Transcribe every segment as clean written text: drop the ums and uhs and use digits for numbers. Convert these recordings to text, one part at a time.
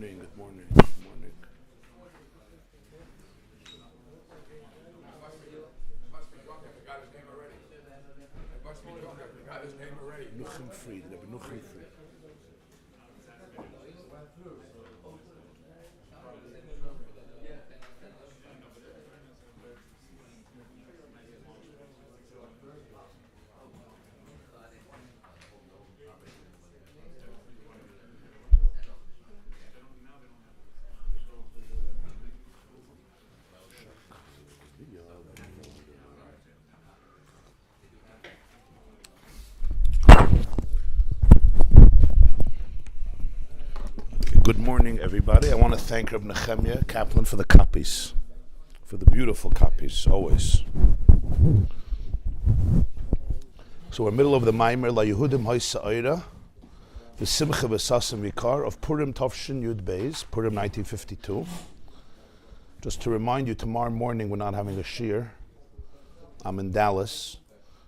morning, good morning, good morning. Nuchem free, Rabbi Nuchem free. Good morning, everybody. I want to thank Rabbi Nehemiah Kaplan for the copies, for the beautiful copies, always. So we're in the middle of the Maamar La Yehudim Hoysa Oira, the Simcha V'Sasim Vikar of Purim Tovshin Yud Beis, Purim 1952. Just to remind you, tomorrow morning we're not having a shiur. I'm in Dallas.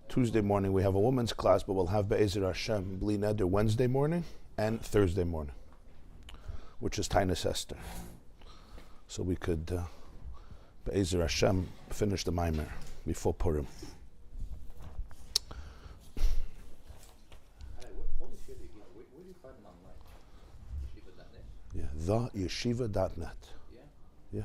Tuesday morning we have a women's class, but we'll have Be'ezer Hashem Bli Neder Wednesday morning and Thursday morning, which is Tainus Esther. So we could, Be'ezer Hashem, finish the Maamar before Purim. Yeah, theyeshiva.net. Yeah.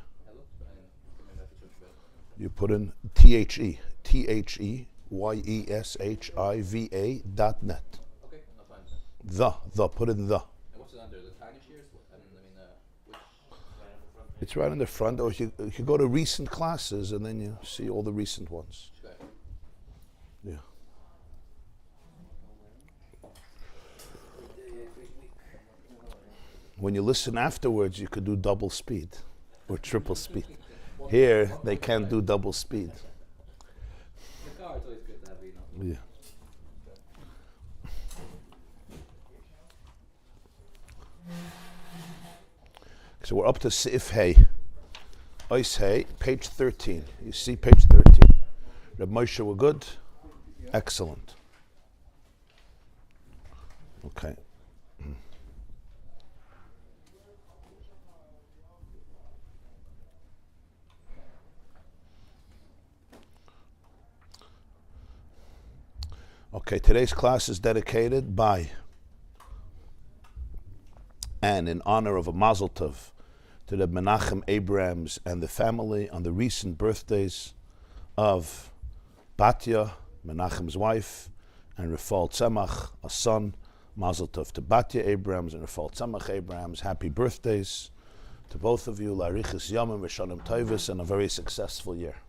You put in THEYESHIVA.net. Okay, Put in the. And what's it under? The tiny shears? It's right in the front, or you go to recent classes and then you see all the recent ones. Okay. Yeah. When you listen afterwards, you could do double speed or triple speed. Here, they can't do double speed. The car, it's always good to have, Yeah. So we're up to Sif Hay. Ois Hay, page 13. You see page 13. Reb Moshe, we're good? Excellent. Okay. Okay, today's class is dedicated by and in honor of a Mazel Tov to the Menachem Abrams and the family on the recent birthdays of Batya, Menachem's wife, and Rafal Tzemach, a son. Mazel Tov to Batya Abrams and Rafal Tzemach Abrams. Happy birthdays to both of you. La'arichis Yomim v'shanim tovos, and a very successful year.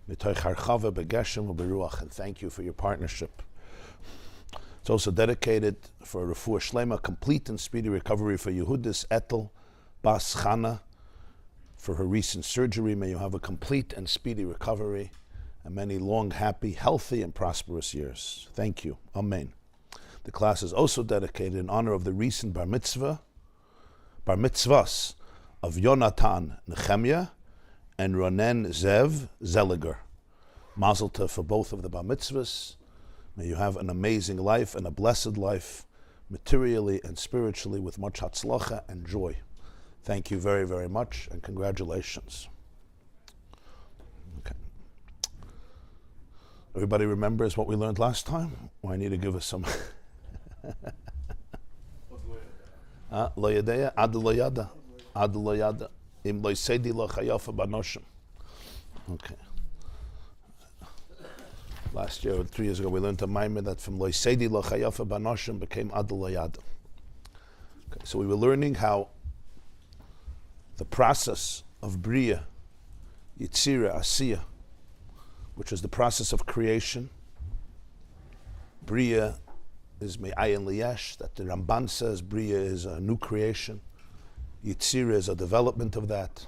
Mitoich harchava begeshem u'beruach, and thank you for your partnership. It's also dedicated for Refuah Shlema, complete and speedy recovery for Yehudis Etel Bas Chana for her recent surgery. May you have a complete and speedy recovery and many long, happy, healthy, and prosperous years. Thank you. Amen. The class is also dedicated in honor of the recent bar mitzvahs of Yonatan Nehemiah and Ronen Zev Zeliger. Mazel tov for both of the bar mitzvahs. May you have an amazing life and a blessed life, materially and spiritually, with much hatzlacha and joy. Thank you very, very much, and congratulations. Okay. Everybody remembers what we learned last time? Or I need to give us some. Lo yadeya, ad lo yada. Ad lo yada. Im lo sedi lo chayafa banoshim. Okay. Last year, 3 years ago, we learned a Maamar that from lo sedi lo chayafa banoshim became ad lo yada. Okay, so we were learning how the process of Bria, Yitzira, Asiya, which is the process of creation. Bria is me'ayin liyesh, that the Ramban says Bria is a new creation. Yitzira is a development of that.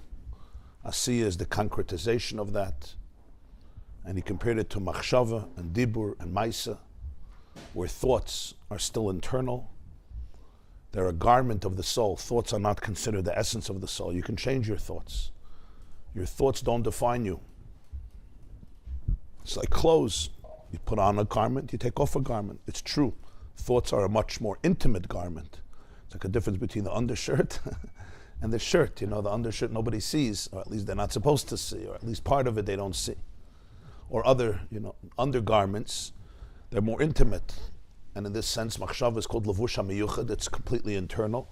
Asiya is the concretization of that. And he compared it to machshava and dibur and maisa, where thoughts are still internal. They're a garment of the soul. Thoughts are not considered the essence of the soul. You can change your thoughts. Your thoughts don't define you. It's like clothes. You put on a garment, you take off a garment. It's true. Thoughts are a much more intimate garment It's like a difference between the undershirt and the shirt. The undershirt nobody sees, or at least they're not supposed to see, or at least part of it they don't see. Or other, undergarments, they're more intimate. And in this sense, machshava is called levush hamiyuchad. It's completely internal.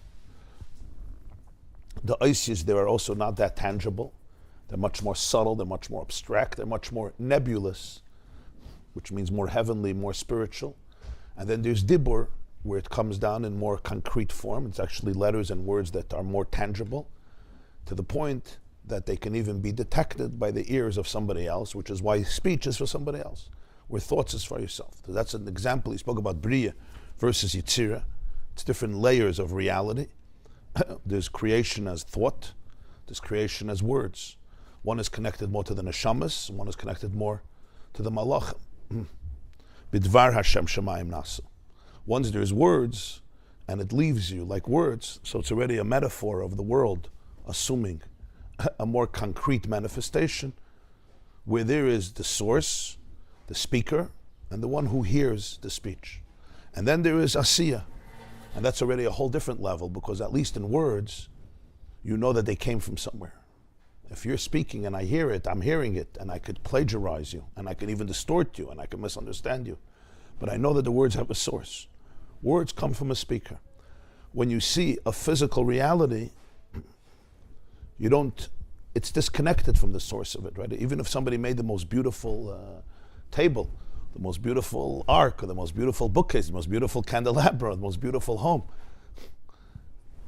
The oisius there are also not that tangible. They're much more subtle, they're much more abstract, they're much more nebulous, which means more heavenly, more spiritual. And then there's dibur, where it comes down in more concrete form. It's actually letters and words that are more tangible, to the point that they can even be detected by the ears of somebody else, which is why speech is for somebody else, where thoughts is for yourself. So that's an example. He spoke about Bria versus Yitzira. It's different layers of reality. There's creation as thought, there's creation as words. One is connected more to the neshamas, one is connected more to the malachim. Bidvar Hashem Shemayim Nasu. Once there's words, and it leaves you like words, so it's already a metaphor of the world, assuming a more concrete manifestation, where there is the source, the speaker, and the one who hears the speech. And then there is Asiya, and that's already a whole different level, because at least in words, you know that they came from somewhere. If you're speaking and I hear it, I'm hearing it, and I could plagiarize you, and I can even distort you, and I can misunderstand you. But I know that the words have a source. Words come from a speaker. When you see a physical reality, it's disconnected from the source of it, right? Even if somebody made the most beautiful table, the most beautiful ark, or the most beautiful bookcase, the most beautiful candelabra, the most beautiful home,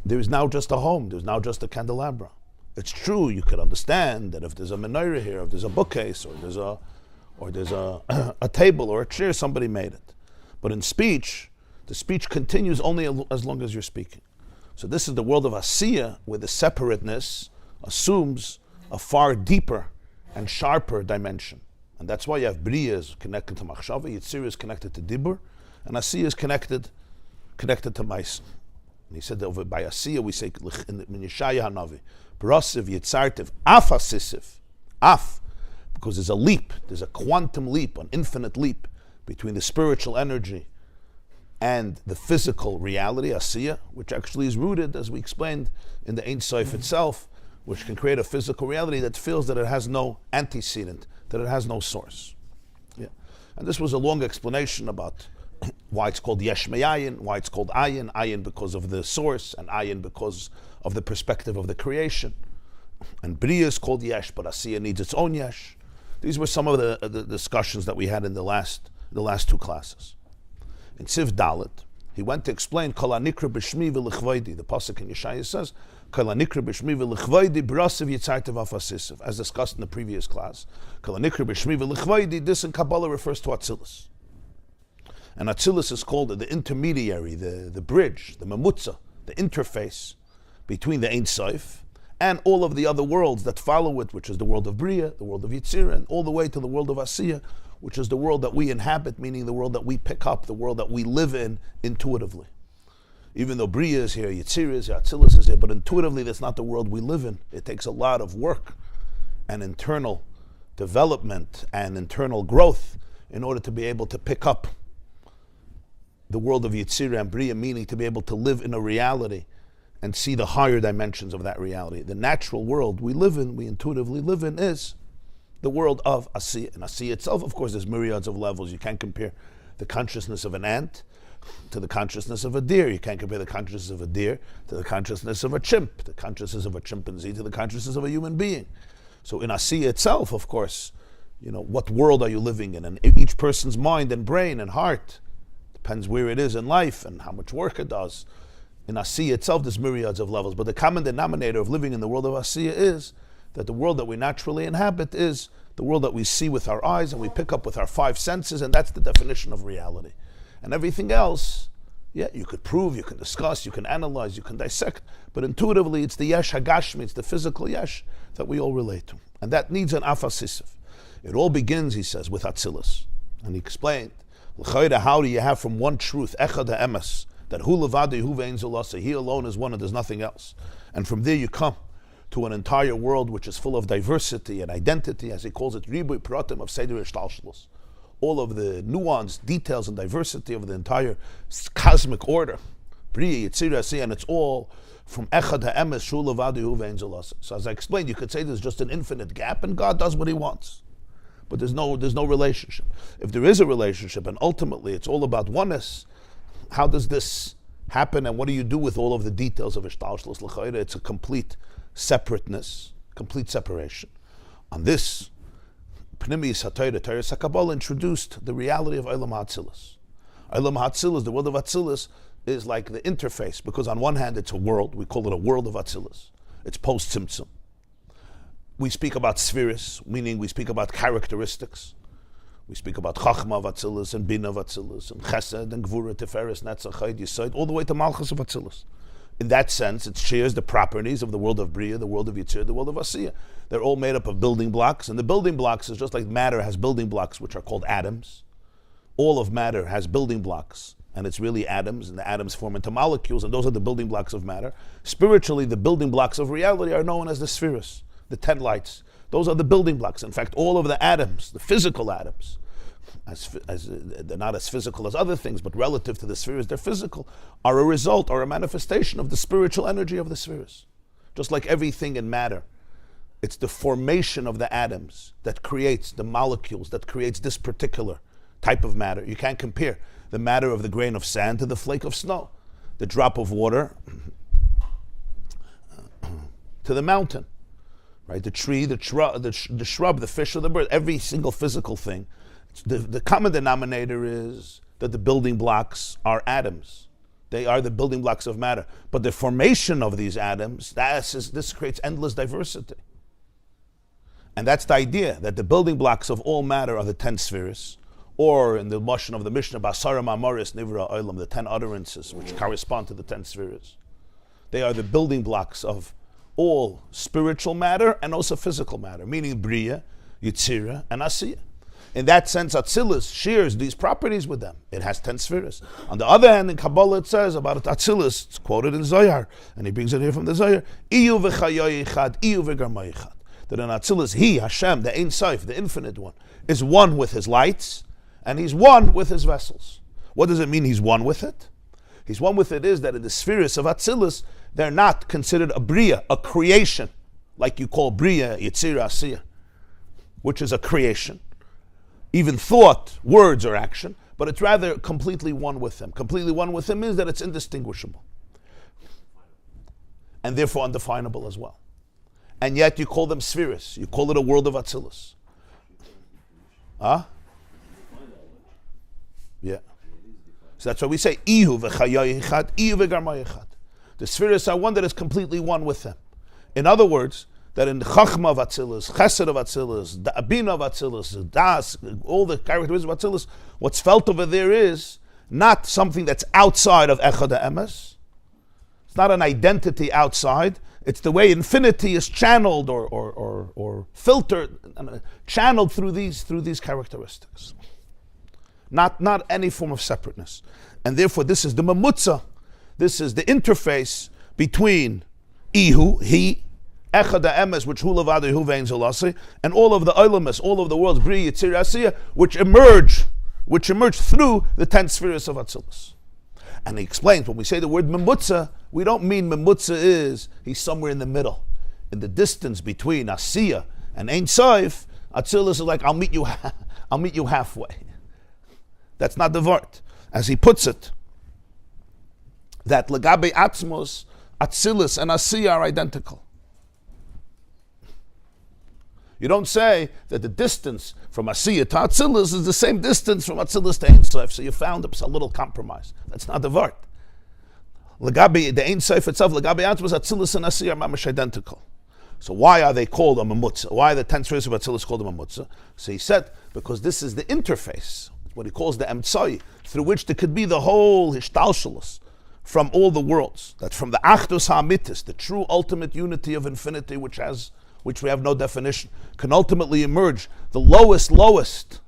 there's now just a home, there's now just a candelabra. It's true, you could understand that if there's a menorah here, if there's a bookcase, or there's a table or a chair, somebody made it. But in speech, the speech continues only as long as you're speaking. So this is the world of Asiya, where the separateness assumes a far deeper and sharper dimension. And that's why you have Bria is connected to Machshava, Yitzira is connected to Dibur, and Asiya is connected to Maisa. And he said that over by Asiya we say in Yeshaya Hanavi, Brasiv Yitzartiv, Af Asisiv, Af, because there's a leap, there's a quantum leap, an infinite leap between the spiritual energy and the physical reality, Asiya, which actually is rooted, as we explained, in the Ein Sof itself, which can create a physical reality that feels that it has no antecedent, that it has no source. Yeah. And this was a long explanation about why it's called Yesh Me'ayin, why it's called Ayin, Ayin because of the source, and Ayin because of the perspective of the creation. And Bria is called Yesh, but Asiya needs its own Yesh. These were some of the discussions that we had in the last two classes. In Siv Dalet, he went to explain Kol Hanikra B'Shmi V'Lichvaydi. The pasuk in Yeshaya says Kol Hanikra B'Shmi V'Lichvaydi Brasiv Yitzartiv Af Asisiv, as discussed in the previous class. Kol Hanikra B'Shmi V'Lichvaydi. This in Kabbalah refers to Atzilus, and Atzilus is called the intermediary, the bridge, the memutza, the interface between the Ein Sof and all of the other worlds that follow it, which is the world of Bria, the world of Yitzira, and all the way to the world of Asiya, which is the world that we inhabit, meaning the world that we pick up, the world that we live in intuitively. Even though Bria is here, Yitzira is here, Atzilus is here, but intuitively that's not the world we live in. It takes a lot of work and internal development and internal growth in order to be able to pick up the world of Yitzira and Bria, meaning to be able to live in a reality and see the higher dimensions of that reality. The natural world we live in, we intuitively live in, is the world of Asiya. And Asiya itself, of course, there's myriads of levels. You can't compare the consciousness of an ant to the consciousness of a deer. You can't compare the consciousness of a deer to the consciousness of a chimp, the consciousness of a chimpanzee to the consciousness of a human being. So in Asiya itself, of course, what world are you living in? And each person's mind and brain and heart depends where it is in life and how much work it does. In Asiya itself, there's myriads of levels, but the common denominator of living in the world of Asiya is that the world that we naturally inhabit is the world that we see with our eyes and we pick up with our five senses, and that's the definition of reality. And everything else, you could prove, you can discuss, you can analyze, you can dissect, but intuitively it's the Yesh Hagashmi, it's the physical Yesh that we all relate to. And that needs an Afasisiv. It all begins, he says, with Atzilus. And he explained, how do you have from one truth, Echad HaEmes, that Hu Levadi Hu Ve'en Zulasa, he alone is one and there's nothing else. And from there you come to an entire world which is full of diversity and identity, as he calls it, Ribui Pratim of Seder Ishtalshalos. All of the nuance, details, and diversity of the entire cosmic order Bria, Yitzira, Asiyah, and it's all from Echad HaEmes, Shu Levadu Hu Ve'en Zolasa. So as I explained, you could say there's just an infinite gap, and God does what He wants. But there's no relationship. If there is a relationship, and ultimately it's all about oneness, how does this happen, and what do you do with all of the details of Ishtalshlus L'chayra? It's a complete separateness, complete separation. On this, Pnimiyus HaTorah, Teres HaKabbalah introduced the reality of Olam HaAtzilus. Olam HaAtzilus, the world of Atzilus, is like the interface, because on one hand it's a world, we call it a world of Atzilus. It's post-Tzimtzum. We speak about Sefiros, meaning we speak about characteristics. We speak about Chochmah of Atzilus and Bina of Atzilus and Chesed and Gvura, Tiferes, Netzach, Chayd, Yesod, all the way to Malchus of Atzilus. In that sense, it shares the properties of the world of Bria, the world of Yitzir, the world of Asiyah. They're all made up of building blocks, and the building blocks is just like matter has building blocks, which are called atoms. All of matter has building blocks, and it's really atoms, and the atoms form into molecules, and those are the building blocks of matter. Spiritually, the building blocks of reality are known as the Sefiros, the 10 lights. Those are the building blocks. In fact, all of the atoms, the physical atoms, they're not as physical as other things, but relative to the Sefiros, they're physical, are a result or a manifestation of the spiritual energy of the Sefiros. Just like everything in matter, it's the formation of the atoms that creates the molecules, that creates this particular type of matter. You can't compare the matter of the grain of sand to the flake of snow, the drop of water to the mountain, right? The tree, the shrub, the fish, or the bird, every single physical thing. The common denominator is that the building blocks are atoms. They are the building blocks of matter. But the formation of these atoms, this creates endless diversity. And that's the idea, that the building blocks of all matter are the 10 Sefiros, or in the motion of the Mishnah, Basara Maamaris Nivra Olam, the 10 utterances which correspond to the 10 Sefiros. They are the building blocks of all spiritual matter and also physical matter, meaning Bria, Yitzira, and Asiyah. In that sense, Atzilus shares these properties with them. It has 10 Sefiros. On the other hand, in Kabbalah it says about Atzilus, it's quoted in Zohar, and he brings it here from the Zohar, Iyu v'chayoy echad, Iyu v'garmay echad. That in Atzilus, He, Hashem, the Ein Sof, the infinite one, is one with His lights, and He's one with His vessels. What does it mean He's one with it? He's one with it is that in the Sefiros of Atzilus, they're not considered a Bria, a creation, like you call Bria, Yitzira, Asiyah, which is a creation. Even thought, words, or action, but it's rather completely one with Him. Completely one with Him means that it's indistinguishable, and therefore undefinable as well. And yet you call them Sefiros. You call it a world of Atzilus. Huh? Yeah. So that's why we say Ihu v'chayoy echad, Ihu v'garmay echad. The Sefiros are one that is completely one with them. In other words, that in the Chochmah of Atzilus, Chesed of Atzilus, the Bina of Atzilus, Das, all the characteristics of Atzilus, what's felt over there is not something that's outside of Echad HaEmes. It's not an identity outside. It's the way infinity is channeled or filtered, channeled through these characteristics. Not any form of separateness. And therefore this is the mamutza. This is the interface between Ihu, He, Echad HaEmes, which Hu Levadu Hu Ve'en Zolasi, and all of the Olamis, all of the worlds, Bri, Yitzir, Asiyah, which emerge through the 10 Sefiros of Atzilus. And he explains, when we say the word memutza, we don't mean memutza is he's somewhere in the middle. In the distance between Asiyah and Ein Sof, Atzilus is like, I'll meet you halfway. That's not the word. As he puts it, that Legabe Atzmos, Atzilus and Asiyah are identical. You don't say that the distance from Asiyah to Atzilus is the same distance from Atzilus to Ein Sof, so you found a little compromise. That's not the word. Legabe, the Ein Sof itself, Legabe Atzmos, Atzilus and Asiyah are mamash identical. So why are they called a mamutza? Why are the 10 Sefiros of Atzilus called a mamutza? So he said, because this is the interface, what he calls the emtsai, through which there could be the whole hishtalshelus from all the worlds. That from the achdus ha'amitis, the true ultimate unity of infinity, which we have no definition, can ultimately emerge the lowest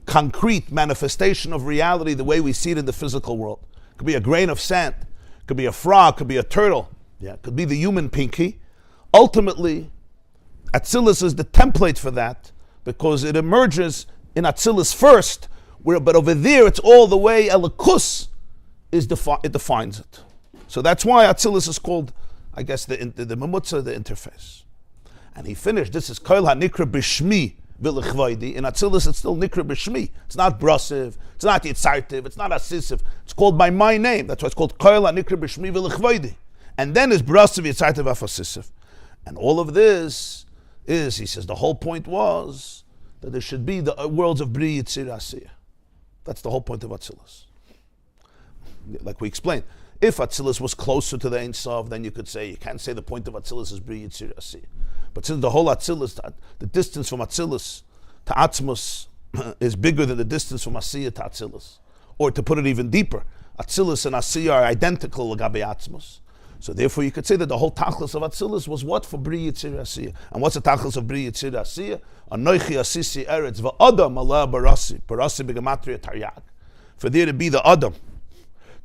concrete manifestation of reality the way we see it in the physical world. It could be a grain of sand, it could be a frog, it could be a turtle, it could be the human pinky. Ultimately, Atzilus is the template for that, because it emerges in Atzilus first, but over there it's all the way Elikus it defines it. So that's why Atzilus is called, I guess, the Mamutza, the interface. And he finished, this is Koil HaNikra B'Shmi V'Lechvaydi. In Atzilus, it's still Nikra B'Shmi. It's not Brasiv, it's not Yitzartiv, it's not Asisiv. It's called by my name. That's why it's called Koil HaNikra B'Shmi V'Lechvaydi. And then is Brasiv, Yitzartiv, Afasisiv. And all of this is, he says, the whole point was that there should be the worlds of Bri, Yitzir, Asiyah. That's the whole point of Atzilus. Like we explained, if Atzilus was closer to the Ein Sof, then you could say, you can't say the point of Atzilus is Bri, Yitzir, Asiyah. But since the whole Atzilus, the distance from Atzilus to Atzmus is bigger than the distance from Asiyah to Atzilus. Or to put it even deeper, Atzilus and Asiyah are identical Gabe Atzmus. So therefore you could say that the whole Tachlis of Atzilus was what for Bri Yitzir Asiyah. And what's the Tachlis of Bri Yitzir Asiyah? Anoichi Asisi Eretz v'Adam Allah Barasi. Barasi b'Gematria Taryag. For there to be the Adam,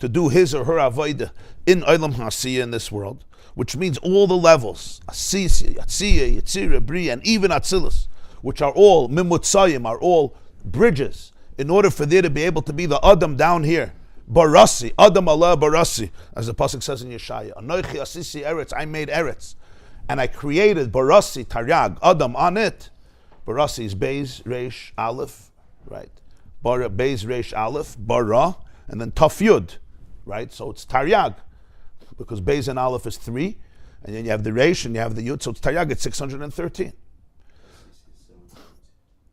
to do his or her avodah in Olam HaAsiyah in this world, which means all the levels, Asiyah, Yatziyah, Yitzirah, Bri, and even Atzilus, which are all Mimutzayim, are all bridges, in order for there to be able to be the Adam down here. Barasi, Adam Allah Barasi, as the pasuk says in Yeshaya. Anoichi Asisi Eretz, I made Eretz, and I created Barasi Taryag, Adam on it. Barasi is Beis Reish Aleph, right? Bara Beis Reish Aleph, Bara, and then Taf Yud, right? So it's Taryag, because Beis and Aleph is 3, and then you have the Reish and you have the Yud, so it's Taryag, it's 613.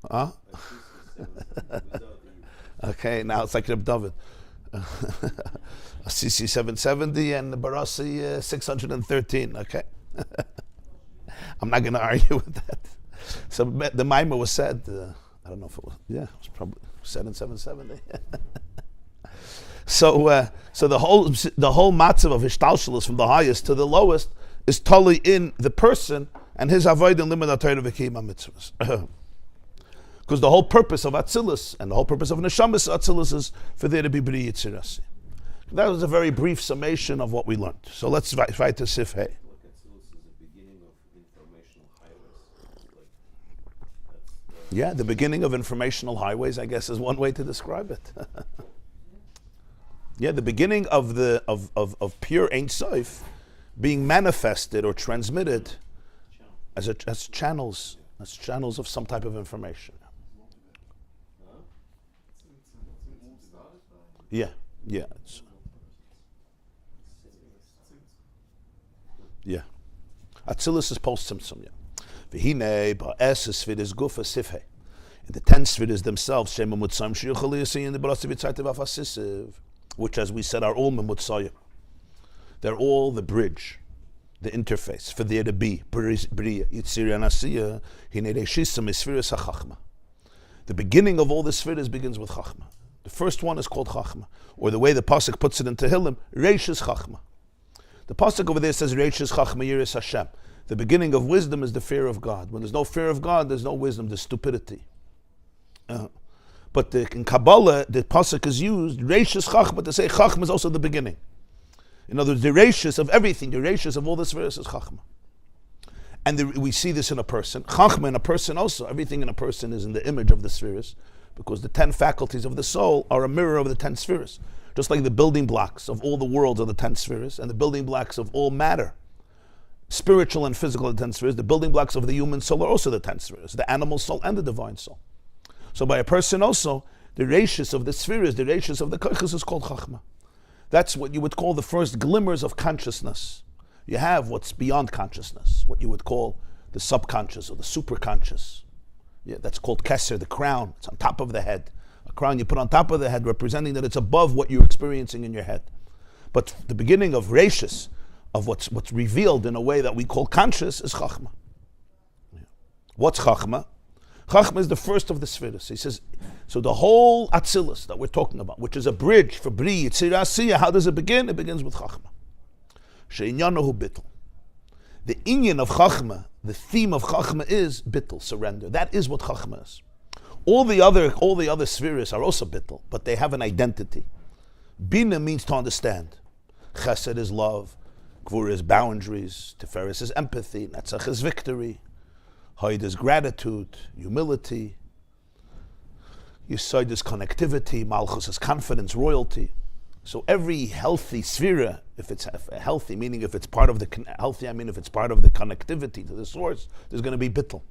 Huh? Okay, now it's like Reb David. CC 770 and Barasi 613. Okay, I'm not going to argue with that. So the Maamar was said. I don't know if it was. Yeah, it was probably said in 770. So the whole matzav of Hishtalshalos from the highest to the lowest is totally in the person and his avoid and limit Torah v'kiyum mitzvahs. Because the whole purpose of Atzilus and the whole purpose of Neshamas Atzilus is for there to be Bri Yitzir Asiyah. That was a very brief summation of what we learned. So let's fight to Sif Hey. Atzilus is the beginning of informational highways. Yeah, the beginning of informational highways, I guess, is one way to describe it. Yeah, the beginning of pure Ein Sof being manifested or transmitted as channels of some type of information. Yeah. Yeah. Atzilus is post-Tzimtzum, yeah. V'hinei ba'es sfiris gufa sifhei. And the 10 sfiris themselves, shema mutzayim sheyuchali yasin the barasi v'tzaytev afasisiv, which, as we said, are all memutzayim. They're all the bridge, the interface, for there to be Bria, Yitzir, and Asiyah. Hinei reishisam is sfiris ha-Chochmah. The beginning of all the sfiris begins with Chochmah. The first one is called Chochmah, or the way the pasuk puts it in Tehillim, Reish is Chochmah. The pasuk over there says Reish is Chochmah Yiras Hashem. The beginning of wisdom is the fear of God. When there's no fear of God, there's no wisdom, there's stupidity. But in Kabbalah, the pasuk is used, Reish is Chochmah, to say Chochmah is also the beginning. In other words, the Reish of everything, the Reish of all the spheres is Chochmah. And we see this in a person. Chochmah in a person also. Everything in a person is in the image of the spheres, because the 10 faculties of the soul are a mirror of the 10 spheres. Just like the building blocks of all the worlds are the 10 spheres, and the building blocks of all matter, spiritual and physical, are the 10 spheres. The building blocks of the human soul are also the 10 spheres, the animal soul and the divine soul. So by a person also, the reishis of the spheres, the reishis of the kochos is called Chochmah. That's what you would call the first glimmers of consciousness. You have what's beyond consciousness, what you would call the subconscious or the superconscious. Yeah, that's called Keser, the crown. It's on top of the head. A crown you put on top of the head, representing that it's above what you're experiencing in your head. But the beginning of reishis, of what's revealed in a way that we call conscious, is Chochmah. Yeah. What's Chochmah? Chochmah is the first of the Sefiros. He says, so the whole Atzilus that we're talking about, which is a bridge for Bri, Yitzir, Asiyah, how does it begin? It begins with Chochmah. She'inyanahu bittul. The inyan of Chochmah, the theme of Chochmah is bittul, surrender. That is what Chochmah is. All the other spheres are also bittul, but they have an identity. Bina means to understand. Chesed is love. Gvura is boundaries. Tiferes is empathy. Netzach is victory. Hoid is gratitude, humility. Yesod is connectivity. Malchus is confidence, royalty. So every healthy sphera, if it's healthy, meaning if it's part of the healthy, I mean if it's part of the connectivity to the source, there's going to be bittul.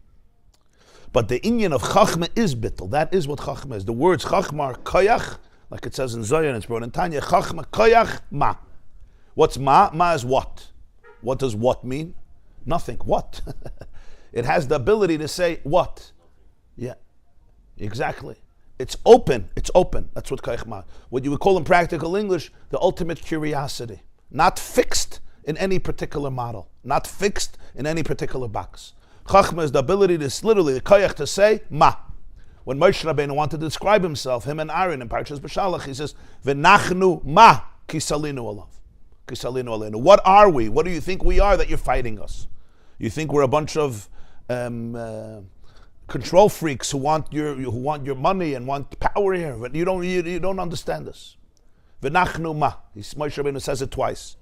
But the inyan of Chochmah is bittul. That is what Chochmah is. The words Chochmah are koyach, like it says in Zohar and it's brought in Tanya. Chochmah koyach ma. What's ma? Ma is what? What does what mean? Nothing. What? It has the ability to say what? Yeah, exactly. It's open. It's open. That's what koyach. What you would call in practical English, the ultimate curiosity. Not fixed in any particular model. Not fixed in any particular box. Chochmah is the ability to literally, the koyach, to say ma. When Moshe Rabbeinu wanted to describe himself, him and Aaron in Parshas B'Shalach, he says, V'nachnu ma kisalinu alav. Kisalinu aleinu. What are we? What do you think we are that you're fighting us? You think we're a bunch of control freaks who want your money and want power here? But you don't understand us. V'nachnu ma. Moshe Rabbeinu says it twice.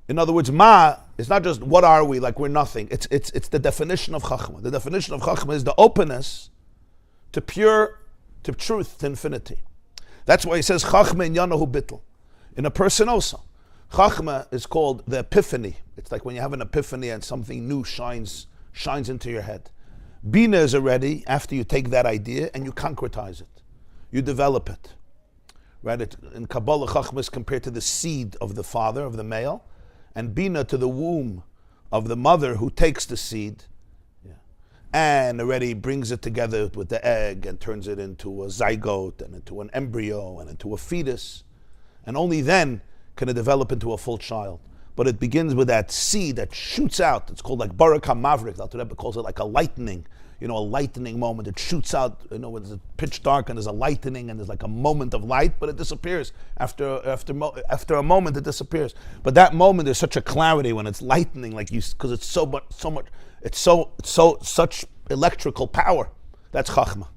In other words, ma is not just what are we, like we're nothing. It's the definition of Chochmah. The definition of Chochmah is the openness to truth, to infinity. That's why he says Chochmah in Yanahu Bittul. In a person also. Chochmah is called the epiphany. It's like when you have an epiphany and something new shines into your head. Bina is already after you take that idea and you concretize it. You develop it. Right? In Kabbalah, Chochmah is compared to the seed of the father, of the male, and Bina to the womb of the mother who takes the seed and already brings it together with the egg and turns it into a zygote and into an embryo and into a fetus. And only then can it develop into a full child. But it begins with that seed that shoots out. It's called like Barak HaMavrik. The Rebbe calls it like a lightning. A lightning moment. It shoots out, when it's pitch dark and there's a lightning and there's like a moment of light, but it disappears. After a moment, it disappears. But that moment, there's such a clarity when it's lightning, because it's so much, it's such electrical power. That's Chochmah.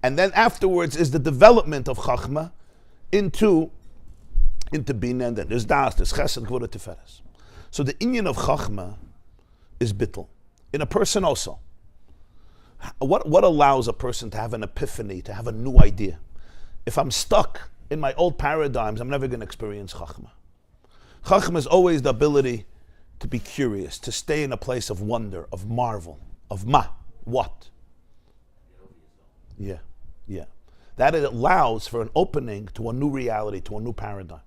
And then afterwards is the development of Chochmah into Bina, and then there's Das, there's Chesed, Gvura, Tiferes. So the inyan of Chochmah is bittul. In a person also. What allows a person to have an epiphany, to have a new idea? If I'm stuck in my old paradigms, I'm never going to experience Chochmah. Chochmah is always the ability to be curious, to stay in a place of wonder, of marvel, of what? Yeah. That it allows for an opening to a new reality, to a new paradigm.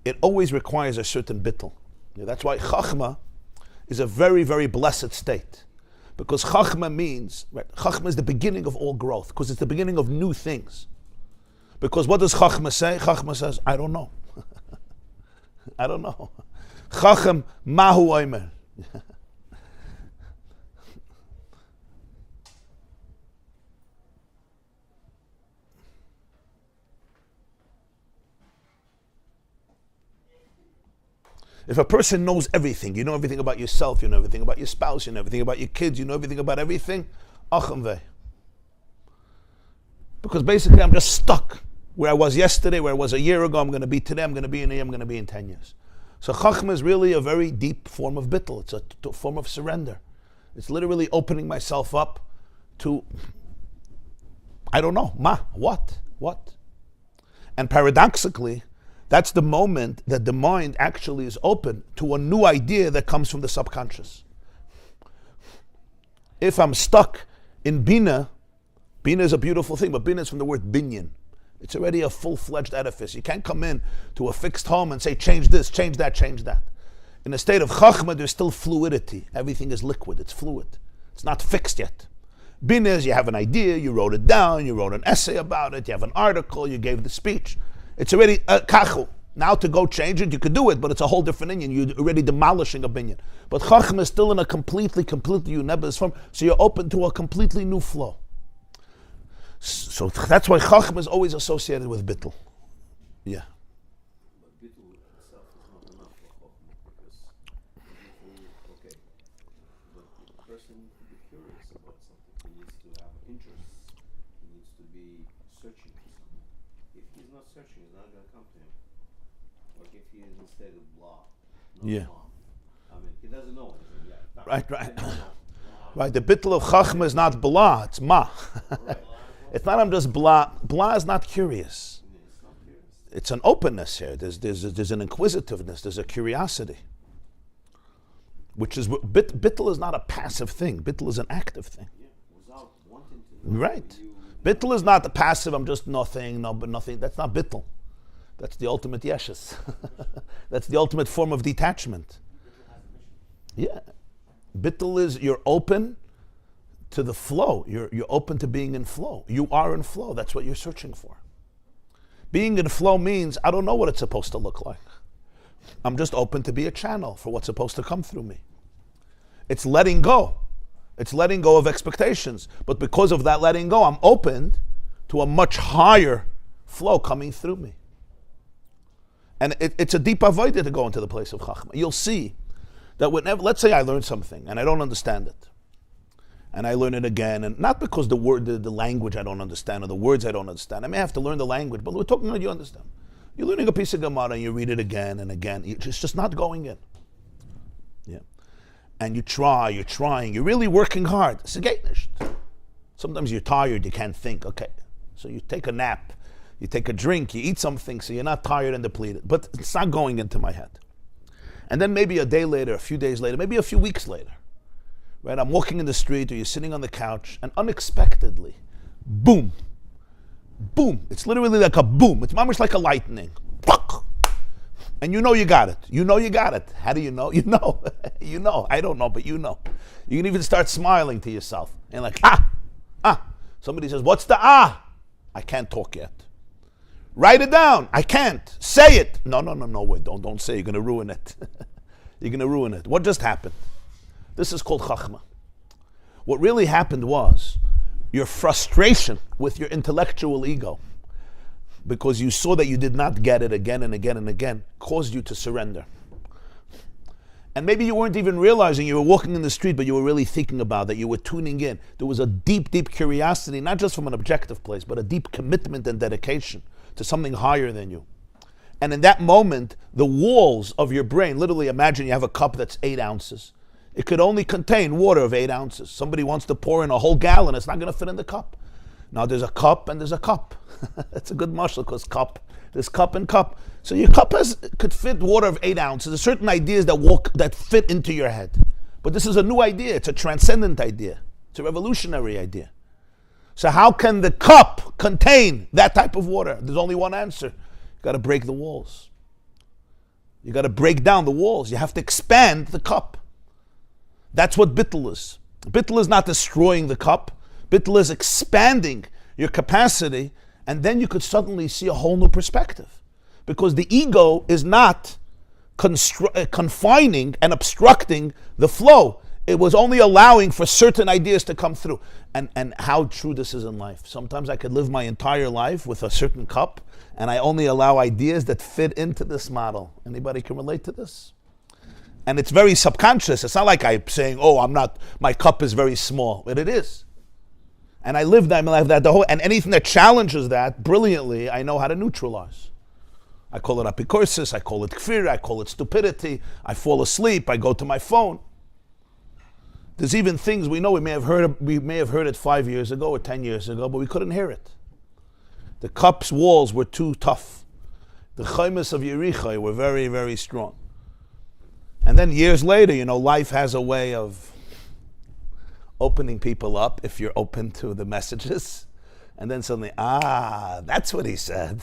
It always requires a certain bittul. That's why Chochmah is a very, very blessed state. Because Chochmah means, Chochmah is the beginning of all growth, because it's the beginning of new things. Because what does Chochmah say? Chochmah says, I don't know. I don't know. Chacham mahu oimer. If a person knows everything, you know everything about yourself, you know everything about your spouse, you know everything about your kids, you know everything about everything, acham veh. Because basically I'm just stuck where I was yesterday, where I was a year ago, I'm going to be today, I'm going to be in a year, I'm going to be in 10 years. So Chochmah is really a very deep form of bittul. It's a form of surrender. It's literally opening myself up to, I don't know, what? And paradoxically, that's the moment that the mind actually is open to a new idea that comes from the subconscious. If I'm stuck in Bina is a beautiful thing, but Bina is from the word binyan. It's already a full-fledged edifice. You can't come in to a fixed home and say, change this, change that, change that. In a state of Chochmah, there's still fluidity. Everything is liquid, it's fluid. It's not fixed yet. Bina is you have an idea, you wrote it down, you wrote an essay about it, you have an article, you gave the speech. It's already kachu. Now to go change it, you could do it, but it's a whole different inyan. You're already demolishing a binyan. But Chochmah is still in a completely unebis form, so you're open to a completely new flow. So that's why Chochmah is always associated with bittul. Yeah. But bittul itself is not enough for Chochmah, because okay, but the person to be curious about something, he needs to have interest, he needs to be searching for something. If he's not searching, it's not going to come to him. Like if he is instead of blah, Yeah. I mean, he doesn't know anything yet. Right. Right. The bittul of Chochmah is not blah, it's ma. Right. It's not I'm just blah. Blah is not curious. it's an openness here. There's an inquisitiveness. There's a curiosity. Which is what bittul is not a passive thing. Bittul is an active thing. Yeah, without wanting to know. Right. Bittul is not the passive. I'm just nothing. No, but nothing. That's not bittul. That's the ultimate yeshes. That's the ultimate form of detachment. Yeah. Bittul is you're open to the flow. You're open to being in flow. You are in flow. That's what you're searching for. Being in flow means I don't know what it's supposed to look like. I'm just open to be a channel for what's supposed to come through me. It's letting go. It's letting go of expectations. But because of that letting go, I'm open to a much higher flow coming through me. And it's a deep avodah to go into the place of Chochmah. You'll see that whenever, let's say I learn something and I don't understand it. And I learn it again, and not because the language I don't understand or the words I don't understand. I may have to learn the language, but we're talking about you understand. You're learning a piece of Gemara and you read it again and again. It's just not going in. Yeah. And you're trying, you're really working hard. Sometimes you're tired, you can't think. Okay. So you take a nap, you take a drink, you eat something so you're not tired and depleted. But it's not going into my head. And then maybe a day later, a few days later, maybe a few weeks later, right? I'm walking in the street or you're sitting on the couch and unexpectedly, boom. Boom. It's literally like a boom. It's almost like a lightning. And you know you got it. You know you got it. How do you know? You know. You know. I don't know, but you know. You can even start smiling to yourself. And like, Somebody says, what's the ah? I can't talk yet. Write it down. I can't. Say it. No, wait. Don't say it. You're going to ruin it. You're going to ruin it. What just happened? This is called Chochmah. What really happened was your frustration with your intellectual ego, because you saw that you did not get it again and again and again, caused you to surrender. And maybe you weren't even realizing you were walking in the street, but you were really thinking about that. You were tuning in. There was a deep, deep curiosity, not just from an objective place, but a deep commitment and dedication to something higher than you. And in that moment, the walls of your brain, literally imagine you have a cup that's 8 ounces. It could only contain water of 8 ounces. Somebody wants to pour in a whole gallon, it's not going to fit in the cup. Now there's a cup and there's a cup. That's a good mashal, because there's cup and cup. So your cup could fit water of 8 ounces. There's certain ideas that fit into your head. But this is a new idea. It's a transcendent idea. It's a revolutionary idea. So how can the cup contain that type of water? There's only one answer. You got to break the walls. You got to break down the walls. You have to expand the cup. That's what bittul is. Bittul is not destroying the cup. Bittul is expanding your capacity, and then you could suddenly see a whole new perspective. Because the ego is not confining and obstructing the flow. It was only allowing for certain ideas to come through. And how true this is in life. Sometimes I could live my entire life with a certain cup, and I only allow ideas that fit into this model. Anybody can relate to this? And it's very subconscious. It's not like I'm saying, my cup is very small. But it is. And I live that and anything that challenges that brilliantly, I know how to neutralize. I call it apikoursis, I call it kfir, I call it stupidity, I fall asleep, I go to my phone. There's even things we know we may have heard it 5 years ago or 10 years ago, but we couldn't hear it. The cup's walls were too tough. The chaimas of Yerichai were very, very strong. And then years later, life has a way of opening people up if you're open to the messages. And then suddenly, that's what he said.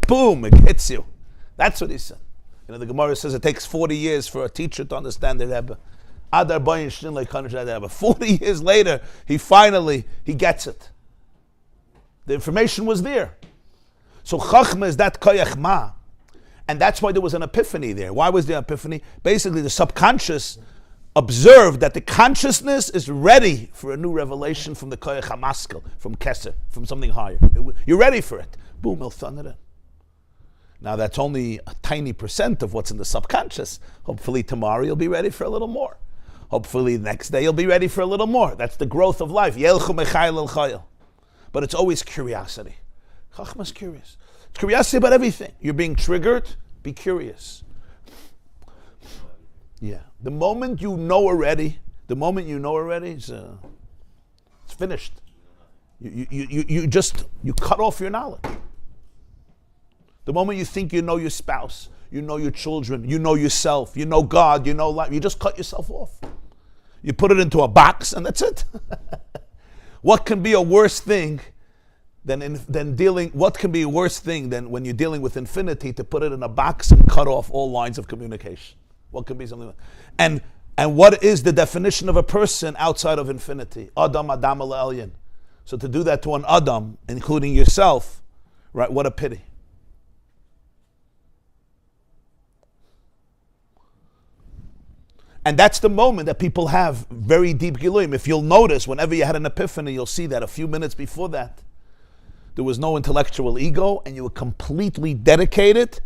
Boom, it hits you. That's what he said. The Gemara says it takes 40 years for a teacher to understand the Rebbe. 40 years later, he gets it. The information was there. So Chochmah is that koyach ma. And that's why there was an epiphany there. Why was there an epiphany? Basically, the subconscious observed that the consciousness is ready for a new revelation from the koyach hamaskil, from Keser, from something higher. You're ready for it. Boom, he'll thunder it in. Now that's only a tiny percent of what's in the subconscious. Hopefully tomorrow you'll be ready for a little more. Hopefully the next day you'll be ready for a little more. That's the growth of life. But it's always curiosity. Chochmah is curious. It's curiosity about everything. You're being triggered, be curious. Yeah. The moment you know already, it's finished. You cut off your knowledge. The moment you think you know your spouse, you know your children, you know yourself, you know God, you know life, you just cut yourself off. You put it into a box and that's it. What can be a worse thing than dealing? What can be a worse thing than when you're dealing with infinity to put it in a box and cut off all lines of communication? What can be something? And what is the definition of a person outside of infinity? Adam al elyon. So to do that to an Adam, including yourself, right? What a pity. And that's the moment that people have very deep giluim. If you'll notice, whenever you had an epiphany, you'll see that a few minutes before that, there was no intellectual ego, and you were completely dedicated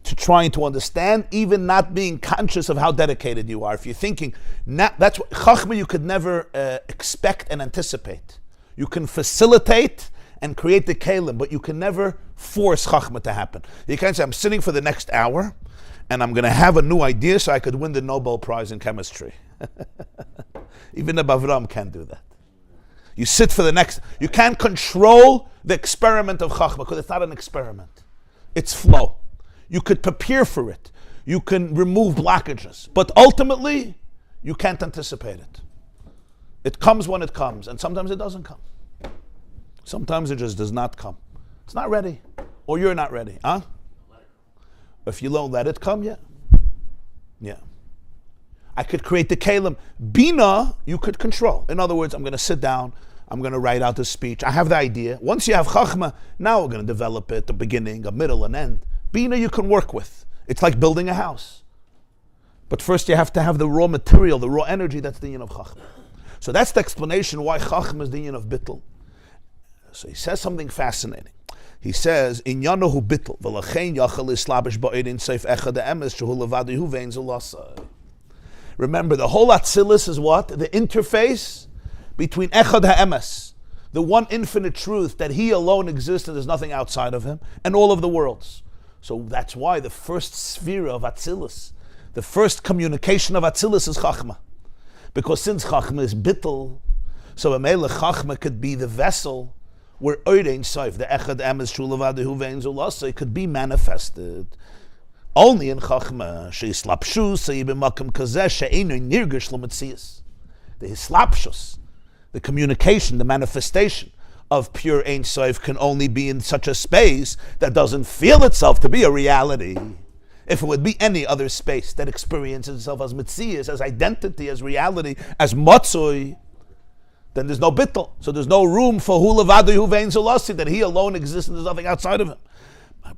to trying to understand, even not being conscious of how dedicated you are. If you're thinking, that's what Chochmah you could never expect and anticipate. You can facilitate and create the kalim, but you can never force Chochmah to happen. You can't say, I'm sitting for the next hour, and I'm going to have a new idea so I could win the Nobel Prize in chemistry. Even the Bavram can't do that. You sit for the next, you can't control the experiment of Chochmah because it's not an experiment. It's flow. You could prepare for it. You can remove blockages. But ultimately, you can't anticipate it. It comes when it comes, and sometimes it doesn't come. Sometimes it just does not come. It's not ready, or you're not ready, huh? If you don't let it come, yeah. I could create the kalim. Bina, you could control. In other words, I'm going to sit down, I'm going to write out the speech. I have the idea. Once you have Chochmah, now we're going to develop it, the beginning, a middle, and end. Bina you can work with. It's like building a house. But first you have to have the raw material, the raw energy, that's the yin of Chochmah. So that's the explanation why Chochmah is the yin of bittul. So he says something fascinating. He says, "In Yanohu bittul, v'lachein yachal islabish ba'edin seif echad emes shehu levadihu vein zulasai." Remember, the whole Atzilus is what? The interface between echad ha'emes, the one infinite truth that he alone exists and there's nothing outside of him, and all of the worlds. So that's why the first sphere of Atzilus, the first communication of Atzilus is Chochmah. Because since Chochmah is bittul, so a Melech Chochmah could be the vessel where Oirein Soif, the Echad Emes Shulavadehu Vein Zulasa, could be manifested. Only in Chochmah, She'islapshus, Se'ibimakam Kazeh, She'einu Nirgish L'Metzias. The Hislapshus, the communication, the manifestation of pure Ein Sof can only be in such a space that doesn't feel itself to be a reality. If it would be any other space that experiences itself as Metzias, as identity, as reality, as Matzoi, then there's no bittul. So there's no room for hu levadu hu vein zulasi, that he alone exists and there's nothing outside of him.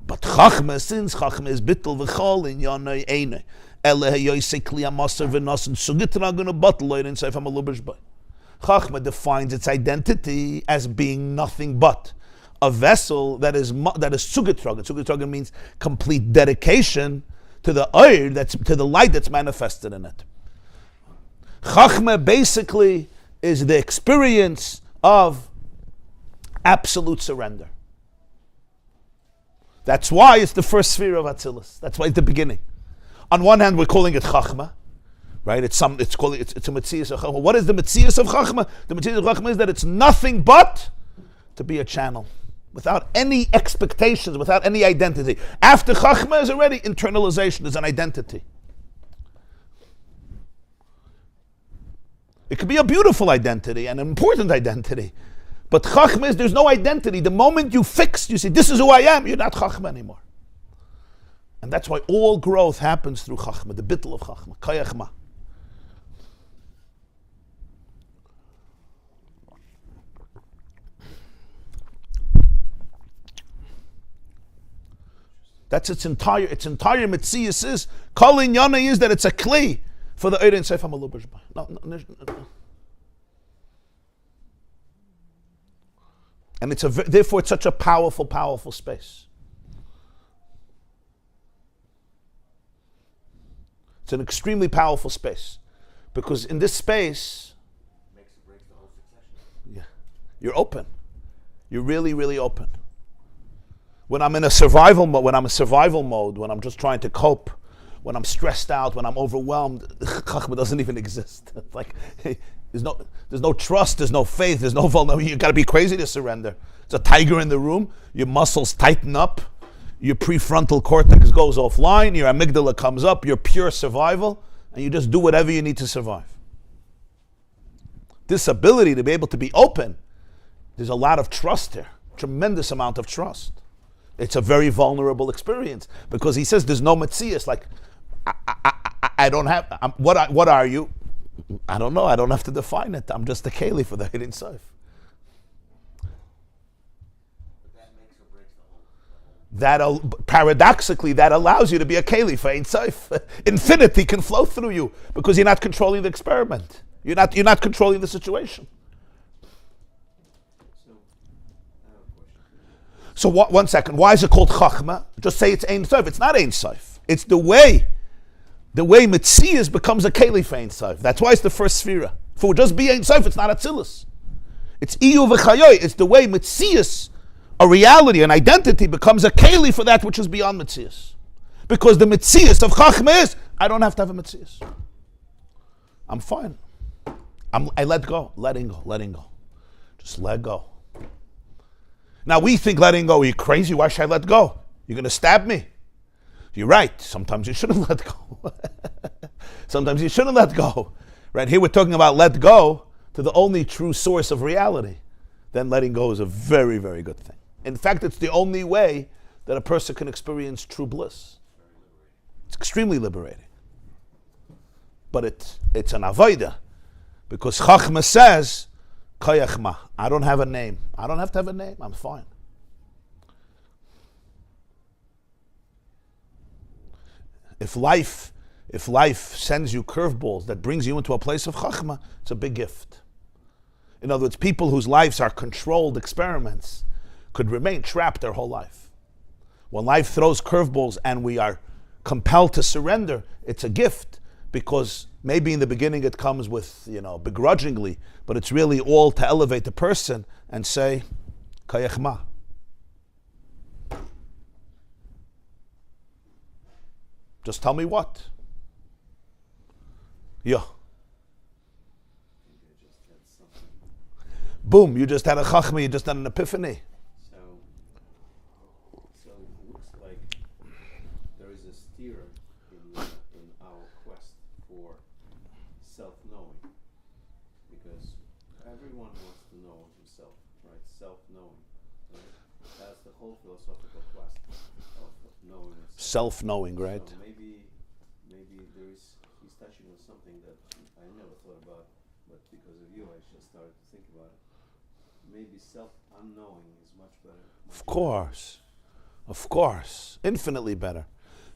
But Chochmah, since Chochmah is bittul v'chol in yonai einai, ele heyoisei kli ha'maser v'nosin sugitra gonna bottle loyrin seif ha'malubish bay. Chochmah defines its identity as being nothing but a vessel that is sugitragan. Sugitragan means complete dedication to the oir, to the light that's manifested in it. Chochmah basically is the experience of absolute surrender. That's why it's the first sphere of Atzilus. That's why it's the beginning. On one hand, we're calling it Chochmah, right? It's a Metzias of Chochmah. What is the Metzias of Chochmah? The Metzias of Chochmah is that it's nothing but to be a channel, without any expectations, without any identity. After Chochmah is already internalization, is an identity. It could be a beautiful identity, an important identity. But Chochmah is, there's no identity. The moment you fix, you say, this is who I am, you're not Chochmah anymore. And that's why all growth happens through Chochmah, the bittul of Chochmah, Kochmah. That's its entire Metzias is. Kol Inyana is that it's a kli for the Eirin Seif HaMalubish. No. And therefore it's such a powerful space. It's an extremely powerful space. Because in this space, Breaks the whole succession. yeah, you're open. You're really, really open. When I'm in survival mode, when I'm just trying to cope, when I'm stressed out, when I'm overwhelmed, Chochmah doesn't even exist. It's like, there's no trust, there's no faith, there's no vulnerability. You got to be crazy to surrender. There's a tiger in the room, your muscles tighten up, your prefrontal cortex goes offline, your amygdala comes up, you're pure survival, and you just do whatever you need to survive. This ability to be able to be open, there's a lot of trust there, tremendous amount of trust. It's a very vulnerable experience because he says there's no metzias. Like, I don't have, what are you? I don't know, I don't have to define it. I'm just a keli for the Ein Sof. Paradoxically, that allows you to be a keli for Ein Sof. Infinity can flow through you because you're not controlling the experiment. You're not controlling the situation. So one second, why is it called Chochmah? Just say it's Ein Sof. It's not Ein Sof. It's the way Metzias becomes a keli for Ein Sof. That's why it's the first Sefira. If it would just be Ein Sof, it's not Atzilus. It's Iyu v'Chayoy. It's the way Metzias, a reality, an identity, becomes a keli for that which is beyond Metzias. Because the Metzias of Chochmah is, I don't have to have a Metzias. I'm fine. I let go. Letting go. Just let go. Now we think letting go, are you crazy? Why should I let go? You're going to stab me. You're right. Sometimes you shouldn't let go. Sometimes you shouldn't let go. Right here we're talking about let go to the only true source of reality. Then letting go is a very, very good thing. In fact, it's the only way that a person can experience true bliss. It's extremely liberating. But it's an avodah. Because Chochmah says, Chochmah, I don't have a name. I don't have to have a name. I'm fine. If life sends you curveballs that brings you into a place of Chochmah, it's a big gift. In other words, people whose lives are controlled experiments could remain trapped their whole life. When life throws curveballs and we are compelled to surrender, it's a gift. Because maybe in the beginning it comes with, begrudgingly, but it's really all to elevate the person and say, Chochmah. Just tell me what. Yeah. Boom, you just had a Chochmah, you just had an epiphany. So it looks like there is a steer in our quest for self-knowing, because everyone wants to know himself, right? Self-knowing, right? That's the whole philosophical quest of knowing yourself. Self-knowing, right? So maybe he's touching on something that I never thought about, but because of you, I just started to think about it. Maybe self-unknowing is much better. Of course, infinitely better.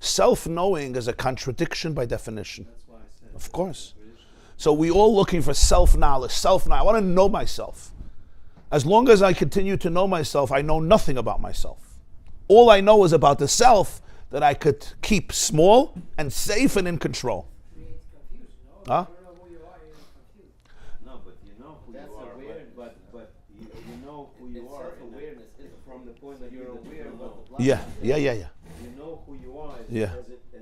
Self-knowing is a contradiction by definition. That's why I said. Of course. So we all looking for self-knowledge. I want to know myself. As long as I continue to know myself, I know nothing about myself. All I know is about the self that I could keep small and safe and in control. Huh? No, but you know who you are. But you know who you are. Self-awareness is from the point of view you're that aware you of know. what the blood Yeah. You know who you are as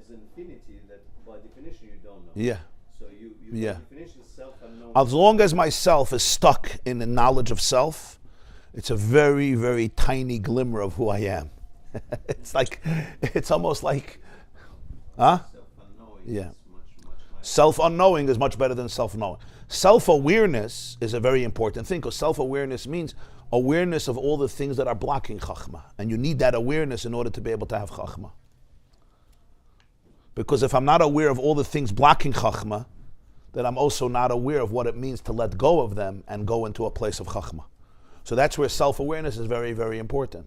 infinity that by definition you don't know. Yeah. So you Yeah. by definition self-unknown. As long as myself is stuck in the knowledge of self, it's a very, very tiny glimmer of who I am. It's almost like, Self-unknowing Yeah. is much higher. Self-unknowing is much better than self-knowing. Self-awareness is a very important thing, because self-awareness means awareness of all the things that are blocking Chochmah. And you need that awareness in order to be able to have Chochmah. Because if I'm not aware of all the things blocking Chochmah, then I'm also not aware of what it means to let go of them and go into a place of Chochmah. So that's where self-awareness is very, very important.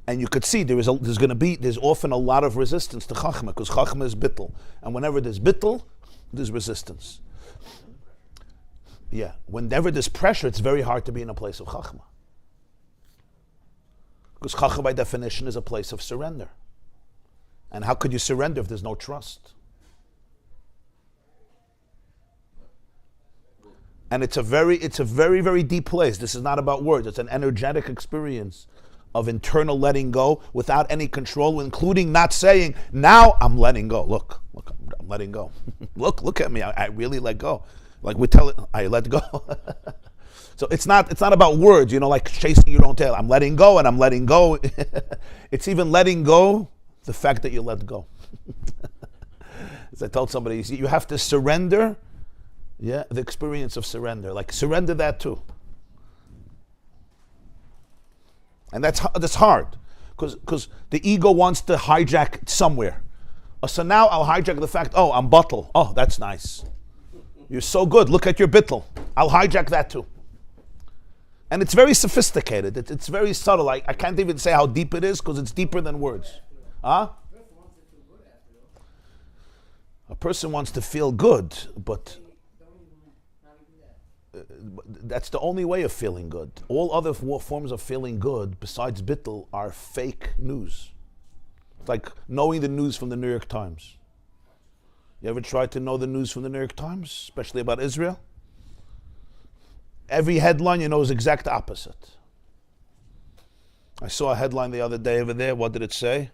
And you could see there's often a lot of resistance to Chochmah, because Chochmah is bittul. And whenever there's bittul, there's resistance. Yeah, whenever there's pressure, it's very hard to be in a place of Chochmah. Because Chochmah by definition is a place of surrender. And how could you surrender if there's no trust? And it's a very, very deep place. This is not about words. It's an energetic experience of internal letting go without any control, including not saying, now I'm letting go. Look, I'm letting go. look at me. I really let go. Like we tell it, I let go. So it's not about words, like chasing your own tail. I'm letting go and I'm letting go. It's even letting go the fact that you let go. As I told somebody, you have to surrender, the experience of surrender. Like surrender that too. And that's hard, because the ego wants to hijack somewhere. So now I'll hijack the fact, I'm bottle. Oh, that's nice. You're so good. Look at your bittel. I'll hijack that too. And it's very sophisticated. It's very subtle. I can't even say how deep it is, because it's deeper than words. Huh? A person wants to feel good, but that's the only way of feeling good. All other forms of feeling good, besides bittul, are fake news. It's like knowing the news from the New York Times. You ever tried to know the news from the New York Times, especially about Israel? Every headline is exact opposite. I saw a headline the other day over there. What did it say?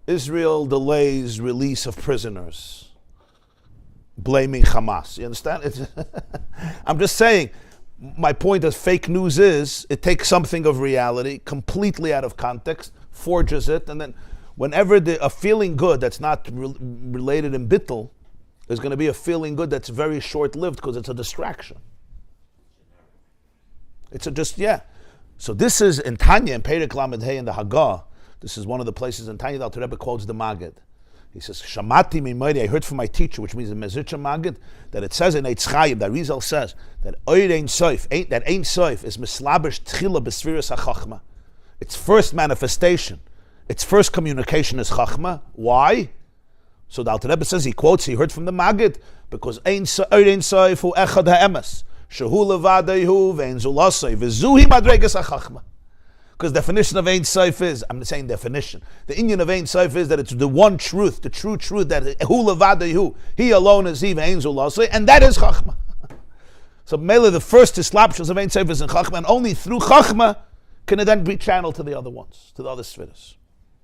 Israel delays release of prisoners, blaming Hamas. You understand? I'm just saying, my point as fake news is, it takes something of reality, completely out of context, forges it, and then whenever a feeling good that's not related in bittul, there's going to be a feeling good that's very short-lived, because it's a distraction. So this is in Tanya, in Perek Lamed Hey, in the Haggah. This is one of the places in Tanya that the Rebbe quotes the Maggid. He says, Shamati mimori, I heard from my teacher, which means in Mezritcha Maggid, that it says in Eitz Chaim, that Rizal says, that Oir Ein Sof, that Ein Sof is mislabish tchila b'Sefiros HaChochmah. Its first manifestation, its first communication is Chochmah. Why? So the Alter Rebbe says, he heard from the Maggid, because Oir Ein Sof hu echad ha'emes, shehu levadeihu ve'en zulasei, v'zuhi madregas HaChochmah. Because the definition of Ein Sof is, I'm saying definition, the inyan of Ein Sof is that it's the one truth, the true truth, that hu levadayu, he alone is he, ve'en zulasei, and that is Chochmah. So Mele, the first islapshus of Ein Sof is in Chochmah, and only through Chochmah can it then be channeled to the other ones, to the other Sefiros.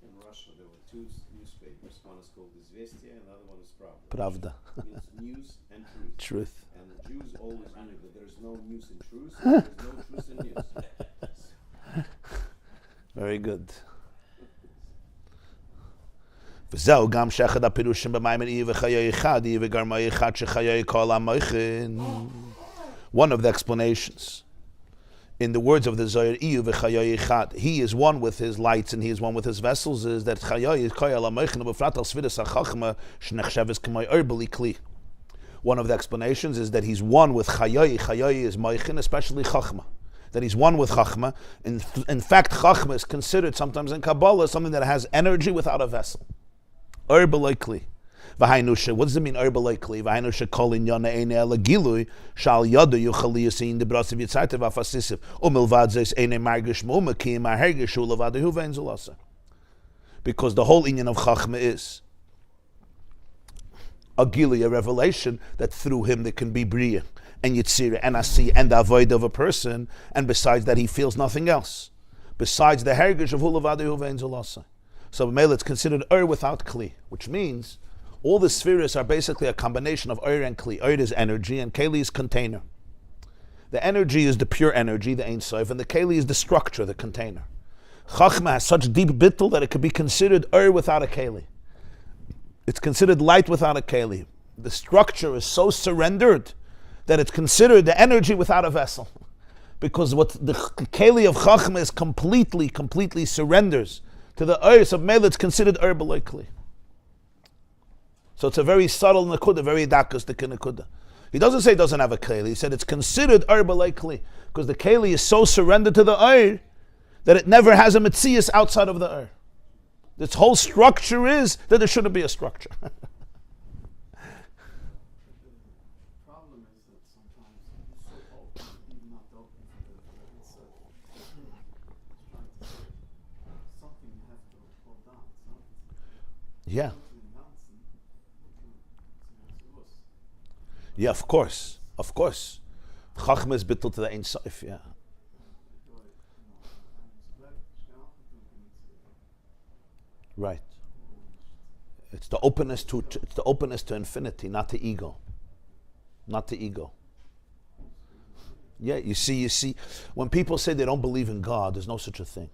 In Russia, there were two newspapers. One is called Izvestia, and the other one is Pravda. Pravda. It's news and truth. Truth. And the Jews always knew that there's no news in truth, and there's no truth in news. Very good. וזהו גם שאחד הפירושים במיימר אי וחיי אחד, אי וגרמי אחד שחיי כל המויכין. One of the explanations in the words of the Zohar, Iyu v'chayoi echad, he is one with his lights and he is one with his vessels, is that chayoi is koyal amoichin ubefrat al Sefiros HaChochmah shnechsheves k'moi erbeli kli. One of the explanations is that he's one with chayoi. Chayoi is moichin, especially Chochmah. That he's one with Chochmah. In fact, Chochmah is considered sometimes in Kabbalah something that has energy without a vessel. Erbeli kli. What does it mean? V'hainu kol inyana eine ela gilui shal yadu yuchali yasin de brasiv yitzaytev afasisiv umilvad zeis eine margish mu'uma ki ma hergish ulavadu hu ve'en zulasa. Because the whole inyan of Chochmah is a gilui, a revelation that through him there can be bria and yitzira and asi and the avoid of a person, and besides that he feels nothing else besides the hergish of ulavadu hu ve'en zulasa. So Mele, it's considered without kli, which means all the Sefiros are basically a combination of Oir and Kli. Oir is energy and Keli is container. The energy is the pure energy, the Ein Sof, and the Keli is the structure, the container. Chochmah has such deep bittul that it could be considered Oir without a Keli. It's considered light without a Keli. The structure is so surrendered that it's considered the energy without a vessel. Because what the Keli of Chochmah is completely surrenders to the Oir, so Mele, it's considered Oir b'loi Kli. So it's a very subtle nekuda, very dakustik nekuda. He doesn't say it doesn't have a keli. He said it's considered Oir b'loi Kli, because the keli is so surrendered to the Oir that it never has a metzias outside of the Oir. Its whole structure is that there shouldn't be a structure. The problem is that sometimes it's so open, even not open, it's trying to say something has to fall down. Yeah. Yeah, of course. Chochmah is bittul to the Ein Sof, yeah. Right. It's the openness to infinity, not to ego. Not to ego. Yeah, you see, when people say they don't believe in God, there's no such a thing.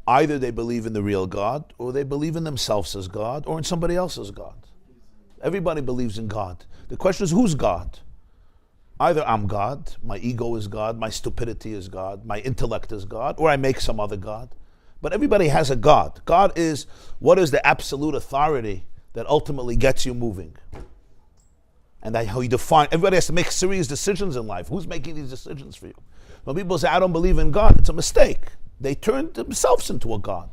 Either they believe in the real God, or they believe in themselves as God, or in somebody else as God. Everybody believes in God. The question is, who's God? Either I'm God, my ego is God, my stupidity is God, my intellect is God, or I make some other God. But everybody has a God. God is, what is the absolute authority that ultimately gets you moving? And that how you define, everybody has to make serious decisions in life. Who's making these decisions for you? When people say, I don't believe in God, it's a mistake. They turn themselves into a God.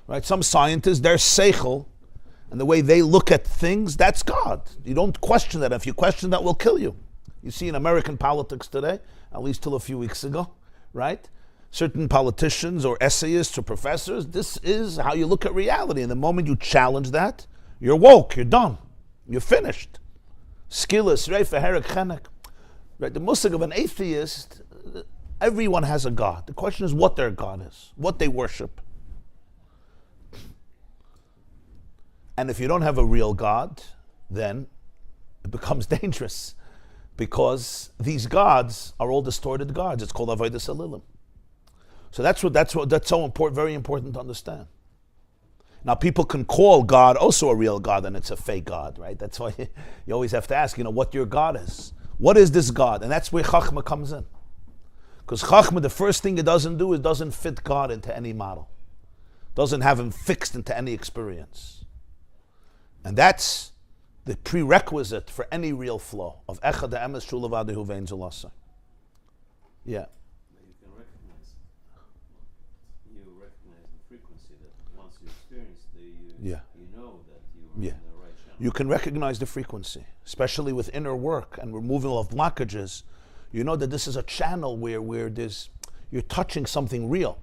Right? Some scientists, their seichel, and the way they look at things, that's God. You don't question that. If you question that, will kill you. You see in American politics today, at least till a few weeks ago, right? Certain politicians or essayists or professors, this is how you look at reality. And the moment you challenge that, you're woke, you're done, you're finished. Skillus, reifa, herek, chenek. Right? The musig of an atheist, everyone has a God. The question is what their God is, what they worship. And if you don't have a real God, then it becomes dangerous, because these gods are all distorted gods. It's called avodas halilim. So that's so important, very important to understand. Now people can call God also a real God, and it's a fake God, right? That's why you always have to ask, what your God is. What is this God? And that's where Chochmah comes in. Because Chochmah, the first thing it doesn't do is doesn't fit God into any model. Doesn't have him fixed into any experience. And that's the prerequisite for any real flow of Echad Emes Shul Levadehu Vein Zulasa. Yeah. You recognize the frequency that once you experience Yeah. you know that you are in the right channel. You can recognize the frequency, especially with inner work and removal of blockages. You know that this is a channel where you're touching something real.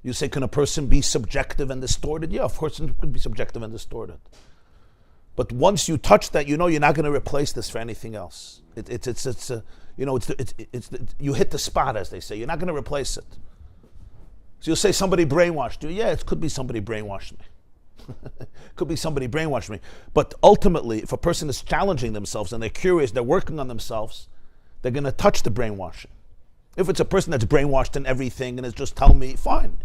You say, can a person be subjective and distorted? Yeah, of course it could be subjective and distorted. But once you touch that, you're not going to replace this for anything else. You hit the spot, as they say. You're not going to replace it. So you'll say somebody brainwashed you. Yeah, it could be somebody brainwashed me. Could be somebody brainwashed me. But ultimately, if a person is challenging themselves and they're curious, they're working on themselves, they're going to touch the brainwashing. If it's a person that's brainwashed in everything and is just telling me, fine.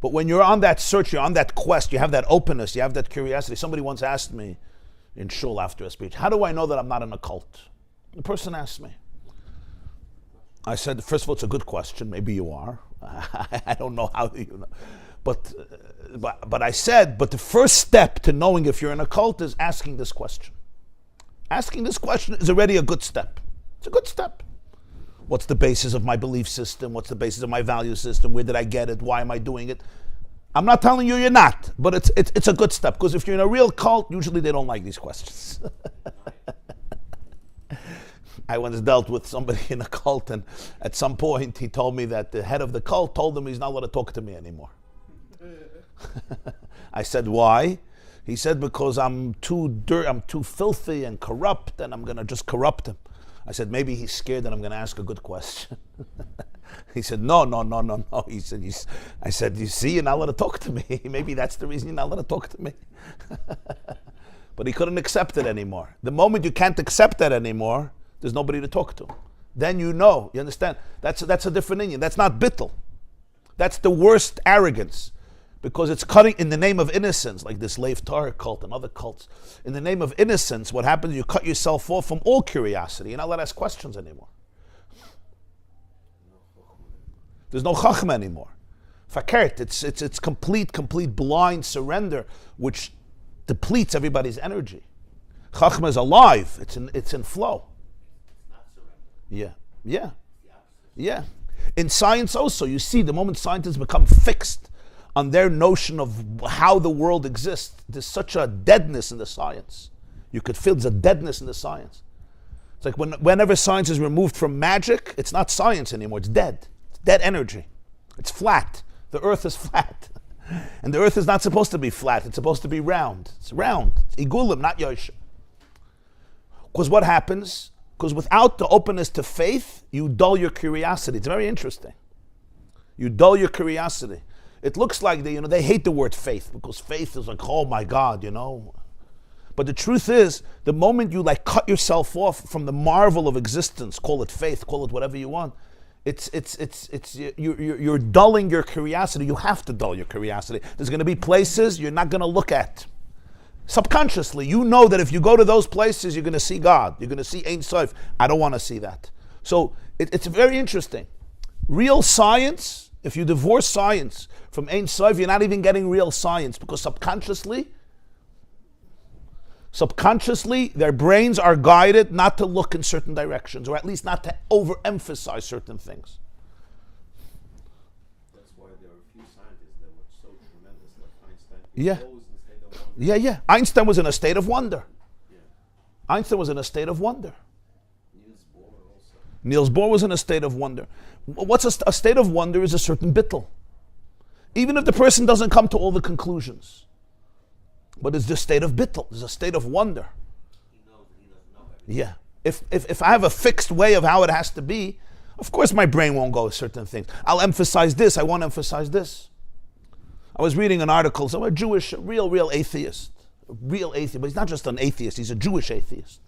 But when you're on that search, you're on that quest, you have that openness, you have that curiosity. Somebody once asked me in shul after a speech, how do I know that I'm not in a cult? The person asked me. I said, first of all, it's a good question. Maybe you are. I don't know how you know. But I said, but the first step to knowing if you're in a cult is asking this question. Asking this question is already a good step. It's a good step. What's the basis of my belief system? What's the basis of my value system? Where did I get it? Why am I doing it? I'm not telling you you're not, but it's a good step, because if you're in a real cult, usually they don't like these questions. I once dealt with somebody in a cult, and at some point he told me that the head of the cult told him he's not allowed to talk to me anymore. I said, why? He said, because I'm too filthy and corrupt, and I'm going to just corrupt him. I said, maybe he's scared that I'm going to ask a good question. He said, no. He said, I said, you see, you're not allowed to talk to me. Maybe that's the reason you're not allowed to talk to me. But he couldn't accept it anymore. The moment you can't accept that anymore, there's nobody to talk to. Then you understand? That's a different Indian. That's not bittul. That's the worst arrogance. Because it's cutting in the name of innocence, like this Lev Torah cult and other cults. In the name of innocence, what happens is you cut yourself off from all curiosity. You're not allowed to ask questions anymore. There's no Chochmah anymore. Fakert, it's complete blind surrender, which depletes everybody's energy. Chochmah is alive. It's in flow. Yeah. In science also, you see, the moment scientists become fixed on their notion of how the world exists, there's such a deadness in the science. You could feel there's a deadness in the science. It's like whenever science is removed from magic, it's not science anymore, it's dead. It's dead energy. It's flat. The earth is flat. And the earth is not supposed to be flat, it's supposed to be round. It's round. It's igulim, not yosha. Because what happens? Because without the openness to faith, you dull your curiosity. It's very interesting. You dull your curiosity. It looks like they hate the word faith because faith is like, oh my God, But the truth is, the moment you like cut yourself off from the marvel of existence, call it faith, call it whatever you want, you're dulling your curiosity. You have to dull your curiosity. There's going to be places you're not going to look at. Subconsciously, you know that if you go to those places, you're going to see God. You're going to see Ein Sof. I don't want to see that. So it's very interesting. Real science, if you divorce science from Ein Sof, you're not even getting real science because subconsciously, their brains are guided not to look in certain directions, or at least not to overemphasize certain things. That's why there are a few scientists that were so tremendous, like Einstein. Yeah. Always in a state of wonder. Yeah. Einstein was in a state of wonder. Yeah. Einstein was in a state of wonder. Niels Bohr also. Niels Bohr was in a state of wonder. What's a state of wonder is a certain bittul. Even if the person doesn't come to all the conclusions. But it's the state of bittul. It's a state of wonder. He knows that he doesn't know everything. Yeah. If I have a fixed way of how it has to be, of course my brain won't go with certain things. I'll emphasize this, I won't emphasize this. I was reading an article, so a Jewish, real atheist. A real atheist, but he's not just an atheist, he's a Jewish atheist.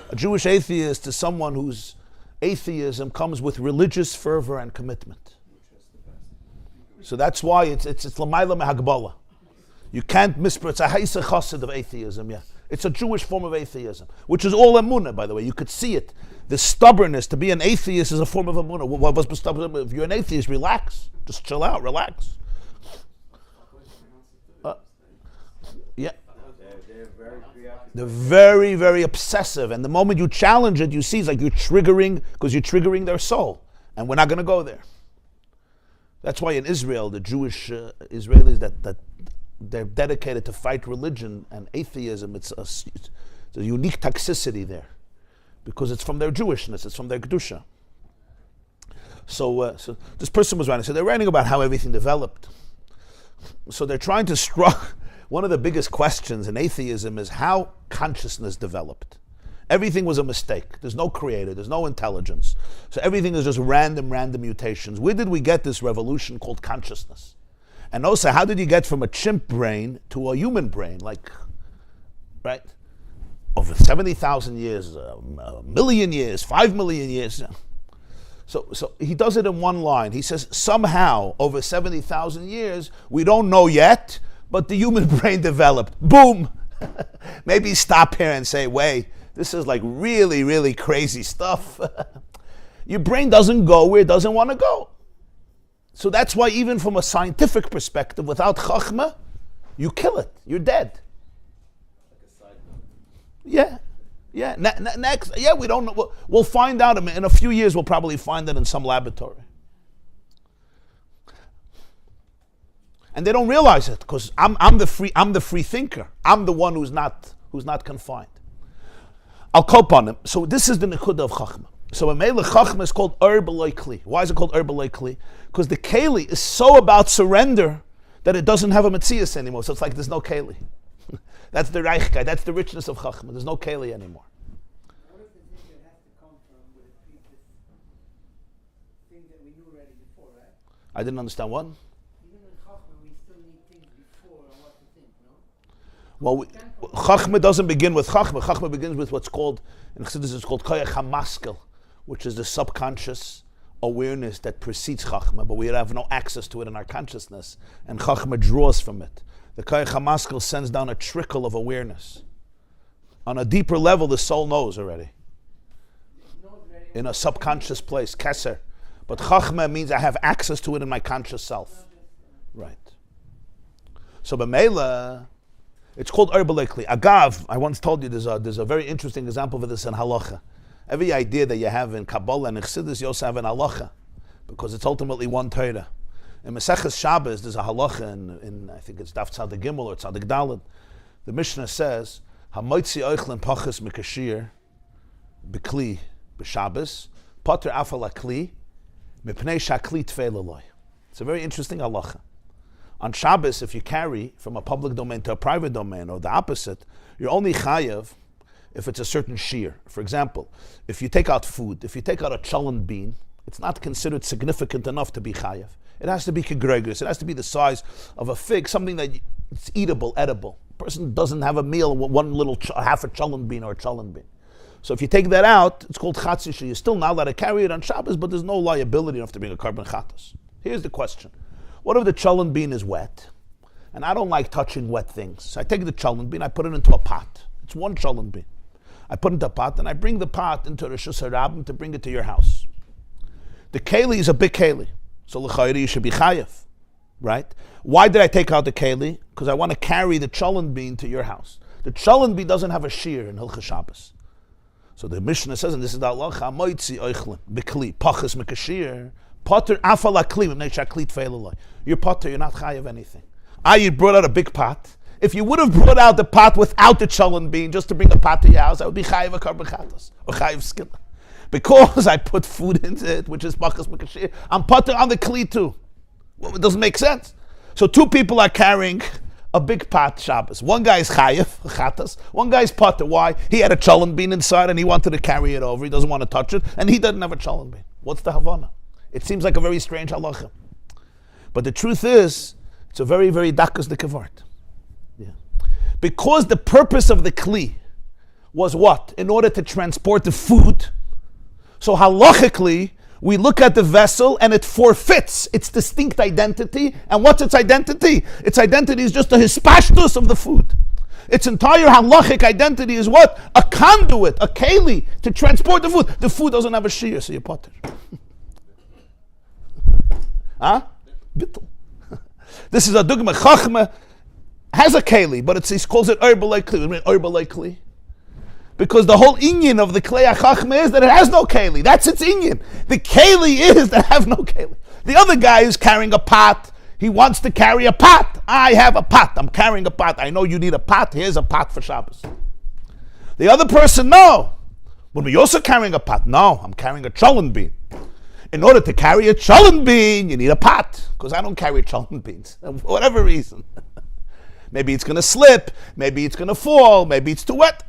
A Jewish atheist is someone whose atheism comes with religious fervor and commitment. So that's why it's l'mayla mehagbala. You can't mispronounce. It's a haisa chassid of atheism, yeah. It's a Jewish form of atheism, which is all emunah, by the way. You could see it. The stubbornness to be an atheist is a form of emunah. What was stubborn? If you're an atheist, relax. Just chill out, relax. Yeah. They're very preoccupied. They're very, very obsessive. And the moment you challenge it, you see it's like you're triggering their soul. And we're not going to go there. That's why in Israel, the Jewish Israelis that they're dedicated to fight religion and atheism. It's a unique toxicity there, because it's from their Jewishness, it's from their kedusha. So this person was writing. So they're writing about how everything developed. So they're trying to struck. One of the biggest questions in atheism is how consciousness developed. Everything was a mistake. There's no creator. There's no intelligence. So everything is just random mutations. Where did we get this revolution called consciousness? And also, how did you get from a chimp brain to a human brain? Right? Over 70,000 years, a million years, 5 million years. So he does it in one line. He says, somehow, over 70,000 years, we don't know yet, but the human brain developed. Boom! Maybe stop here and say, wait, this is like really, really crazy stuff. Your brain doesn't go where it doesn't want to go. So that's why even from a scientific perspective, without Chochmah, you kill it. You're dead. Like a side note. Yeah. Next, we don't know. We'll find out in a few years. We'll probably find it in some laboratory. And they don't realize it because I'm the free thinker. I'm the one who's not confined. I'll cope on him. So this is the nekuda of Chochmah. So a Melech Chochmah is called B'loi Kli. Why is it called B'loi Kli? Because the Keli is so about surrender that it doesn't have a Metzias anymore. So it's like there's no Keli. That's the Reichkeit. That's the richness of Chochmah. There's no Keli anymore. What is the thing that has to come from with a previous thing that we knew already before, right? I didn't understand what? Even in Chochmah, we still need things before on what to think, no? Well, Chochmah doesn't begin with Chochmah. Chochmah begins with what's called, in Chassidus it's called Koyach HaMaskel, which is the subconscious awareness that precedes Chochmah, but we have no access to it in our consciousness, and Chochmah draws from it. The Koyach HaMaskel sends down a trickle of awareness. On a deeper level, the soul knows already. In a subconscious place, Keser. But Chochmah means I have access to it in my conscious self. Right. So B'meila, it's called B'loi Kli. Agav, I once told you there's a very interesting example of this in Halacha. Every idea that you have in Kabbalah and Chassidus, you also have in Halacha, because it's ultimately one Torah. In Maseches Shabbos, there's a Halacha in I think it's Daf Tzadik Gimel or Tzadik Daled. The Mishnah says, "Hamoitzi oichlin pachas mikashir b'kli b'Shabbos pater afal akli mipnei shakli tfei leloi." It's a very interesting Halacha. On Shabbos, if you carry from a public domain to a private domain, or the opposite, you're only chayav if it's a certain shear. For example, if you take out food, if you take out a cholent bean, it's not considered significant enough to be chayav. It has to be kegregis. It has to be the size of a fig, something that it's eatable, edible. A person doesn't have a meal with one little half a cholent bean or a cholent bean. So if you take that out, it's called chatzisha. You're still not allowed to carry it on Shabbos, but there's no liability enough to bring a carbon chatas. Here's the question. What if the cholent bean is wet? And I don't like touching wet things. So I take the cholent bean, I put it into a pot. It's one cholent bean. I put it into a pot, and I bring the pot into Rishus HaRabim to bring it to your house. The keli is a big keli. So l'chayri, you should be chayev, right? Why did I take out the keli? Because I want to carry the cholent bean to your house. The cholent bean doesn't have a shear in Hilchas Shabbos. So the Mishnah says, and this is the halacha, moitzi oichlin, b'kli, pachas mekashir, potter afal akli, v'nei shakli tfeilolai. You're potter, you're not chayev anything. You brought out a big pot. If you would have brought out the pot without the cholent bean, just to bring a pot to your house, I would be chayev a carbon chatas, or chayev skilla. Because I put food into it, which is pachas mekashir, I'm potter on the kli too. Well, it doesn't make sense. So two people are carrying a big pot Shabbos. One guy is chayev, chatas. One guy is potter. Why? He had a cholent bean inside and he wanted to carry it over. He doesn't want to touch it, and he doesn't have a cholent bean. What's the havana? It seems like a very strange halacha. But the truth is, it's a very, very dakas the kavart. Yeah. Because the purpose of the kli was what? In order to transport the food. So halachically, we look at the vessel and it forfeits its distinct identity. And what's its identity? Its identity is just the hispashtus of the food. Its entire halachic identity is what? A conduit, a keli, to transport the food. The food doesn't have a shir, so you potter. Huh? Bittul. This is a dugma. Chochmah has a keli, but he calls it erbalei kli. What do you mean erbalei kli? Because the whole inyan of the klei Chochmah is that it has no keli. That's its inyan. The keli is that have no keli. The other guy is carrying a pot. He wants to carry a pot. I have a pot. I'm carrying a pot. I know you need a pot. Here's a pot for Shabbos. The other person, no. But you're also carrying a pot. No, I'm carrying a cholent bean. In order to carry a cholent bean, you need a pot. Because I don't carry cholent beans. For whatever reason. Maybe it's going to slip. Maybe it's going to fall. Maybe it's too wet.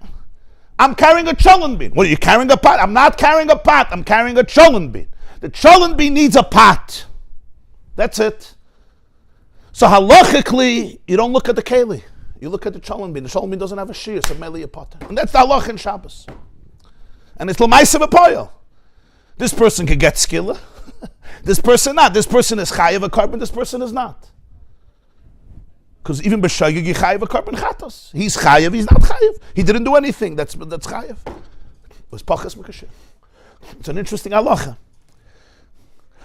I'm carrying a cholent bean. What, are you carrying a pot? I'm not carrying a pot. I'm carrying a cholent bean. The cholent bean needs a pot. That's it. So halachically, you don't look at the keli. You look at the cholent bean. The cholent bean doesn't have a shear, so meli a potter. And that's the halach in Shabbos. And it's l'maisa b'poyel. This person could get skilla. This person not. This person is chayev a carbon. This person is not. Because even b'shagig you chayev a carbon chatos. He's chayev. He's not chayev. He didn't do anything. That's chayev. It was pachas mekashir. It's an interesting halacha.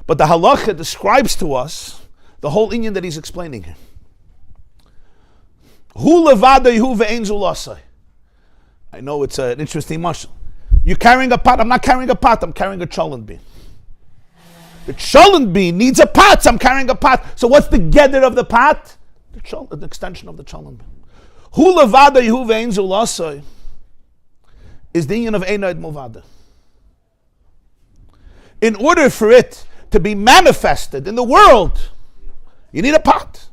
But the halacha describes to us the whole inyan that he's explaining here. Hu levadei hu ve'ein zulasai. I know it's an interesting mashal. You're carrying a pot. I'm not carrying a pot. I'm carrying a cholent bean. The cholent bean needs a pot. So I'm carrying a pot. So what's the gedder of the pot? The extension of the cholent bean. Hu levadei hu ve'ein zulasai is the inyan of einaid mulvada. In order for it to be manifested in the world, you need a pot.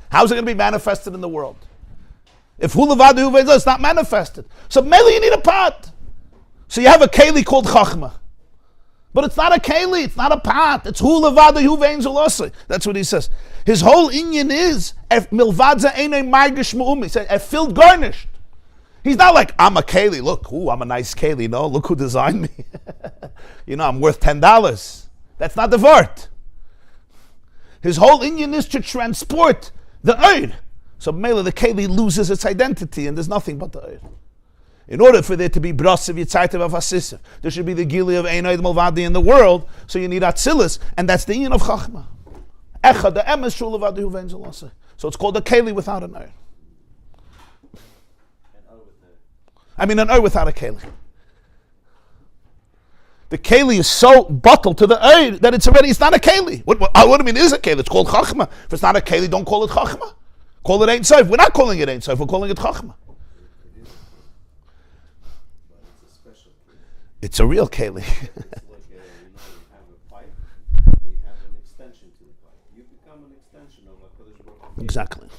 How's it going to be manifested in the world? If hu levadei hu ve'ein zulasai, it's not manifested. So mainly you need a pot. So you have a keli called Chochmah. But it's not a keli, it's not a pot. It's hu levadei hu ve'ein zulasai. That's what he says. His whole inyan is milvadza einay margish mu'umi. He said, filled garnished. He's not like, I'm a keli. Look, I'm a nice keli. No, look who designed me. I'm worth $10. That's not the vart. His whole inyan is to transport the oir. So mele the keli loses its identity and there's nothing but the oir. In order for there to be brasiv yitzaytev of asisiv, there should be the gili of einayd malvadi in the world. So you need Atzilus, and that's the inyan of Chochmah. Echad the emes shul levadei hu ve'ein zulasai. So it's called a keli without an oir. An oir without a keli. The keli is so bottled to the oir that it's not a keli. What do you mean it is a keli? It's called Chochmah. If it's not a keli, don't call it Chochmah. Call it Ein Sof. We're not calling it Ein Sof, we're calling it Chochmah. It's a real keli. It's like you have a pipe, and you have an extension to the pipe. You become an extension of a Kodesh Baruch Hu. Exactly.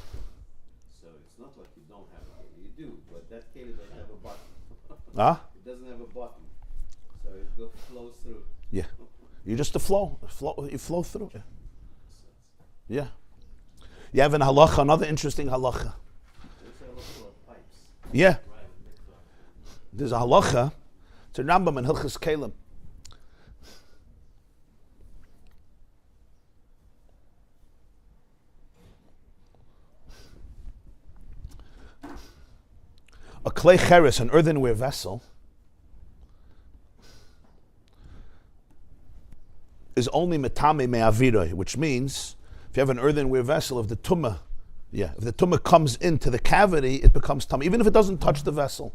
So it's not like you don't have a keli. You do, but that keli doesn't have a bottom. It doesn't have a bottom. So it flows through. Yeah. You just the flow. You flow through. Yeah. So Yeah. You have an halacha, another interesting halacha. Yeah. There's a halacha. It's a Rambam in Hilchas Kalim. A clay cheres, an earthenware vessel, is only metame me'aviroi, which means if you have an earthenware vessel, if the tumah comes into the cavity, it becomes tummy, even if it doesn't touch the vessel.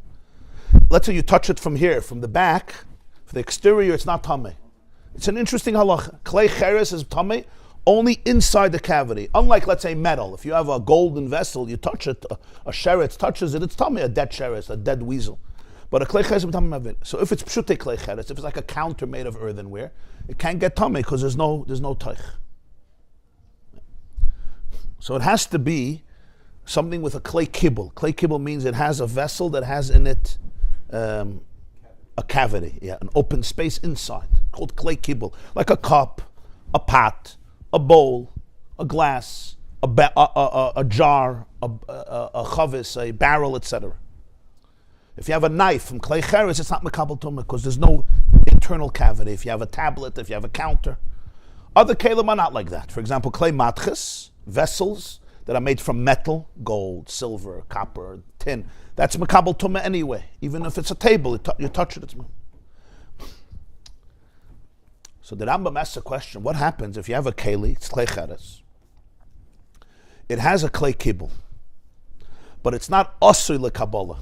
Let's say you touch it from here, from the back, for the exterior, it's not tummy. It's an interesting halacha. Clay cheres is tummy only inside the cavity. Unlike, let's say, metal. If you have a golden vessel, you touch it, a chariot touches it, it's tummy, a dead chariot, a dead weasel. But a clay cheres is tummy mavit. So if it's pshute clay cheres, if it's like a counter made of earthenware, it can't get tummy because there's no teich. So it has to be something with a clay kibble. Clay kibble means it has a vessel that has in it a cavity, an open space inside, called clay kibble, like a cup, a pot, a bowl, a glass, a jar, a chavis, a barrel, etc. If you have a knife from clay cheres, it's not mekabel tumah because there's no internal cavity. If you have a tablet, if you have a counter, other kelim are not like that. For example, clay matches, vessels that are made from metal, gold, silver, copper, tin. That's mekabel tumah anyway. Even if it's a table, you touch it, it's So the Rambam asks a question: what happens if you have a keli, it's clay cheres? It has a clay kibble, but it's not asur lekabbalah.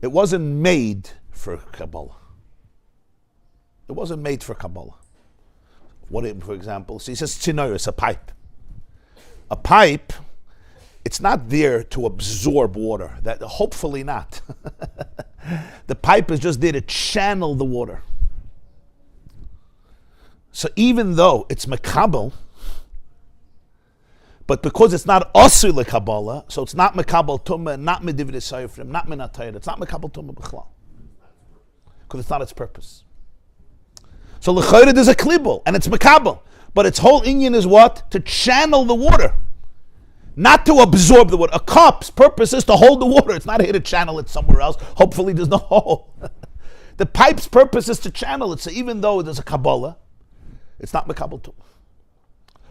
It wasn't made for Kabbalah. It wasn't made for Kabbalah. For example, so he says tzinoros, a pipe. A pipe, it's not there to absorb water. That hopefully not. The pipe is just there to channel the water. So even though it's mekabel, but because it's not asur lekabbalah, so it's not mekabel tumah, not medivdei sofrim, not minatayr, it's not mekabel tumah b'chlal, because it's not its purpose. So l'chayre there's a klibul, and it's mekabel, but its whole inyan is what? To channel the water, not to absorb the water. A cup's purpose is to hold the water. It's not here to channel it somewhere else. Hopefully there's no hole. The pipe's purpose is to channel it. So even though there's a kabbalah, it's not mekabel tumah.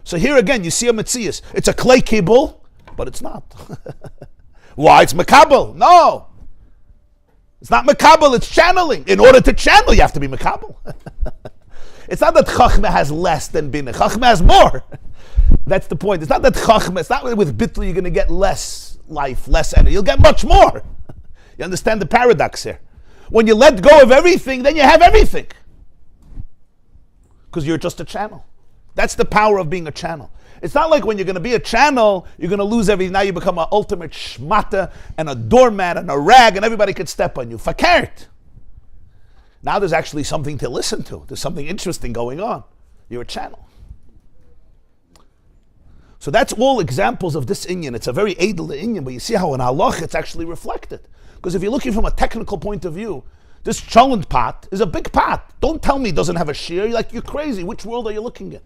So here again, you see a metzias. It's a clay kibble, but it's not. Why? It's mekabel. No. It's not mekabel, it's channeling. In order to channel, you have to be mekabel. It's not that Chochmah has less than Binah. Chochmah has more. That's the point. It's not that Chochmah, it's not with Bittul you're going to get less life, less energy. You'll get much more. You understand the paradox here? When you let go of everything, then you have everything. Because you're just a channel. That's the power of being a channel. It's not like when you're going to be a channel, you're going to lose everything. Now you become an ultimate shmata and a doormat and a rag and everybody could step on you. Fakert. Now there's actually something to listen to. There's something interesting going on. You're a channel. So that's all examples of this inyan. It's a very edel inyan, but you see how in halach it's actually reflected. Because if you're looking from a technical point of view, this cholent pot is a big pot. Don't tell me it doesn't have a shear. You're crazy. Which world are you looking at?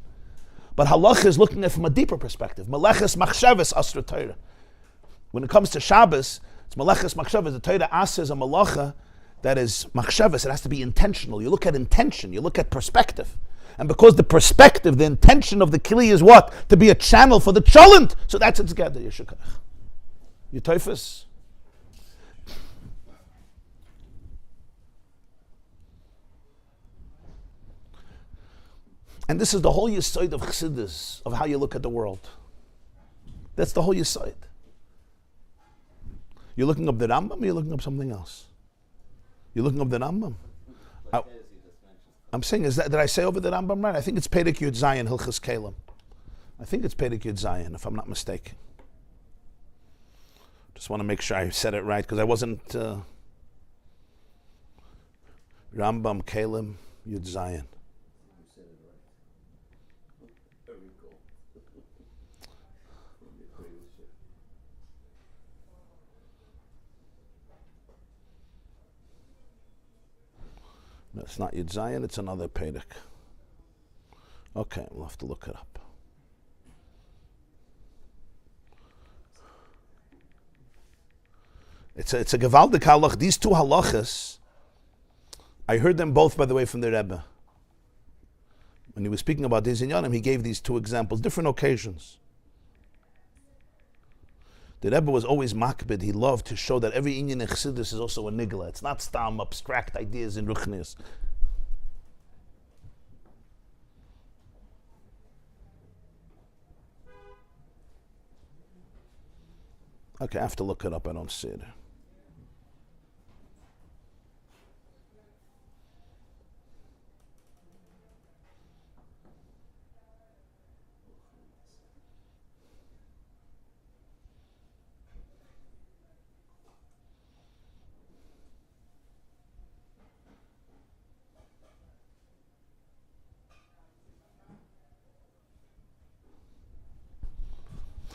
But halach is looking at it from a deeper perspective. Meleches machshavas asra Torah. When it comes to Shabbos, it's meleches machshavas. The Torah asks a malacha that is machshavas. It has to be intentional. You look at intention. You look at perspective. And because the perspective, the intention of the kli is what? To be a channel for the cholent. So that's its gather, Yeshukach. You teufus? And this is the whole yesod of Chassidus, of how you look at the world. That's the whole yesod. You're looking up the Rambam, or you're looking up something else? You're looking up the Rambam? I'm saying, did I say over the Rambam right? I think it's Perek Yud Zayin, Hilchas Kalim. I think it's Perek Yud Zayin, if I'm not mistaken. Just want to make sure I said it right, because I wasn't... Rambam, Kalim, Yud Zayin. No, it's not Yud Zayin, it's another Perek. Okay, we'll have to look it up. It's a gewaldig halach. These two halachas, I heard them both, by the way, from the Rebbe. When he was speaking about these inyanim, he gave these two examples, different occasions. The Rebbe was always makbid. He loved to show that every inyan in Chassidus is also a nigla. It's not stam abstract ideas in ruchnius. Okay, I have to look it up. I don't see it.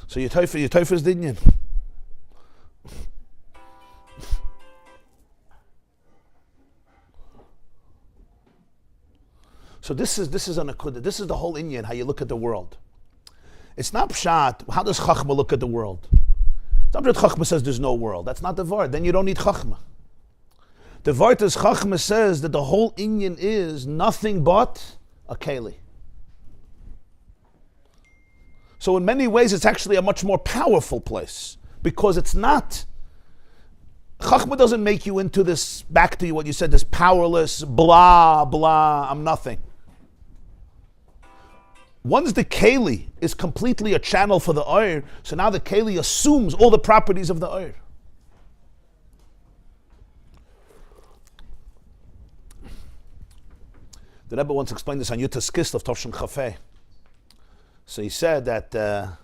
So your taifa is dinyan. So this is an akudah. This is the whole inyan, how you look at the world. It's not pshat. How does Chochmah look at the world? It's not that Chochmah says there's no world. That's not the vart. Then you don't need Chochmah. The vart is Chochmah says that the whole inyan is nothing but a keli. So in many ways, it's actually a much more powerful place because it's not. Chochmah doesn't make you into this, back to you what you said, this powerless, blah, blah, I'm nothing. Once the keli is completely a channel for the oir, so now the keli assumes all the properties of the oir. The Rebbe once explained this on Yutas Kislev Tovshin Chafei. So he said that,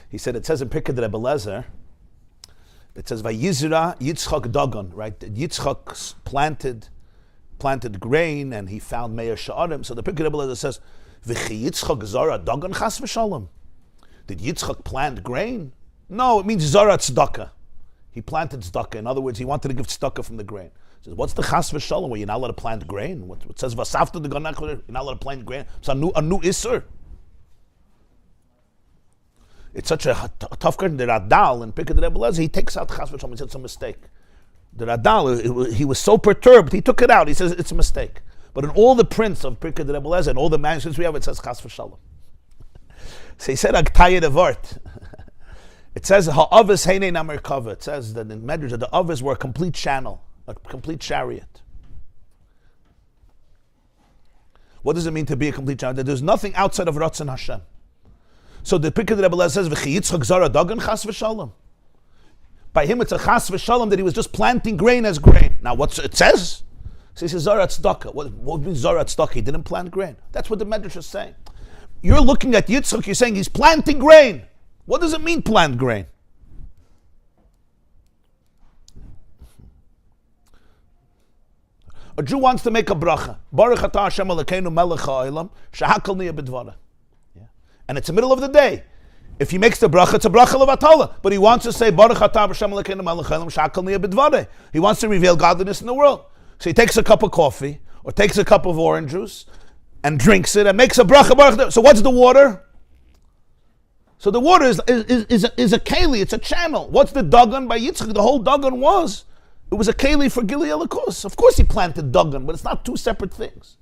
he said it says in Pirkei Rebbe Lezer, it says Vayizra Yitzchak Dagon, right? Yitzchak planted grain and he found Meir Sha'arim. So the Pirkei Rebbe Lezer says, V'chi Yitzchak Zara Dagon Chas V'Shalom. Did Yitzchak plant grain? No, it means Zara Tzedakah. He planted tzedakah. In other words, he wanted to give tzedakah from the grain. He says, what's the chas v'shalom where you're not allowed to plant grain? What says vasafta the ganach, you're not allowed to plant grain. It's a new isser. It's such a tough question. The Radal in Pirkei Rebbe Lezer, he takes out chas v'shalom. He said it's a mistake. The Radal, he was so perturbed, he took it out. He says it's a mistake. But in all the prints of Pirkei Rebbe Lezer and all the manuscripts we have, it says chas v'shalom. So he said agtaya devart. It says ha'avos heinei namerkava. It says that in Medrash that the avos were a complete channel, a complete chariot. What does it mean to be a complete chariot? That there's nothing outside of Ratzon Hashem. So the Pirkei Rebbe Lezer says v'chi Yitzchak zara dagan chas v'shalom. By him it's a chas v'shalom that he was just planting grain as grain. Now what it says? So he says zara tzedakah. What means zara tzedakah? He didn't plant grain. That's what the Medrash is saying. You're looking at Yitzchak, you're saying he's planting grain. What does it mean plant grain? A Jew wants to make a bracha. Baruch atah Hashem Elokeinu melech ha'olam shehakol niyeh b'dvara. And it's the middle of the day. If he makes the bracha, it's a bracha levatala. But he wants to say Baruch atah Hashem Elokeinu melech ha'olam shehakol niyeh b'dvara. He wants to reveal godliness in the world. So he takes a cup of coffee or takes a cup of orange juice and drinks it and makes a bracha. Baruch. So what's the water? So the water is a keli, it's a channel. What's the dagan by Yitzchak? The whole dagan it was a keli for Gili Elikos. Of course he planted dagan, but it's not two separate things.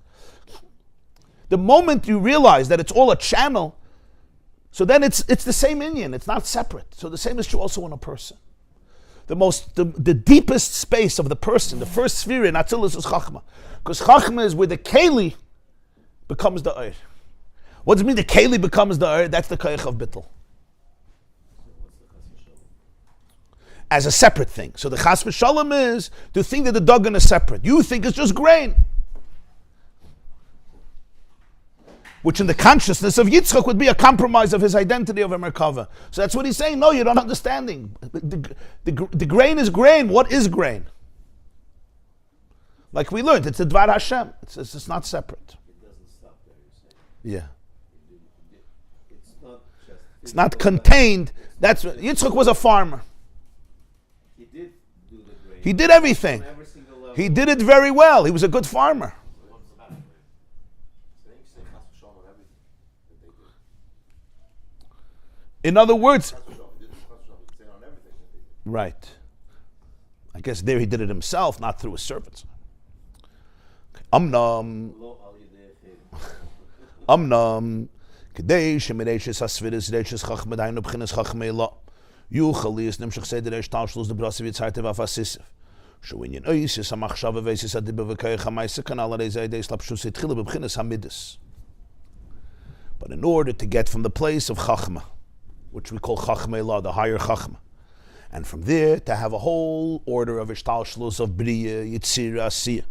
The moment you realize that it's all a channel, so then it's the same inyan, it's not separate. So the same is true also in a person. The deepest space of the person, the first sphere in Atzilus is Chochmah. Because Chochmah is where the keli becomes the oir. What does it mean the keli becomes the oir? That's the koyach of bittul. As a separate thing. So the chas v'shalom is to think that the dagan is separate. You think it's just grain. Which in the consciousness of Yitzchak would be a compromise of his identity of a Merkava. So that's what he's saying. No, you're not understanding. The grain is grain. What is grain? Like we learned, it's the Dvar Hashem. It's not separate. It doesn't stop there, you're saying. Yeah. It's not just. It's not contained. That's Yitzchak was a farmer. He did do the grain. He did everything. On every single level. He did it very well. He was a good farmer. So what's the matter with it? Saying chas v'shalom on everything that they did. In other words, Chas v'shalom, he did chas v'shalom, he said on everything that they did. Right. I guess there he did it himself, not through his servants. Amnam. Lo al yedei Amnam. Kedei shemereishes hasfiris reishes chachma dainu b'chinas chachma ela. Yuchal liyas nimshach seder reish talshlus de brasi v'tzarte v'afasisiv. Showinyan oisis hamachshava v'eisis adiba v'kayach ha'maisa kanal arei zayidei slapshus etchila b'chinas hamidus. But in order to get from the place of chachma, which we call chachma ela, the higher chachma, and from there to have a whole order of ishtalshlus, of bria, yitzira, asiyah,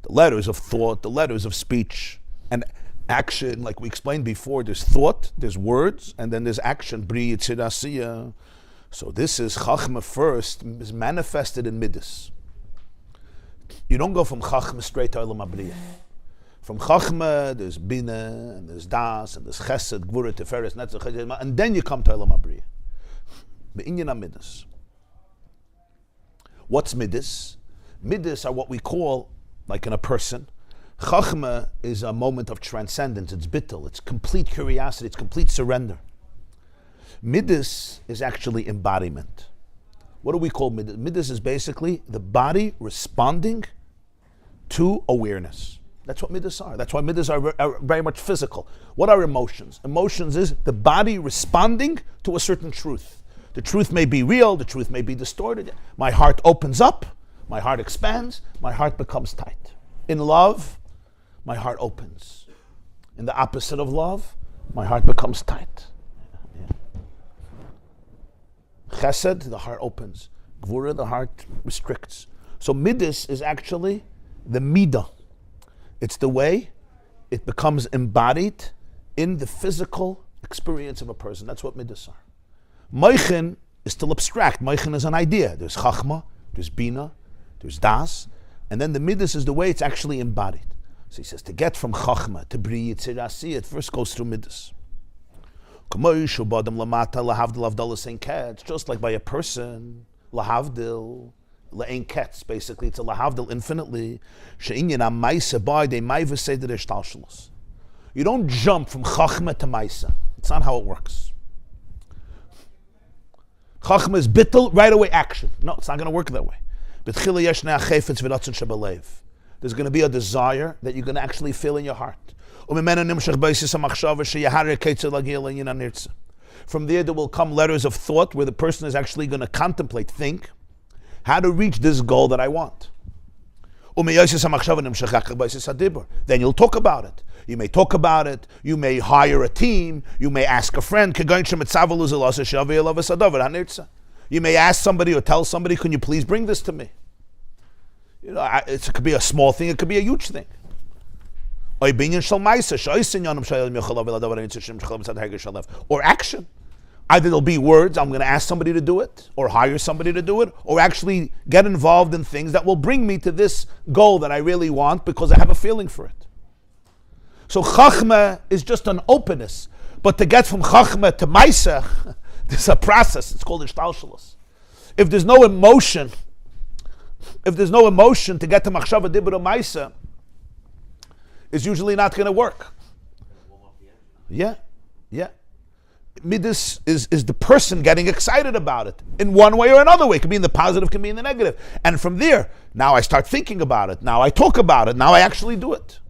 the letters of thought, the letters of speech, and action, like we explained before, there's thought, there's words, and then there's action, bria, yitzira, asiyah. So this is chachma first, is manifested in midas. You don't go from chachma straight to olam habriya. From chachma, there's bina, and there's das, and there's chesed, gvura, tiferes, netzach, and then you come to olam habriya. Be'inyan midas. What's midas? Midas are what we call, like in a person, chachma is a moment of transcendence, it's bittul, it's complete curiosity, it's complete surrender. Midas is actually embodiment. What do we call midas? Midas is basically the body responding to awareness. That's what midas are. That's why midas are very much physical. What are emotions? Emotions is the body responding to a certain truth. The truth may be real, the truth may be distorted. My heart opens up, my heart expands, my heart becomes tight. In love, my heart opens. In the opposite of love, my heart becomes tight. Chesed, the heart opens. Gvura, the heart restricts. So midas is actually the midah. It's the way it becomes embodied in the physical experience of a person. That's what midas are. Moichin is still abstract. Moichin is an idea. There's chachma, there's bina, there's das, and then the midas is the way it's actually embodied. So he says, to get from chachma to bri yitzira asiyah, it first goes through midas. It's just like by a person, lahavdil, le'en ketz, basically, it's a lahavdil infinitely. You don't jump from chachma to maisa. It's not how it works. Chochmah is bittul, right away action. No, it's not going to work that way. There's going to be a desire that you're going to actually feel in your heart. From there there will come letters of thought where the person is actually going to contemplate, think, how to reach this goal that I want. Then you'll talk about it. You may talk about it, you may hire a team, you may ask a friend. You may ask somebody or tell somebody, can you please bring this to me? You know, it could be a small thing, it could be a huge thing. Or action. Either there'll be words, I'm going to ask somebody to do it, or hire somebody to do it, or actually get involved in things that will bring me to this goal that I really want because I have a feeling for it. So Chochmah is just an openness. But to get from Chochmah to Maisa, there's a process. It's called Ishtalshalos. If there's no emotion to get to Machshava Dibra Maisa, it's usually not going to work. Yeah. Midas is the person getting excited about it in one way or another way. It can be in the positive, it can be in the negative. And from there, now I start thinking about it. Now I talk about it. Now I actually do it.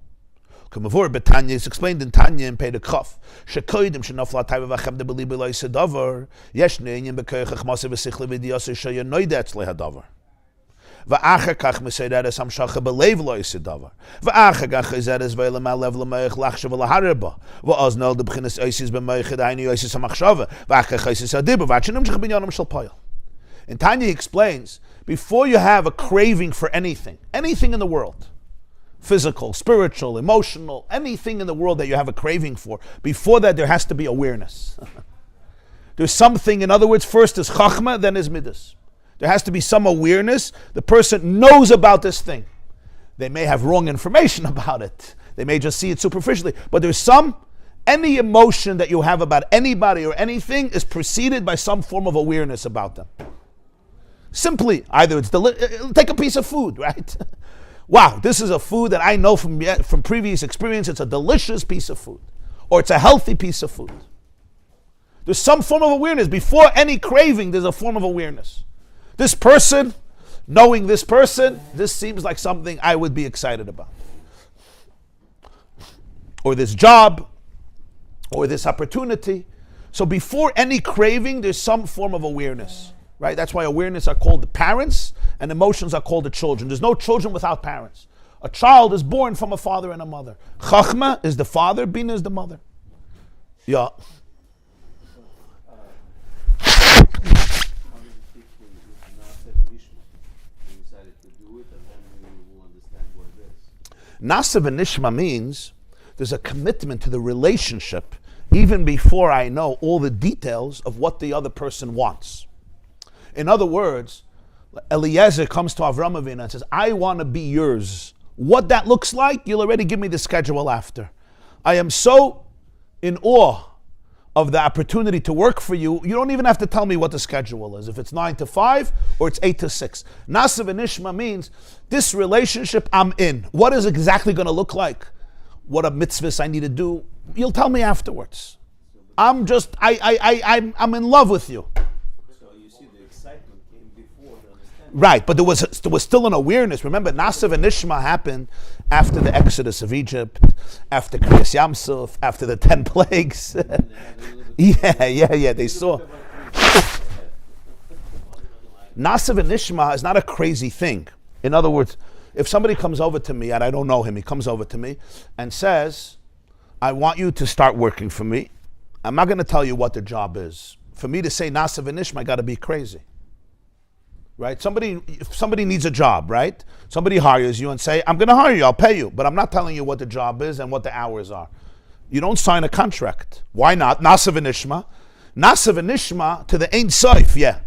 It's explained in Tanya in Pei Kaf. Shekoidim shenafla taiva v'chem debeli b'loi sedavar. Yesh ne'inyin b'koyach chmasa v'sichle v'diyasa shaya noida etzle hadavar. V'acher kach mesereres hamshacha b'leiv loi sedavar. V'acher kach ezeres v'elam ha'lev l'meich lachshav l'hareba. V'oznel deb'chinas oisis b'meich edayni oisis hamachshava. V'acher oisis hadiba. V'achinim shech binyanim shel poyel. In Tanya he explains, before you have a craving for anything in the world, physical, spiritual, emotional, anything in the world that you have a craving for, before that there has to be awareness. There's something, in other words, first is Chochmah, then is Midas. There has to be some awareness. The person knows about this thing. They may have wrong information about it. They may just see it superficially. But there's any emotion that you have about anybody or anything is preceded by some form of awareness about them. Simply, either it's take a piece of food, right? Wow, this is a food that I know from previous experience, it's a delicious piece of food. Or it's a healthy piece of food. There's some form of awareness. Before any craving, there's a form of awareness. This person, knowing this person, this seems like something I would be excited about. Or this job, or this opportunity. So before any craving, there's some form of awareness, right? That's why awareness are called the parents and emotions are called the children. There's no children without parents. A child is born from a father and a mother. Chochmah is the father, Bina is the mother. Yeah. How does it fit with Nasa and Nishma? We decided to do it, and then we will understand what it is. Nasa v'nishma means there's a commitment to the relationship even before I know all the details of what the other person wants. In other words, Eliezer comes to Avram Avinu and says, I want to be yours. What that looks like, you'll already give me the schedule after. I am so in awe of the opportunity to work for you, you don't even have to tell me what the schedule is. If it's 9 to 5 or it's 8 to 6. Nasa v'nishma means this relationship I'm in. What is exactly going to look like? What a mitzvahs I need to do? You'll tell me afterwards. I'm in love with you. So you see, the excitement came before the understanding. Right, but there was still an awareness. Remember, Nasa v'nishma happened after the Exodus of Egypt, after Kriyas Yamsuf, after the 10 plagues. Yeah, they saw. Nasa v'nishma is not a crazy thing. In other words, if somebody comes over to me and I don't know him, he comes over to me and says, I want you to start working for me. I'm not going to tell you what the job is. For me to say Nasa v'nishma, I got to be crazy. Right? If somebody needs a job, right? Somebody hires you and say, I'm going to hire you, I'll pay you, but I'm not telling you what the job is and what the hours are. You don't sign a contract. Why not? Nasa v'nishma. Nasa v'nishma to the Ein Sof, yeah.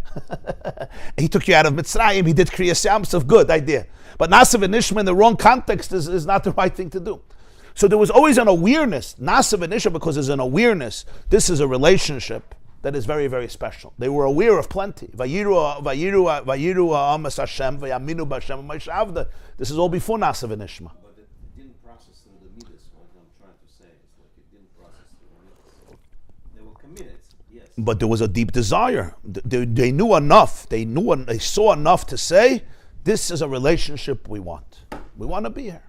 He took you out of Mitzrayim, he did Kriyas Yamsuf, good idea. But Nasa v'nishma in the wrong context is not the right thing to do. So there was always an awareness, Nasa v'nishma, because there's an awareness. This is a relationship that is very, very special. They were aware of plenty. Vayiru amas Hashem, vayaminu b'Hashem v'mayishavda. This is all before Nasa v'nishma. But it didn't process through the midas, what I'm trying to say. It's like it didn't process through the midas. They were committed, yes. But there was a deep desire. They knew enough. They saw enough to say, this is a relationship we want. We want to be here.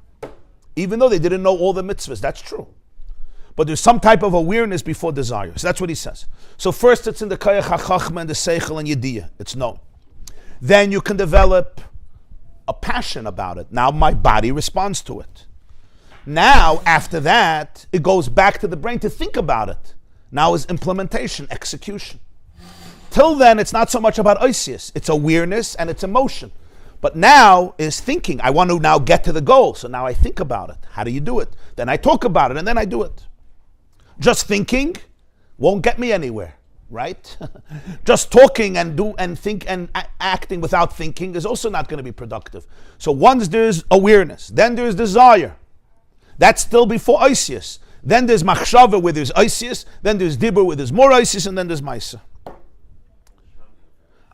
Even though they didn't know all the mitzvahs, that's true. But there's some type of awareness before desire. So that's what he says. So first it's in the Kayach HaChochmah and the Seichel and Yediyah. It's known. Then you can develop a passion about it. Now my body responds to it. Now, after that, it goes back to the brain to think about it. Now is implementation, execution. Till then, it's not so much about oisius. It's awareness and it's emotion. But now is thinking. I want to now get to the goal. So now I think about it. How do you do it? Then I talk about it and then I do it. Just thinking won't get me anywhere, right? Just talking and think and acting without thinking is also not going to be productive. So once there's awareness, then there's desire. That's still before oisius. Then there's machshava where there's oisius, then there's dibur where there's more oisius, and then there's maisa.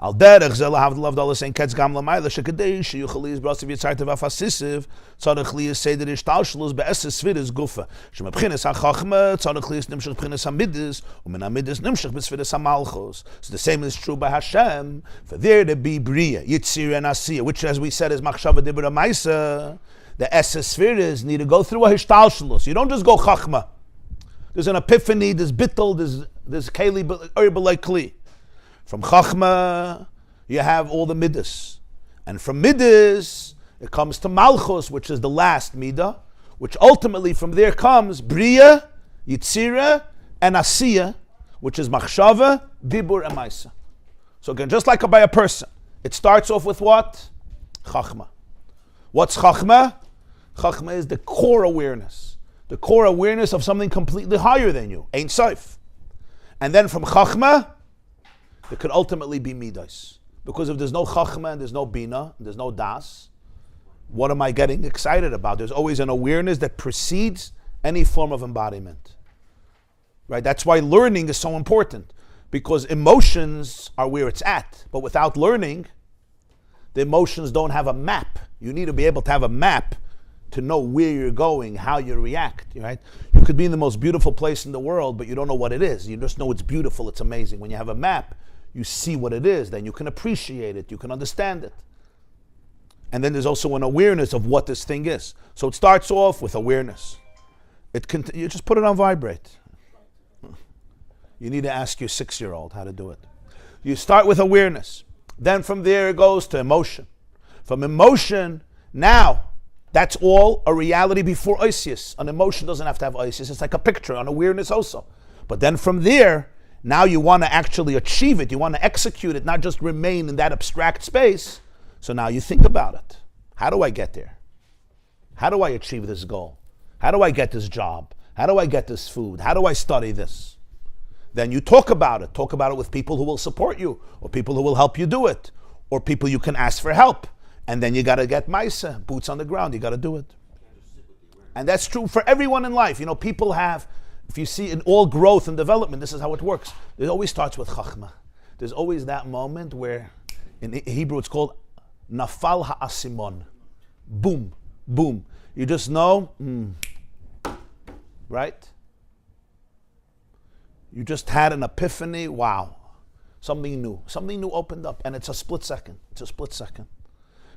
Al derech zel havdalav dalas ein ketz gam lamayla shekadei sheyuchal liz brasiv yitzartev afasisiv tzarech liz seder ishtalshlus be'eses sviris gufa shemabchines ha-chochmah tzarech liz nimshach b'chines ha-midis u'min ha-midis nimshach b'sviris ha-malchus. So the same is true by Hashem. For there to be bria, yitzir and asiya, which as we said is machshava dibur ha-maisa. The eses sviris need to go through a ishtalshlus. You don't just go chochmah. There's an epiphany, there's bittul, there's keli b'lei kli. From Chochmah, you have all the midas. And from midas, it comes to Malchus, which is the last midah, which ultimately from there comes Bria, Yitzira, and Asiya, which is Machshava, Dibur, and Maisa. So again, just like by a person, it starts off with what? Chochmah. What's Chochmah? Chochmah is the core awareness. The core awareness of something completely higher than you. Ein Sof. And then from Chochmah, it could ultimately be midas. Because if there's no chachma and there's no bina, and there's no das, what am I getting excited about? There's always an awareness that precedes any form of embodiment. Right? That's why learning is so important. Because emotions are where it's at. But without learning, the emotions don't have a map. You need to be able to have a map to know where you're going, how you react, right? You could be in the most beautiful place in the world, but you don't know what it is. You just know it's beautiful, it's amazing. When you have a map, you see what it is, then you can appreciate it, you can understand it. And then there's also an awareness of what this thing is. So it starts off with awareness. You just put it on vibrate. You need to ask your 6-year-old how to do it. You start with awareness. Then from there it goes to emotion. From emotion, now, that's all a reality before Isis. An emotion doesn't have to have Isis. It's like a picture, an awareness also. But then from there, now you want to actually achieve it. You want to execute it, not just remain in that abstract space. So now you think about it. How do I get there? How do I achieve this goal? How do I get this job? How do I get this food? How do I study this? Then you talk about it. Talk about it with people who will support you, or people who will help you do it, or people you can ask for help. And then you got to get Maisa, boots on the ground. You got to do it. And that's true for everyone in life. You know, people have, if you see in all growth and development, this is how it works. It always starts with Chochmah. There's always that moment where, in Hebrew, it's called Nafal ha'asimon. Boom, boom. You just know, right? You just had an epiphany. Wow. Something new. Something new opened up. And it's a split second. It's a split second.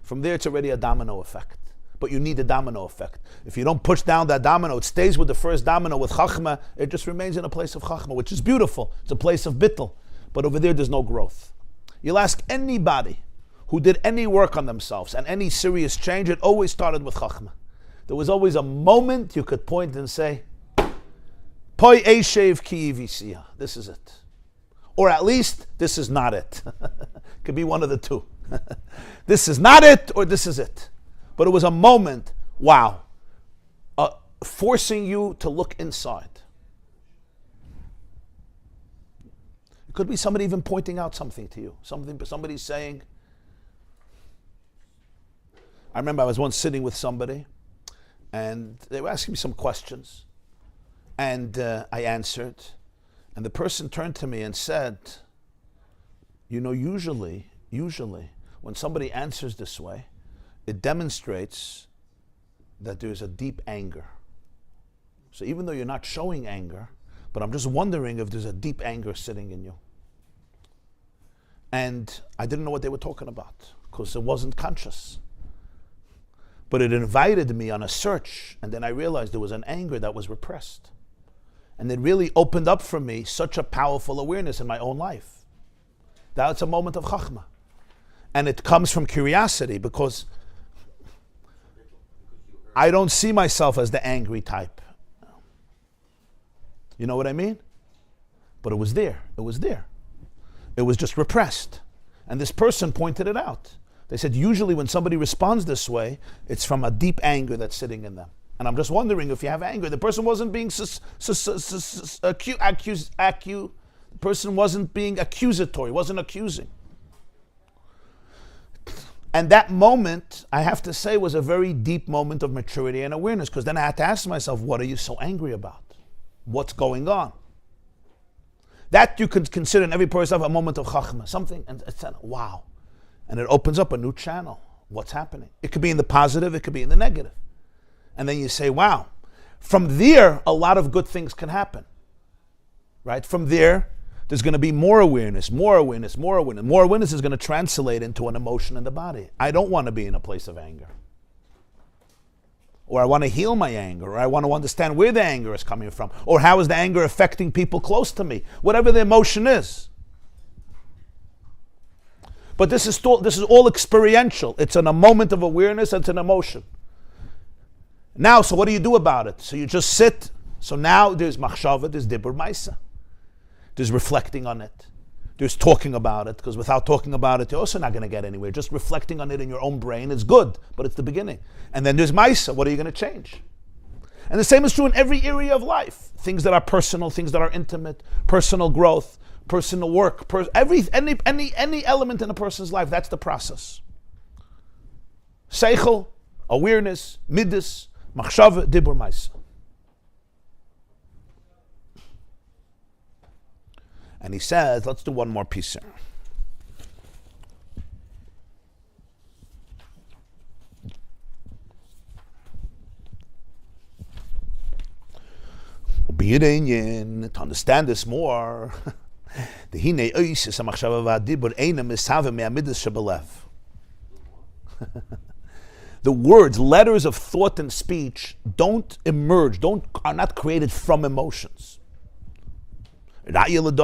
From there, it's already a domino effect. But you need a domino effect. If you don't push down that domino, it stays with the first domino with Chochmah. It just remains in a place of Chochmah, which is beautiful. It's a place of bittul. But over there's no growth. You'll ask anybody who did any work on themselves and any serious change, it always started with Chochmah. There was always a moment you could point and say, Poi Eshev Ki Yivisiya. This is it. Or at least, this is not it. Could be one of the two. This is not it, or this is it. But it was a moment, wow, forcing you to look inside. It could be somebody even pointing out something to you. Somebody saying, I remember I was once sitting with somebody, and they were asking me some questions, and I answered, and the person turned to me and said, you know, usually, when somebody answers this way, it demonstrates that there's a deep anger. So even though you're not showing anger, but I'm just wondering if there's a deep anger sitting in you. And I didn't know what they were talking about, because it wasn't conscious. But it invited me on a search, and then I realized there was an anger that was repressed. And it really opened up for me such a powerful awareness in my own life. That's a moment of Chochmah. And it comes from curiosity, because I don't see myself as the angry type. You know what I mean? But it was there. It was there. It was just repressed. And this person pointed it out. They said, usually when somebody responds this way, it's from a deep anger that's sitting in them. And I'm just wondering if you have anger. The person wasn't being the person wasn't being accusatory, wasn't accusing. And that moment, I have to say, was a very deep moment of maturity and awareness, because then I had to ask myself, what are you so angry about? What's going on? That you could consider in every person a moment of Chochmah, something, and it's wow. And it opens up a new channel. What's happening? It could be in the positive, it could be in the negative. And then you say, wow. From there, a lot of good things can happen. Right? From there, there's going to be more awareness. More awareness is going to translate into an emotion in the body. I don't want to be in a place of anger. Or I want to heal my anger. Or I want to understand where the anger is coming from. Or how is the anger affecting people close to me. Whatever the emotion is. But this is all experiential. It's in a moment of awareness, it's an emotion. Now, so what do you do about it? So you just sit. So now there's machshava, there's dibur maisa. There's reflecting on it. There's talking about it, because without talking about it, you're also not going to get anywhere. Just reflecting on it in your own brain is good, but it's the beginning. And then there's maisa. What are you going to change? And the same is true in every area of life. Things that are personal, things that are intimate, personal growth, personal work, any element in a person's life, that's the process. Seichel, awareness, midas, machshava, dibur maisa. And he says, let's do one more piece here. To understand this more, The hine oisis hamachshava v'adibur eina misave me'amidas shebelev. The words, letters of thought and speech don't emerge, are not created from emotions. Even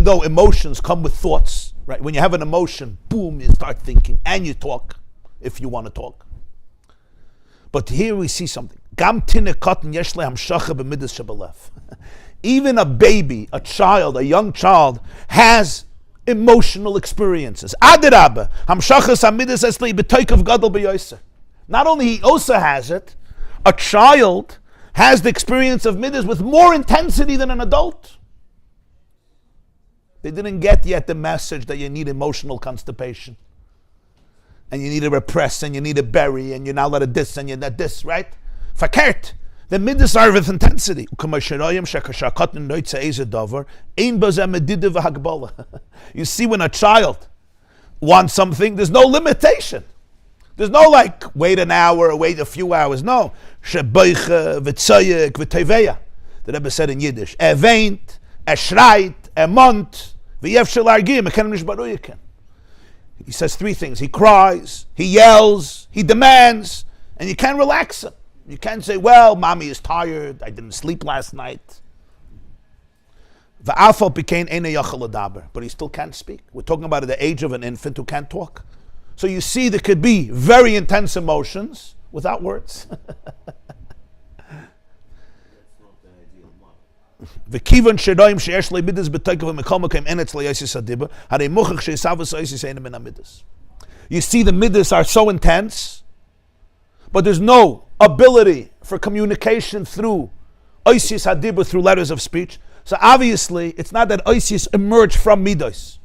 though emotions come with thoughts, right? When you have an emotion, boom, you start thinking and you talk, if you want to talk. But here we see something. Even a baby, a child, a young child has emotional experiences. Not only he also has it, a child has the experience of midas with more intensity than an adult. They didn't get yet the message that you need emotional constipation. And you need to repress, and you need to bury, and you're not allowed to this, and you're not this, right? Fakert. The midas are with intensity. You see, when a child wants something, there's no limitation. There's no like, wait an hour, or wait a few hours. No. The Rebbe said in Yiddish, weint, schreit, mont, he says three things. He cries, he yells, he demands, and you can't relax him. You can't say, well, mommy is tired, I didn't sleep last night. But he still can't speak. We're talking about the age of an infant who can't talk. So you see, there could be very intense emotions without words. You see, when the midas are so intense, but there's no ability for communication through oisis hadibur, through letters of speech. So obviously, it's not that oisis emerge from midas.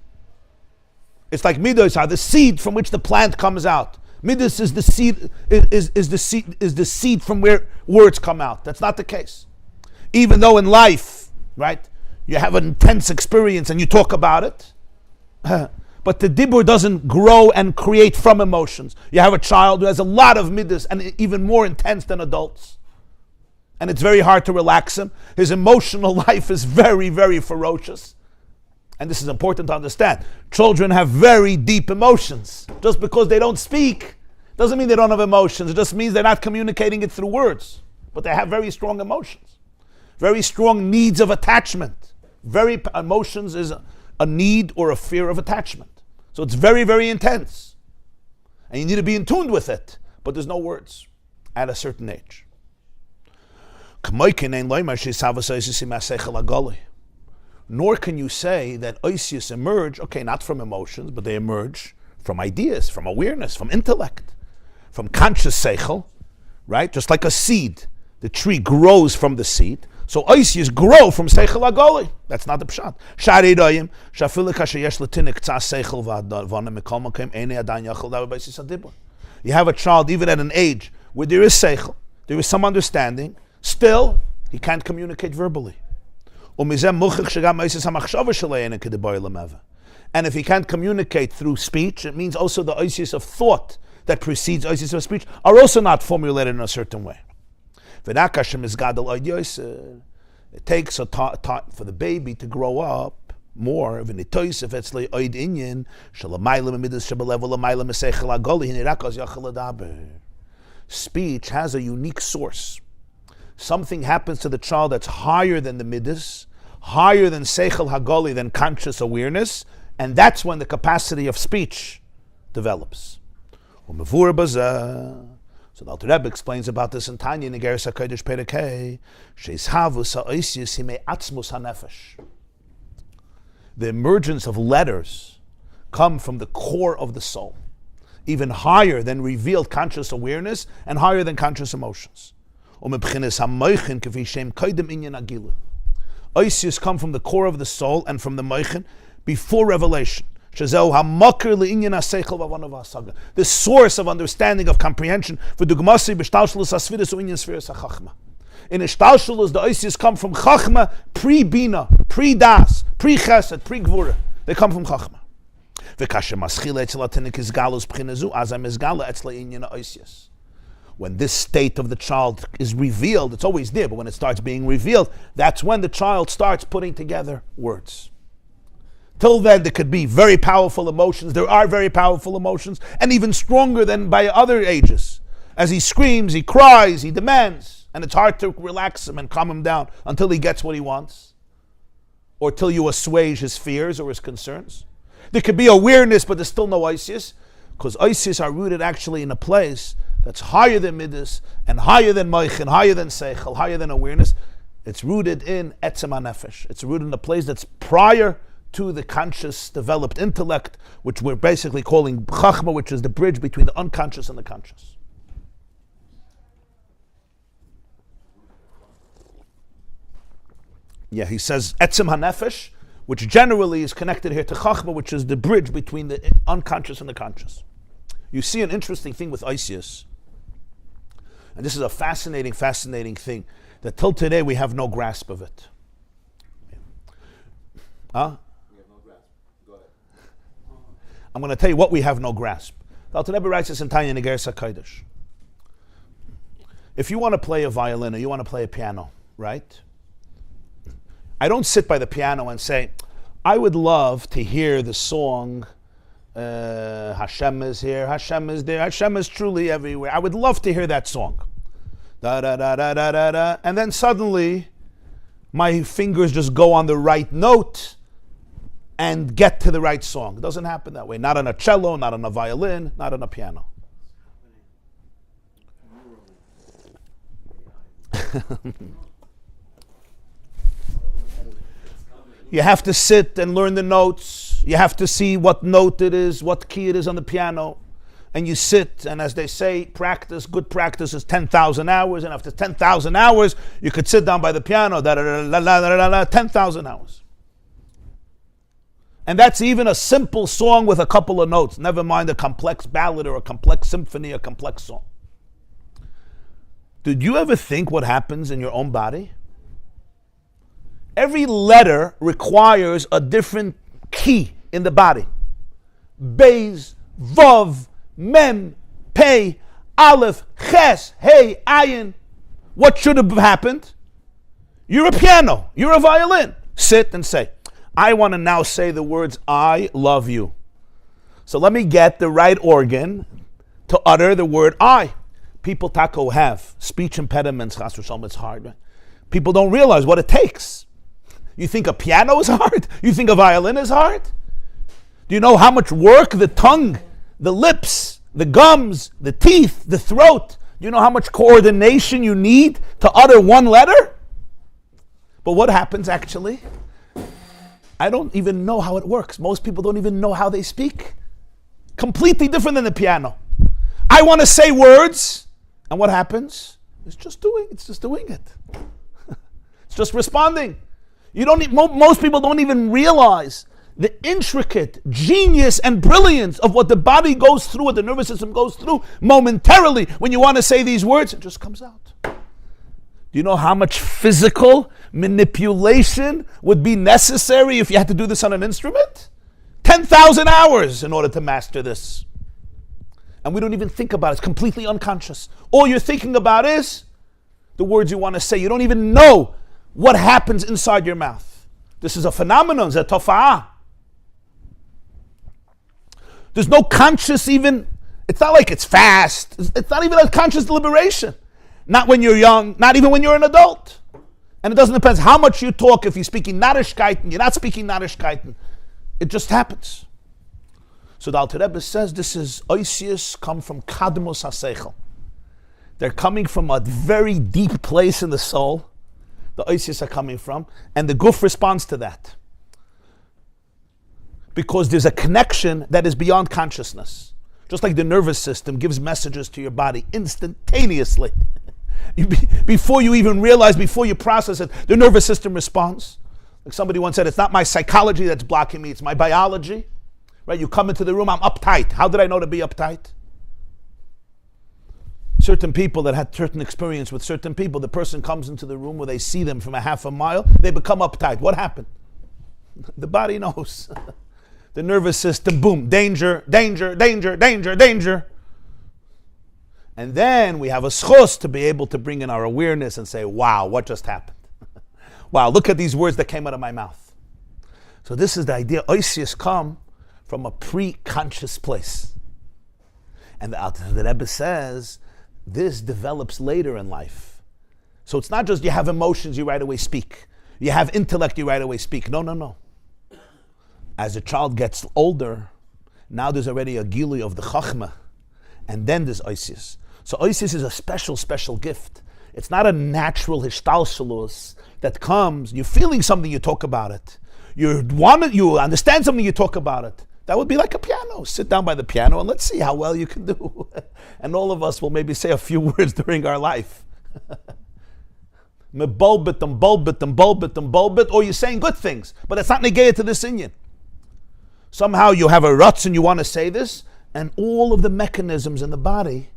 It's like midas are the seed from which the plant comes out. Midas is the seed, is the seed from where words come out. That's not the case. Even though in life, right, you have an intense experience and you talk about it, but the dibur doesn't grow and create from emotions. You have a child who has a lot of midas and even more intense than adults. And it's very hard to relax him. His emotional life is very, very ferocious. And this is important to understand. Children have very deep emotions. Just because they don't speak doesn't mean they don't have emotions. It just means they're not communicating it through words. But they have very strong emotions. Very strong needs of attachment. Emotions is a need or a fear of attachment. So it's very, very intense. And you need to be in tune with it. But there's no words at a certain age. Nor can you say that oisius emerge, okay, not from emotions, but they emerge from ideas, from awareness, from intellect, from conscious seichel, right? Just like a seed, the tree grows from the seed. So oisius grow from seichel agoli. That's not the pshat. You have a child even at an age where there is seichel, there is some understanding. Still, he can't communicate verbally. And if he can't communicate through speech, it means also the oisius of thought that precedes oisius of speech are also not formulated in a certain way. It takes a time for the baby to grow up more. Speech has a unique source. Something happens to the child that's higher than the midas, higher than seichel hagoli, than conscious awareness, and that's when the capacity of speech develops. So the Alter Rebbe explains about this in Tanya in Igeres HaKodesh Perek Hey, sheishavus ha'oisius himei atzmus hanefesh. The emergence of letters come from the core of the soul, even higher than revealed conscious awareness and higher than conscious emotions. Oisius come from the core of the soul and from the moichin before revelation. The source of understanding, of comprehension for dugmasi b'shtalshelus hasfiris u'inyan Sefiros Chochmah. In Ishtalshelus, the oisius come from Chochmah, pre-bina, pre-das, pre-chesed, pre-gvura. They come from Chochmah. When this state of the child is revealed, it's always there, but when it starts being revealed, that's when the child starts putting together words. Till then, there could be very powerful emotions. There are very powerful emotions, and even stronger than by other ages. As he screams, he cries, he demands, and it's hard to relax him and calm him down until he gets what he wants, or till you assuage his fears or his concerns. There could be awareness, but there's still no Atzilus, because Atzilus are rooted actually in a place that's higher than Midas, and higher than Moich, and higher than Seichel, higher than awareness. It's rooted in Etzem HaNefesh. It's rooted in a place that's prior to the conscious, developed intellect, which we're basically calling Chochmah, which is the bridge between the unconscious and the conscious. Yeah, he says Etzem HaNefesh, which generally is connected here to Chochmah, which is the bridge between the unconscious and the conscious. You see an interesting thing with Atzilus, and this is a fascinating thing, that till today we have no grasp of it. Huh? We have no grasp. Go ahead. I'm going to tell you what we have no grasp. The Alter Rebbe writes this in Tanya Negeres HaKodesh. If you want to play a violin or you want to play a piano, right? I don't sit by the piano and say, I would love to hear the song, Hashem is here, Hashem is there, Hashem is truly everywhere. I would love to hear that song. Da da da da da da da. And then suddenly, my fingers just go on the right note and get to the right song. It doesn't happen that way. Not on a cello, not on a violin, not on a piano. You have to sit and learn the notes. You have to see what note it is, what key it is on the piano. And you sit, and as they say, practice, good practice is 10,000 hours. And after 10,000 hours, you could sit down by the piano, 10,000 hours. And that's even a simple song with a couple of notes. Never mind a complex ballad or a complex symphony, a complex song. Did you ever think what happens in your own body? Every letter requires a different key in the body. Beis, Vav, Mem, Pei, Aleph, Ches, Hey, Ayin. What should have happened? You're a piano. You're a violin. Sit and say, I want to now say the words, I love you. So let me get the right organ to utter the word I. People, Taco, have speech impediments. It's hard. Right? People don't realize what it takes. You think a piano is hard? You think a violin is hard? Do you know how much work the tongue, the lips, the gums, the teeth, the throat, do you know how much coordination you need to utter one letter? But what happens actually? I don't even know how it works. Most people don't even know how they speak. Completely different than the piano. I want to say words, and what happens? It's just doing it. It's just responding. You don't need, most people don't even realize the intricate genius and brilliance of what the body goes through, what the nervous system goes through momentarily when you want to say these words. It just comes out. Do you know how much physical manipulation would be necessary if you had to do this on an instrument? 10,000 hours in order to master this. And we don't even think about it. It's completely unconscious. All you're thinking about is the words you want to say. You don't even know what happens inside your mouth. This is a phenomenon, it's a tofa'ah. There's no conscious even, it's not like it's fast. It's not even a conscious deliberation. Not when you're young, not even when you're an adult. And it doesn't depend how much you talk. If you're speaking Narishkeiten, you're not speaking Narishkeiten. It just happens. So the Alter Rebbe says this is Atzilus come from Kadmos HaSeichel. They're coming from a very deep place in the soul. The Atzilus are coming from, and the Guf responds to that. Because there's a connection that is beyond consciousness. Just like the nervous system gives messages to your body instantaneously. Before you even realize, before you process it, the nervous system responds. Like somebody once said, it's not my psychology that's blocking me, it's my biology. Right? You come into the room, I'm uptight. How did I know to be uptight? Certain people that had certain experience with certain people, the person comes into the room where they see them from a half a mile, they become uptight. What happened? The body knows. The nervous system, boom, danger, danger, danger, danger, danger. And then we have a schus to be able to bring in our awareness and say, wow, what just happened? Wow, look at these words that came out of my mouth. So this is the idea. Oisius come from a pre-conscious place. And the Rebbe says, this develops later in life. So it's not just you have emotions, you right away speak. You have intellect, you right away speak. No. As a child gets older, now there's already a gilui of the Chochmah. And then there's Oisius. So Oisius is a special gift. It's not a natural hishtalshalus that comes, you're feeling something, you talk about it. You understand something, you talk about it. That would be like a piano. Sit down by the piano and let's see how well you can do. And all of us will maybe say a few words during our life. Or you're saying good things, but it's not negated to this inyan. Somehow you have a rutz and you want to say this, and all of the mechanisms in the body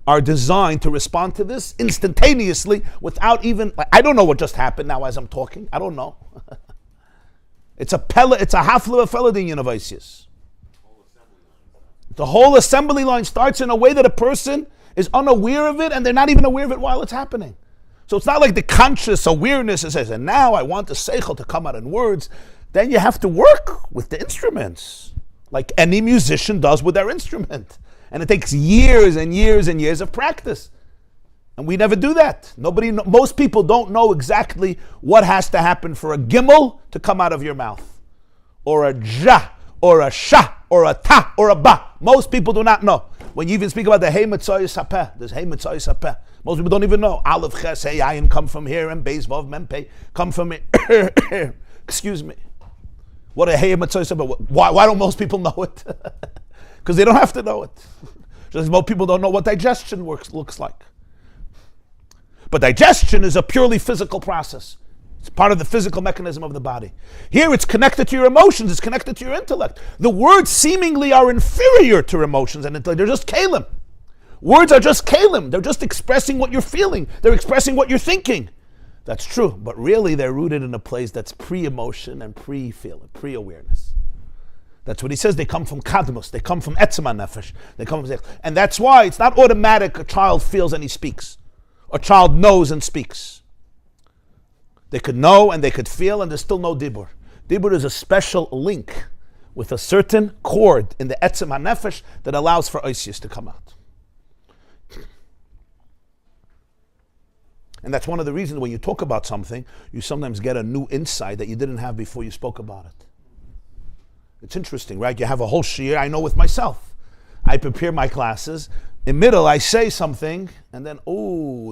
are designed to respond to this instantaneously without even, I don't know what just happened now as I'm talking. I don't know. It's a hafla of feladinian of Oisius. The whole assembly line starts in a way that a person is unaware of it and they're not even aware of it while it's happening. So it's not like the conscious awareness that says, and now I want the seichel to come out in words. Then you have to work with the instruments, like any musician does with their instrument. And it takes years and years and years of practice. And we never do that. Most people don't know exactly what has to happen for a gimel to come out of your mouth. Or a ja, or a sha, or a ta, or a ba. Most people do not know. When you even speak about the hey mitzvah sapeh, there's hey mitzvah sapeh. Most people don't even know. Aleph, ches, hey, ayin come from here, and beis, vav, mem, pei come from here. Excuse me. What a hey mitzvah sapeh. Why don't most people know it? Because they don't have to know it. Just most people don't know what digestion looks like. But digestion is a purely physical process. It's part of the physical mechanism of the body. Here it's connected to your emotions, it's connected to your intellect. The words seemingly are inferior to emotions and intellect. They're just kalim. Words are just kalim. They're just expressing what you're feeling. They're expressing what you're thinking. That's true, but really they're rooted in a place that's pre-emotion and pre-feeling, pre-awareness. That's what he says. They come from kadmus. They come from etzema nefesh. They come from, and that's why it's not automatic. A child feels and he speaks. A child knows and speaks. They could know and they could feel, and there's still no dibur. Dibur is a special link with a certain chord in the etzema nefesh that allows for oisius to come out. And that's one of the reasons when you talk about something, you sometimes get a new insight that you didn't have before you spoke about it. It's interesting, right? You have a whole shiur. I know with myself. I prepare my classes. In middle, I say something, and then,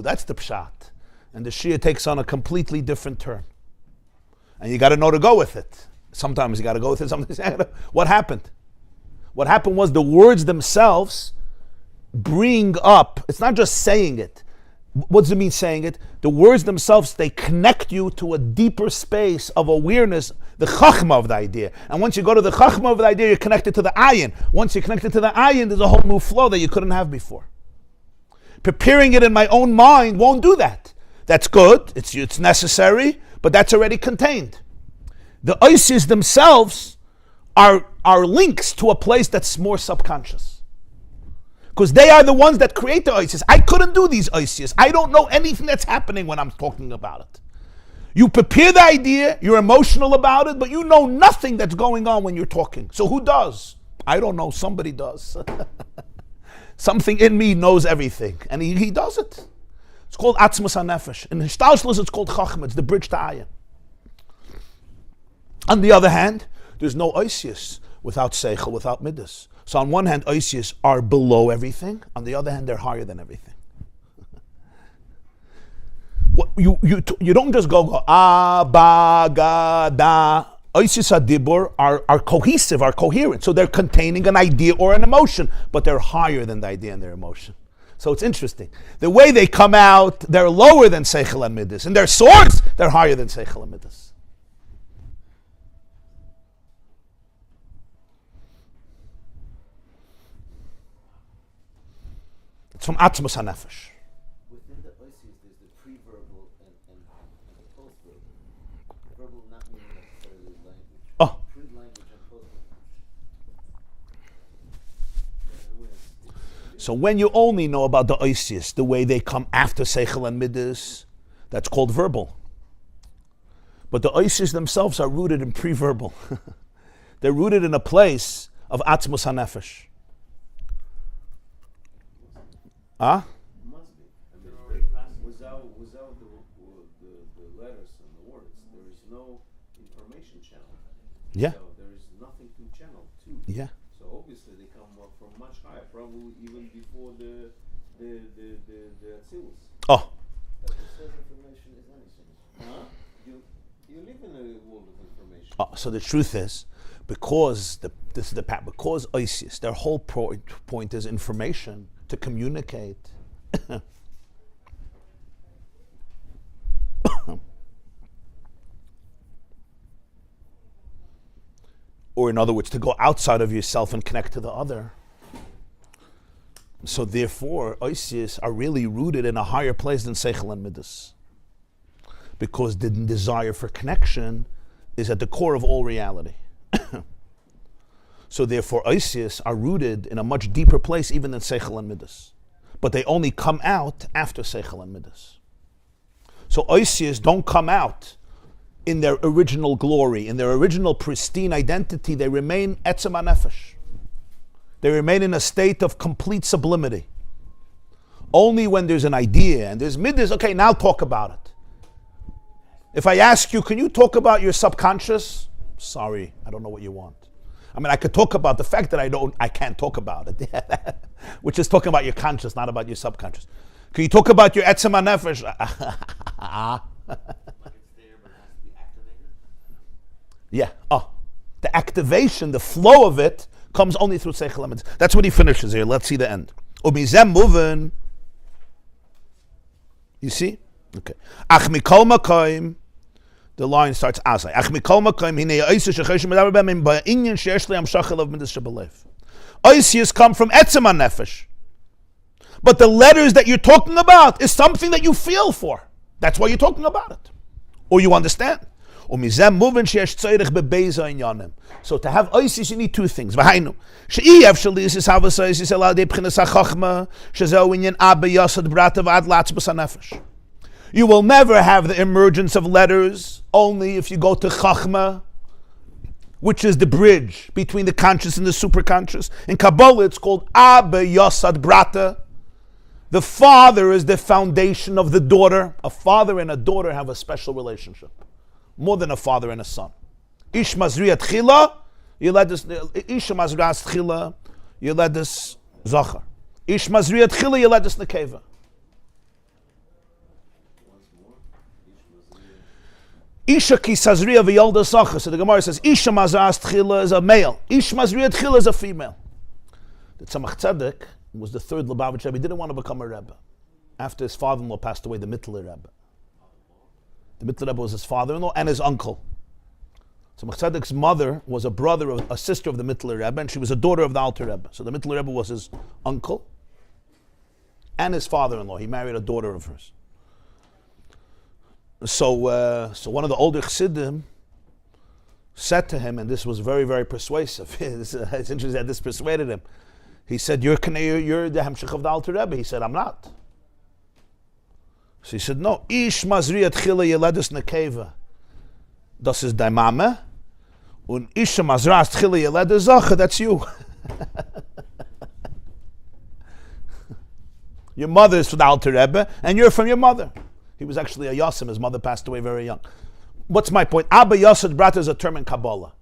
that's the pshat. And the shiur takes on a completely different turn. And you got to know to go with it. Sometimes you got to go with it. Sometimes what happened? What happened was the words themselves bring up. It's not just saying it. What does it mean saying it? The words themselves, they connect you to a deeper space of awareness, the Chochmah of the idea. And once you go to the Chochmah of the idea, you're connected to the ayin. Once you're connected to the ayin, there's a whole new flow that you couldn't have before. Preparing it in my own mind won't do that. That's good, it's necessary, but that's already contained. The oisius themselves are links to a place that's more subconscious. Because they are the ones that create the oisius. I couldn't do these oisius. I don't know anything that's happening when I'm talking about it. You prepare the idea, you're emotional about it, but you know nothing that's going on when you're talking. So who does? I don't know, somebody does. Something in me knows everything, and he does it. It's called Atzmus HaNefesh. In Hishtalshlus, it's called Chochmah. It's the bridge to Ayin. On the other hand, there's no oisius without seichel, without midas. So on one hand, oisius are below everything. On the other hand, they're higher than everything. You don't just go ba ga da. Oisius adibur are cohesive, are coherent. So they're containing an idea or an emotion, but they're higher than the idea and their emotion. So it's interesting. The way they come out, they're lower than seichel and midas. In their source, they're higher than seichel and midas. It's from Atzmus HaNefesh. Within the oisius, there's the pre-verbal and the post-verbal. Verbal not meaning necessarily language. Oh. Pre-language and post-language. So when you only know about the oisius, the way they come after seichel and midas, that's called verbal. But the oisius themselves are rooted in pre-verbal. They're rooted in a place of atzmus hanefesh. Huh? Must be. I mean, without the letters and the words, there is no information channel. Yeah. So there is nothing to channel to. Yeah. So obviously they come from much higher, probably even before the Atzilus. Oh. But it says information is anything. Huh? You live in a world of information. So the truth is, because because oisius, their whole point is information to communicate. Or in other words, to go outside of yourself and connect to the other. So therefore, oisius are really rooted in a higher place than seichel and midas. Because the desire for connection is at the core of all reality. So therefore, oisius are rooted in a much deeper place even than seichel and midas. But they only come out after seichel and midas. So oisius don't come out in their original glory, in their original pristine identity. They remain etzem hanefesh. They remain in a state of complete sublimity. Only when there's an idea and there's midas, okay, now talk about it. If I ask you, can you talk about your subconscious? Sorry, I don't know what you want. I mean, I could talk about the fact that I can't talk about it, which is talking about your conscious, not about your subconscious. Can you talk about your etzem hanefesh? Yeah. The activation, the flow of it comes only through seichel and midas. That's what he finishes here. Let's see the end. Umizem movin. You see? Okay. Ach mikol makoim. The line starts asay. Ach mikol makoim hinei oisius shechosh medaber b'hem ba'inyan sheyesh le'am shachel of midas shebelev. Oisius come from etzem hanefesh. But the letters that you're talking about is something that you feel for. That's why you're talking about it. Or you understand. So to have oisius, you need two things. You will never have the emergence of letters only if you go to Chochmah, which is the bridge between the conscious and the superconscious. In Kabbalah, it's called Abba Yasad Brata. The father is the foundation of the daughter. A father and a daughter have a special relationship, more than a father and a son. Ish mazriat chila, Ish mazriat chila, yeledus zachar. Ish mazriat chila, yeledus nekeva. Isha ki sazriya v'yolda zachar. So the Gemara says, Isha mazriat chila is a male. Ish mazriat chila is a female. The Tzemach Tzedek was the third Lubavitch Rebbe. He didn't want to become a Rebbe. After his father-in-law passed away, the Mittler Rebbe. The Mittler Rebbe was his father-in-law and his uncle. So Tzedek's mother was a sister of the Mittler Rebbe, and she was a daughter of the Alter Rebbe. So the Mittler Rebbe was his uncle and his father-in-law. He married a daughter of hers. So one of the older Chassidim said to him, and this was very, very persuasive. It's interesting that this persuaded him. He said, you're the Hemshech of the Alter Rebbe. He said, I'm not. So he said, no. Ish mazriat chila yeledus nekeva. Das is daimame. Und ish mazras chila yeledus zacha. That's you. Your mother is from the Alter Rebbe, and you're from your mother. He was actually a Yasim. His mother passed away very young. What's my point? Abba Yasad Brata is a term in Kabbalah.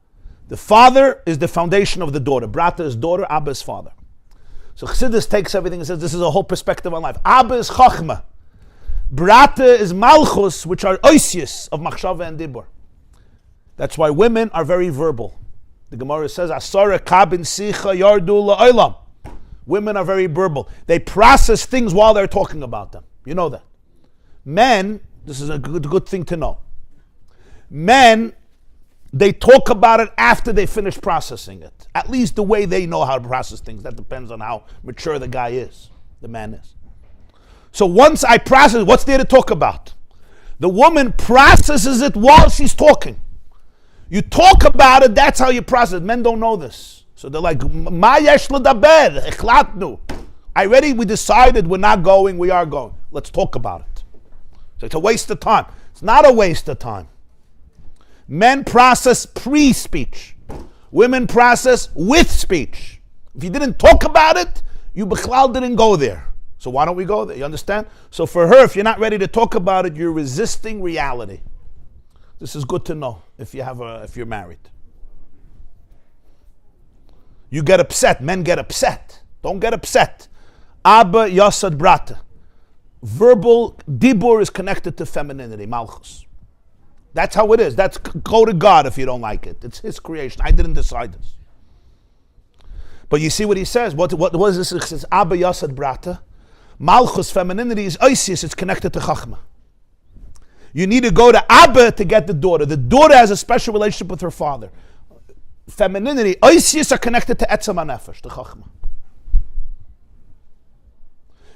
The father is the foundation of the daughter. Brata is daughter, Abba is father. So Chassidus takes everything and says this is a whole perspective on life. Abba is Chochmah. Brata is Malchus, which are oisius of Machshava and Dibur. That's why women are very verbal. The Gemara says, Asara kabin sicha yardu la'olam. Women are very verbal. They process things while they're talking about them. You know that. Men, this is a good thing to know. Men, they talk about it after they finish processing it. At least the way they know how to process things. That depends on how mature the guy is, the man is. So once I process, what's there to talk about? The woman processes it while she's talking. You talk about it, that's how you process it. Men don't know this. So they're like, Ma yesh ledaber, echlatnu. We decided we're not going, we are going. Let's talk about it. So it's a waste of time. It's not a waste of time. Men process pre-speech. Women process with speech. If you didn't talk about it, you bichlal didn't go there. So why don't we go there? You understand? So for her, if you're not ready to talk about it, you're resisting reality. This is good to know if you're married. You get upset. Men get upset. Don't get upset. Abba Yasad Brata. Verbal dibur is connected to femininity, malchus. That's how it is. Go to God if you don't like it. It's His creation. I didn't decide this. But you see what he says. What is this? It says Abba Yasad Brata. Malchus, femininity, is Isis. It's connected to Chochmah. You need to go to Abba to get the daughter. The daughter has a special relationship with her father. Femininity, Isis are connected to Etzem HaNefesh, to Chochmah.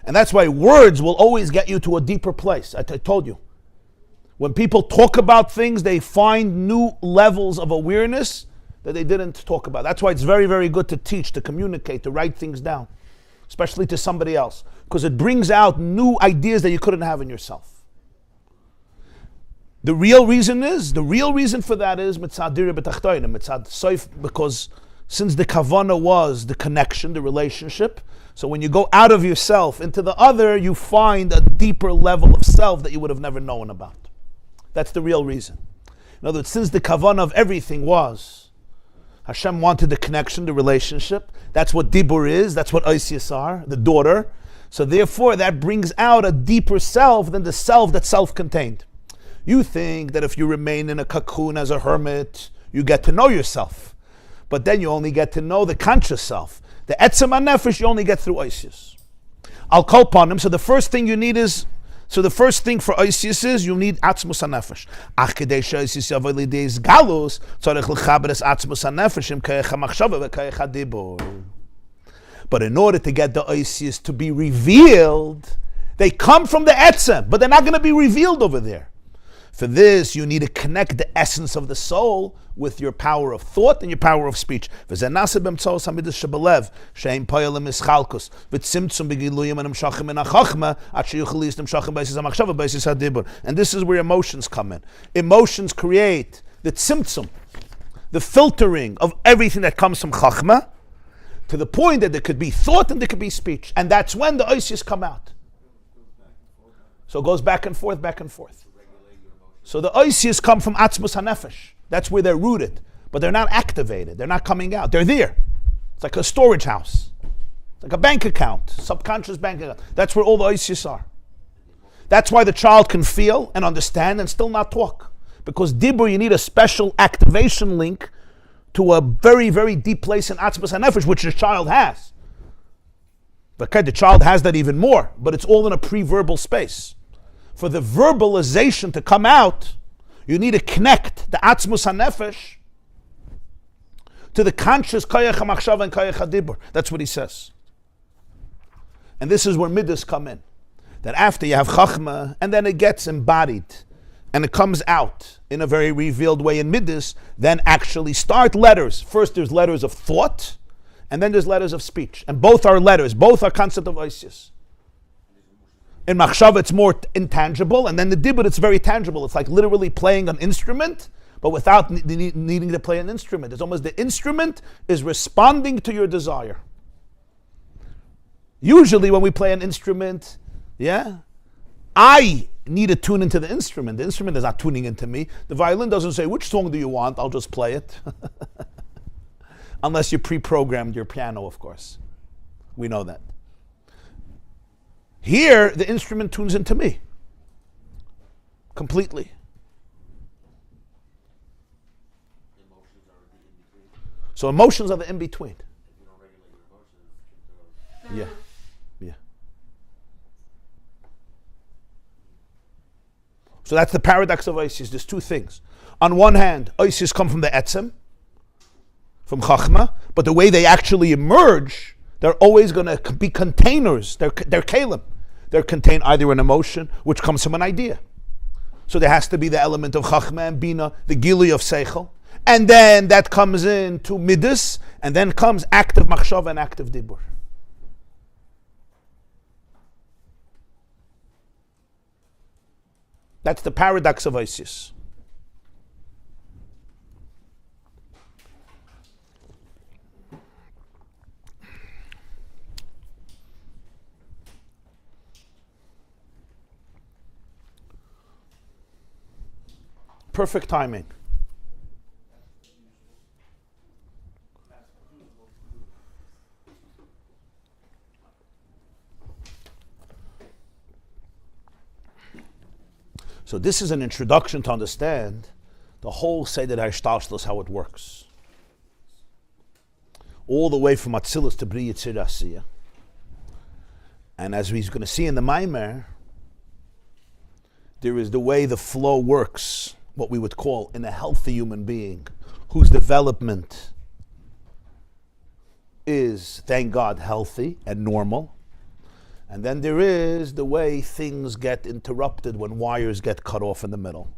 And that's why words will always get you to a deeper place. I told you. When people talk about things, they find new levels of awareness that they didn't talk about. That's why it's very, very good to teach, to communicate, to write things down, especially to somebody else, because it brings out new ideas that you couldn't have in yourself. The real reason for that is mitzad dira b'tachtonim, mitzad soif, because since the kavana was the connection, the relationship, so when you go out of yourself into the other, you find a deeper level of self that you would have never known about. That's the real reason. In other words, since the kavana of everything was, Hashem wanted the connection, the relationship. That's what dibur is. That's what Isis are, the daughter. So therefore, that brings out a deeper self than the self that's self-contained. You think that if you remain in a cocoon as a hermit, you get to know yourself. But then you only get to know the conscious self. The etzem hanefesh you only get through Isis. I'll call upon him. So the first thing you need is, the first thing for Isis is you need atzmus hanefesh. Ach kedei she'Isis yavol lidei galus tzarich l'chaber es atzmus hanefesh im kayach hamachshava v'kayach hadibur. But in order to get the Isis to be revealed, they come from the etzem, but they're not going to be revealed over there. For this, you need to connect the essence of the soul with your power of thought and your power of speech. And this is where emotions come in. Emotions create the tzimtzum, the filtering of everything that comes from Chochmah, to the point that there could be thought and there could be speech. And that's when the Isis come out. So it goes back and forth, back and forth. So the Isis come from Atzmus HaNefesh. That's where they're rooted. But they're not activated. They're not coming out. They're there. It's like a storage house. It's like a bank account, subconscious bank account. That's where all the Isis are. That's why the child can feel and understand and still not talk. Because Dibur, you need a special activation link to a very, very deep place in Atzmus HaNefesh, which the child has. Okay, the child has that even more, but it's all in a pre-verbal space. For the verbalization to come out, you need to connect the Atzmus HaNefesh to the conscious Kayach HaMachshava and Kayach HaDibur. That's what he says. And this is where Midas come in. That after you have Chochmah, and then it gets embodied, and it comes out in a very revealed way in Midas, then actually start letters. First there's letters of thought, and then there's letters of speech. And both are letters, both are concept of Isis. In Machshava, it's more intangible, and then the Dibur, it's very tangible. It's like literally playing an instrument, but without needing to play an instrument. It's almost the instrument is responding to your desire. Usually when we play an instrument, I need to tune into the instrument. The instrument is not tuning into me. The violin doesn't say, which song do you want? I'll just play it. Unless you pre-programmed your piano, of course. We know that. Here, the instrument tunes into me completely. So emotions are the in-between. Yeah. So that's the paradox of Isis. There's two things. On one hand, Isis come from the Etzem, from Chochmah, but the way they actually emerge, they're always going to be containers. They're kalim. They're contained either an emotion, which comes from an idea. So there has to be the element of Chochmah and Bina, the Gili of Seichel. And then that comes into Midas, and then comes active Machshava and active Dibur. That's the paradox of Isis. Perfect timing. So this is an introduction to understand the whole Seder HaShtalshlus, how it works. All the way from Atzilus to Bri Yitzir Asiya. And as we're going to see in the Maamar, there is the way the flow works, what we would call in a healthy human being, whose development is, thank God, healthy and normal. And then there is the way things get interrupted when wires get cut off in the middle.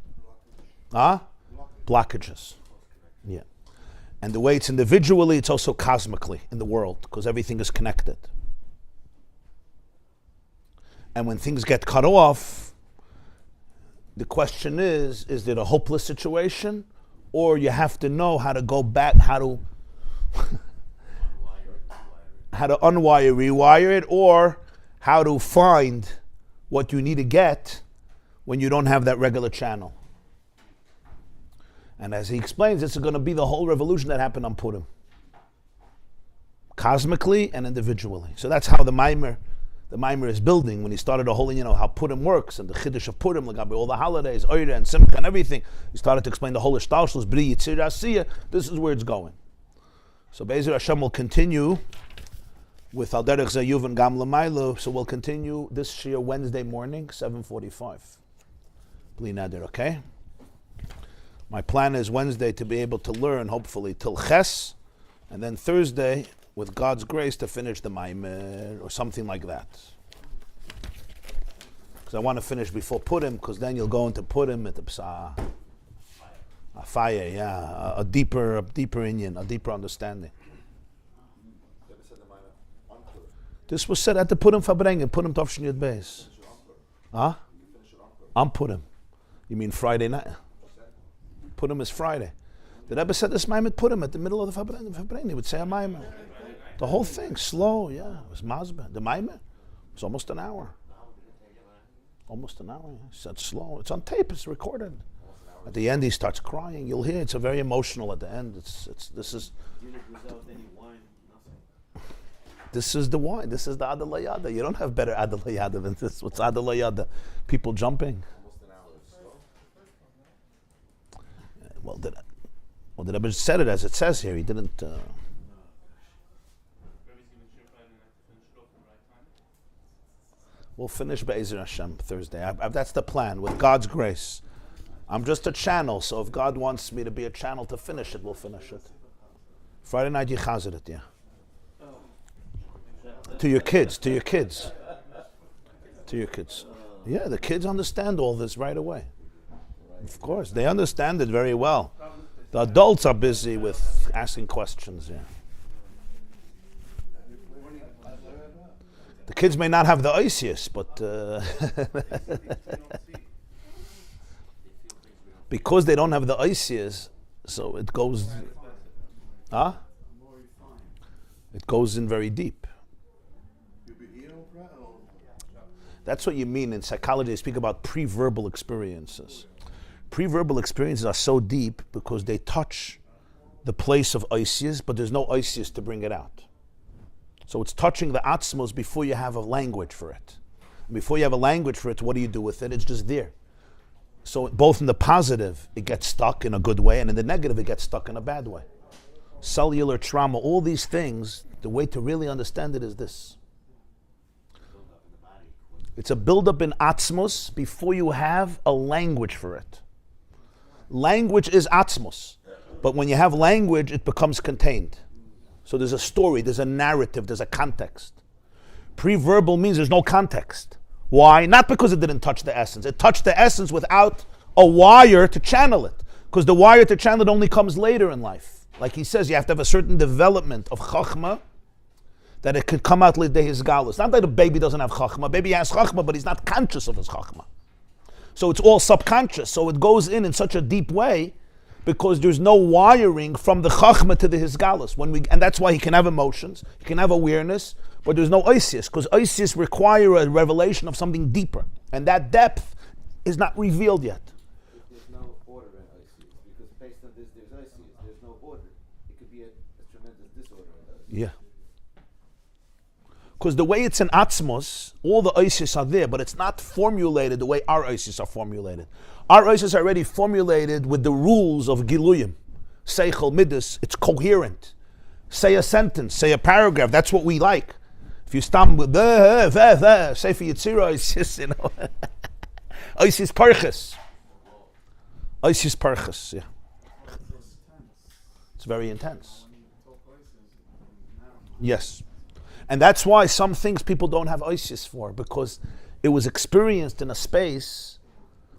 Blockages. Yeah. And the way it's individually, it's also cosmically in the world, because everything is connected. And when things get cut off, the question is it a hopeless situation? Or you have to know how to go back, how to unwire, rewire it, or how to find what you need to get when you don't have that regular channel. And as he explains, this is going to be the whole revolution that happened on Purim. Cosmically and individually. So that's how the Maamar is building. When he started the whole, how Purim works, and the Chiddush of Purim, like all the holidays, Oire and Simcha and everything, he started to explain the whole Ishtalshlus, Bri Yitzir Asiya. This is where it's going. So Be'ezer Hashem will continue with Al Derech Zayuv and Gam L'maylo. So we'll continue this year Wednesday morning, 7:45. Bli Nader, okay? My plan is Wednesday to be able to learn, hopefully, till Ches, and then Thursday, with God's grace, to finish the Maamar, or something like that. Because I want to finish before Purim, because then you'll go into Purim at the Psa. A fire, yeah, a deeper inyan, a deeper understanding. This was said at the Purim Fabrengen, Purim Tovshin Yud Beis. On Purim. You mean Friday night? Purim is Friday. The Rebbe said this Maamar Purim at the middle of the Fabrengen. He would say a Maamar. The whole thing, slow, yeah. It was Mazbeh. The Maamar was almost an hour. Almost an hour. He said slow. It's on tape. It's recorded. At the end, he starts crying. You'll hear it's a very emotional at the end. This is the wine. This is the Adalayada. You don't have better Adalayada than this. What's Adalayada? People jumping. Well, the Rebbe said it as it says here. He didn't. We'll finish Be'ezer Hashem Thursday. That's the plan, with God's grace. I'm just a channel, so if God wants me to be a channel to finish it, we'll finish it. Friday night, you chazir it, yeah. To your kids. Yeah, the kids understand all this right away. Of course, they understand it very well. The adults are busy with asking questions, yeah. The kids may not have the Isis, but because they don't have the Isis, so it goes. It goes in very deep. That's what you mean in psychology. They speak about pre-verbal experiences. Pre-verbal experiences are so deep because they touch the place of Isis, but there's no Isis to bring it out. So it's touching the atzmos before you have a language for it. And before you have a language for it, what do you do with it? It's just there. So both in the positive, it gets stuck in a good way, and in the negative, it gets stuck in a bad way. Cellular trauma, all these things, the way to really understand it is this. It's a buildup in atzmos before you have a language for it. Language is atzmos, but when you have language, it becomes contained. So there's a story, there's a narrative, there's a context. Pre-verbal means there's no context. Why? Not because it didn't touch the essence. It touched the essence without a wire to channel it. Because the wire to channel it only comes later in life. Like he says, you have to have a certain development of Chochmah that it could come out l'idei his galus. Not that a baby doesn't have Chochmah. Baby has Chochmah, but he's not conscious of his Chochmah. So it's all subconscious. So it goes in such a deep way because there's no wiring from the Chochmah to the Hisgalus. And that's why he can have emotions, he can have awareness, but there's no Atzilus, because Atzilus require a revelation of something deeper. And that depth is not revealed yet. There's no order in Atzilus, because based on this, there's Atzilus. There's no order. It could be a tremendous disorder in Atzilus. Yeah. Because the way it's in Atzmos, all the Atzilus are there, but it's not formulated the way our Atzilus are formulated. Our Atzilus are already formulated with the rules of Giluyim. Seichel, Midas, it's coherent. Say a sentence, say a paragraph, that's what we like. If you stop with Sefer Yetzirah, it's just, Atzilus Parchas. Atzilus Parchas, yeah. It's very intense. Yes. And that's why some things people don't have Atzilus for, because it was experienced in a space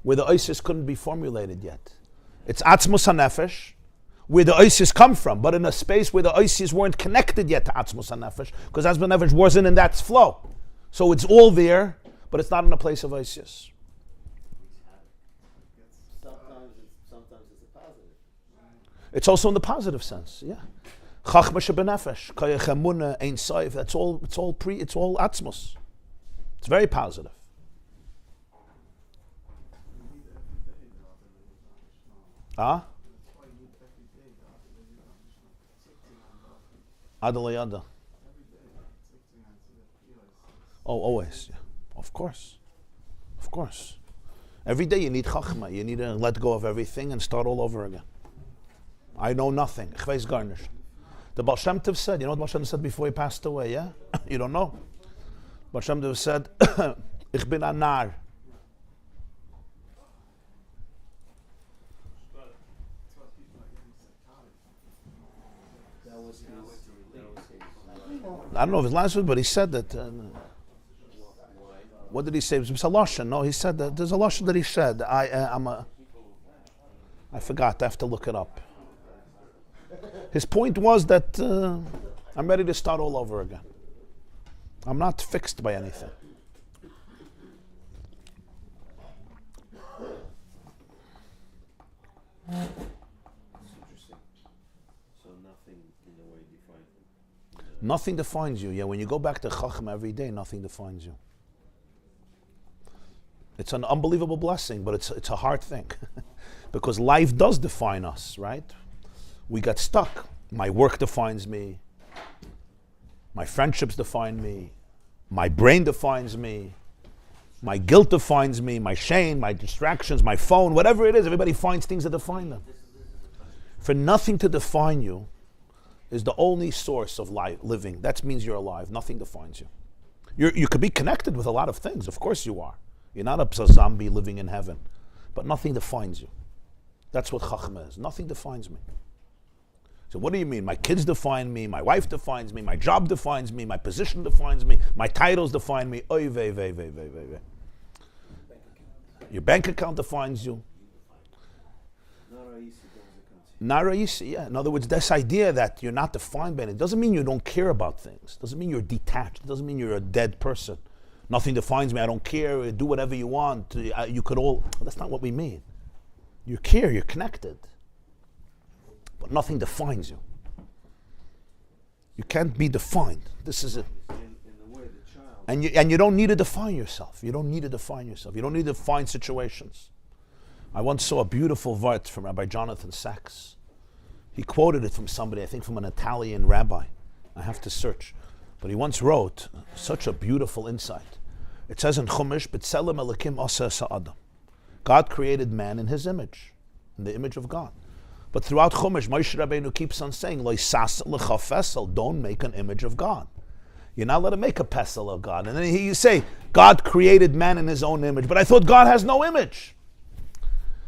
where the Atzilus couldn't be formulated yet. It's Atzmos HaNefesh, where the Atzilus come from, but in a space where the Atzilus weren't connected yet to Atzmos HaNefesh, because Atzmos HaNefesh wasn't in that flow. So it's all there, but it's not in a place of Atzilus. Sometimes it's a positive. It's also in the positive sense, yeah. Chochmah shebenefesh, koyach emunah, ein soif. It's all atzmos. It's very positive. Ah? Adalayada. Oh, always. Yeah. Of course. Every day you need Chochmah. You need to let go of everything and start all over again. I know nothing. Ich weiß gar nicht. The Baal Shem Tov said, you know what Baal Shem Tov said before he passed away, yeah? You don't know. Baal Shem Tov said, Ich bin ein Nar. I don't know if his last word, but he said that. What did he say? It was a lashon. No, he said that there's a lashon that he said. I forgot. I have to look it up. His point was that I'm ready to start all over again. I'm not fixed by anything. That's interesting. So nothing in a way defines them. Nothing defines you. Yeah, when you go back to Chochmah every day, nothing defines you. It's an unbelievable blessing, but it's a hard thing. Because life does define us, right? We got stuck. My work defines me. My friendships define me. My brain defines me. My guilt defines me. My shame, my distractions, my phone, whatever it is, everybody finds things that define them. For nothing to define you is the only source of life, living. That means you're alive. Nothing defines you. You could be connected with a lot of things. Of course you are. You're not a zombie living in heaven. But nothing defines you. That's what Chochmah is. Nothing defines me. So what do you mean? My kids define me, my wife defines me, my job defines me, my position defines me, my titles define me. Oy vey, vey, vey, vey, vey, vey. Your bank account defines you. Narayisi, yeah. In other words, this idea that you're not defined by it doesn't mean you don't care about things. Doesn't mean you're detached. Doesn't mean you're a dead person. Nothing defines me. I don't care. Do whatever you want. You could all. Well, that's not what we mean. You care. You're connected. But nothing defines you. You can't be defined. This is it. In the way the child. And you don't need to define yourself. You don't need to define yourself. You don't need to define situations. I once saw a beautiful vart from Rabbi Jonathan Sachs. He quoted it from somebody, I think from an Italian rabbi. I have to search. But he once wrote such a beautiful insight. It says in Chumash, B'tselem Elokim Asa Sa'adam. God created man in his image, in the image of God. But throughout Chumash, Moshe Rabbeinu keeps on saying, Lo sas lecha fesel, don't make an image of God. You're not allowed to make a pesel of God. And then you say, God created man in his own image, but I thought God has no image.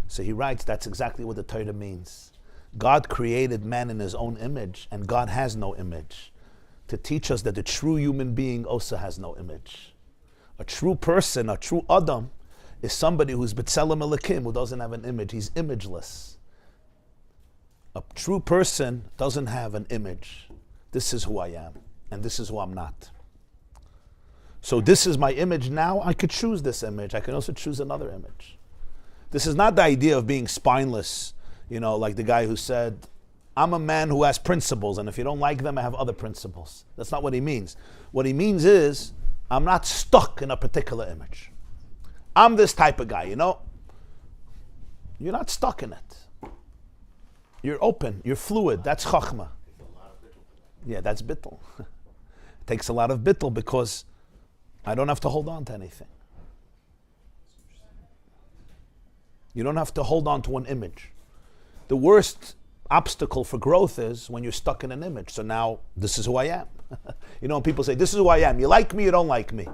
So he writes, that's exactly what the Torah means. God created man in his own image, and God has no image. To teach us that the true human being also has no image. A true person, a true Adam, is somebody who's B'tselem Elokim, who doesn't have an image. He's imageless. A true person doesn't have an image. This is who I am, and this is who I'm not. So this is my image now. I could choose this image. I can also choose another image. This is not the idea of being spineless, like the guy who said, I'm a man who has principles, and if you don't like them, I have other principles. That's not what he means. What he means is, I'm not stuck in a particular image. I'm this type of guy, You're not stuck in it. You're open, you're fluid. That's Chochmah. Yeah, that's bittul. It takes a lot of bittul because I don't have to hold on to anything. You don't have to hold on to an image. The worst obstacle for growth is when you're stuck in an image. So now, this is who I am. When people say, this is who I am. You like me, you don't like me.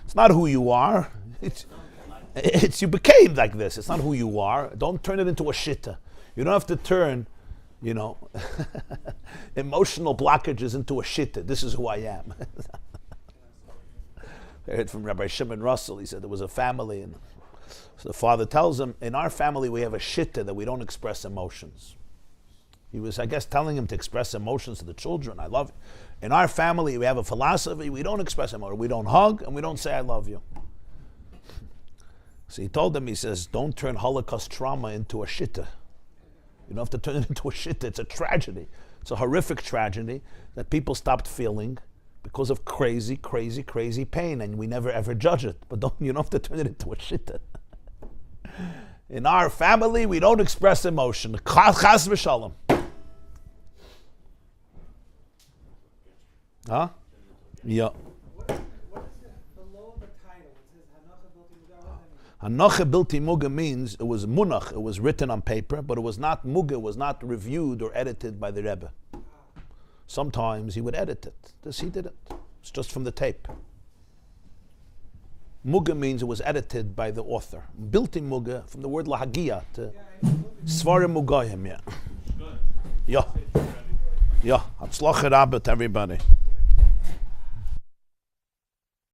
It's not who you are. It's you became like this. It's not who you are. Don't turn it into a shitta. You don't have to turn, emotional blockages into a shitta. This is who I am. I heard from Rabbi Shimon Russell. He said there was a family, and so the father tells him, in our family we have a shitta that we don't express emotions. He was, I guess, telling him to express emotions to the children. I love you. In our family we have a philosophy, we don't express emotion. We don't hug and we don't say I love you. So he told him, he says, don't turn Holocaust trauma into a shitta. You don't have to turn it into a shitta. It's a tragedy. It's a horrific tragedy that people stopped feeling because of crazy, crazy, crazy pain, and we never ever judge it. But you don't have to turn it into a shitta. In our family, we don't express emotion. Chas v'shalom. Huh? Yeah. What is it below the title? It says Hanocha Bilti Muga. What does that mean? Hanocha Bilti Muga means it was munach, it was written on paper, but it was not muga, it was not reviewed or edited by the Rebbe. Sometimes he would edit it. This he did it. It's just from the tape. Muga means it was edited by the author. Bilti Muga, from the word lahagia, to Svarim Mugayim, yeah. Yeah. Yeah. Hatzlacha Rabbi to everybody.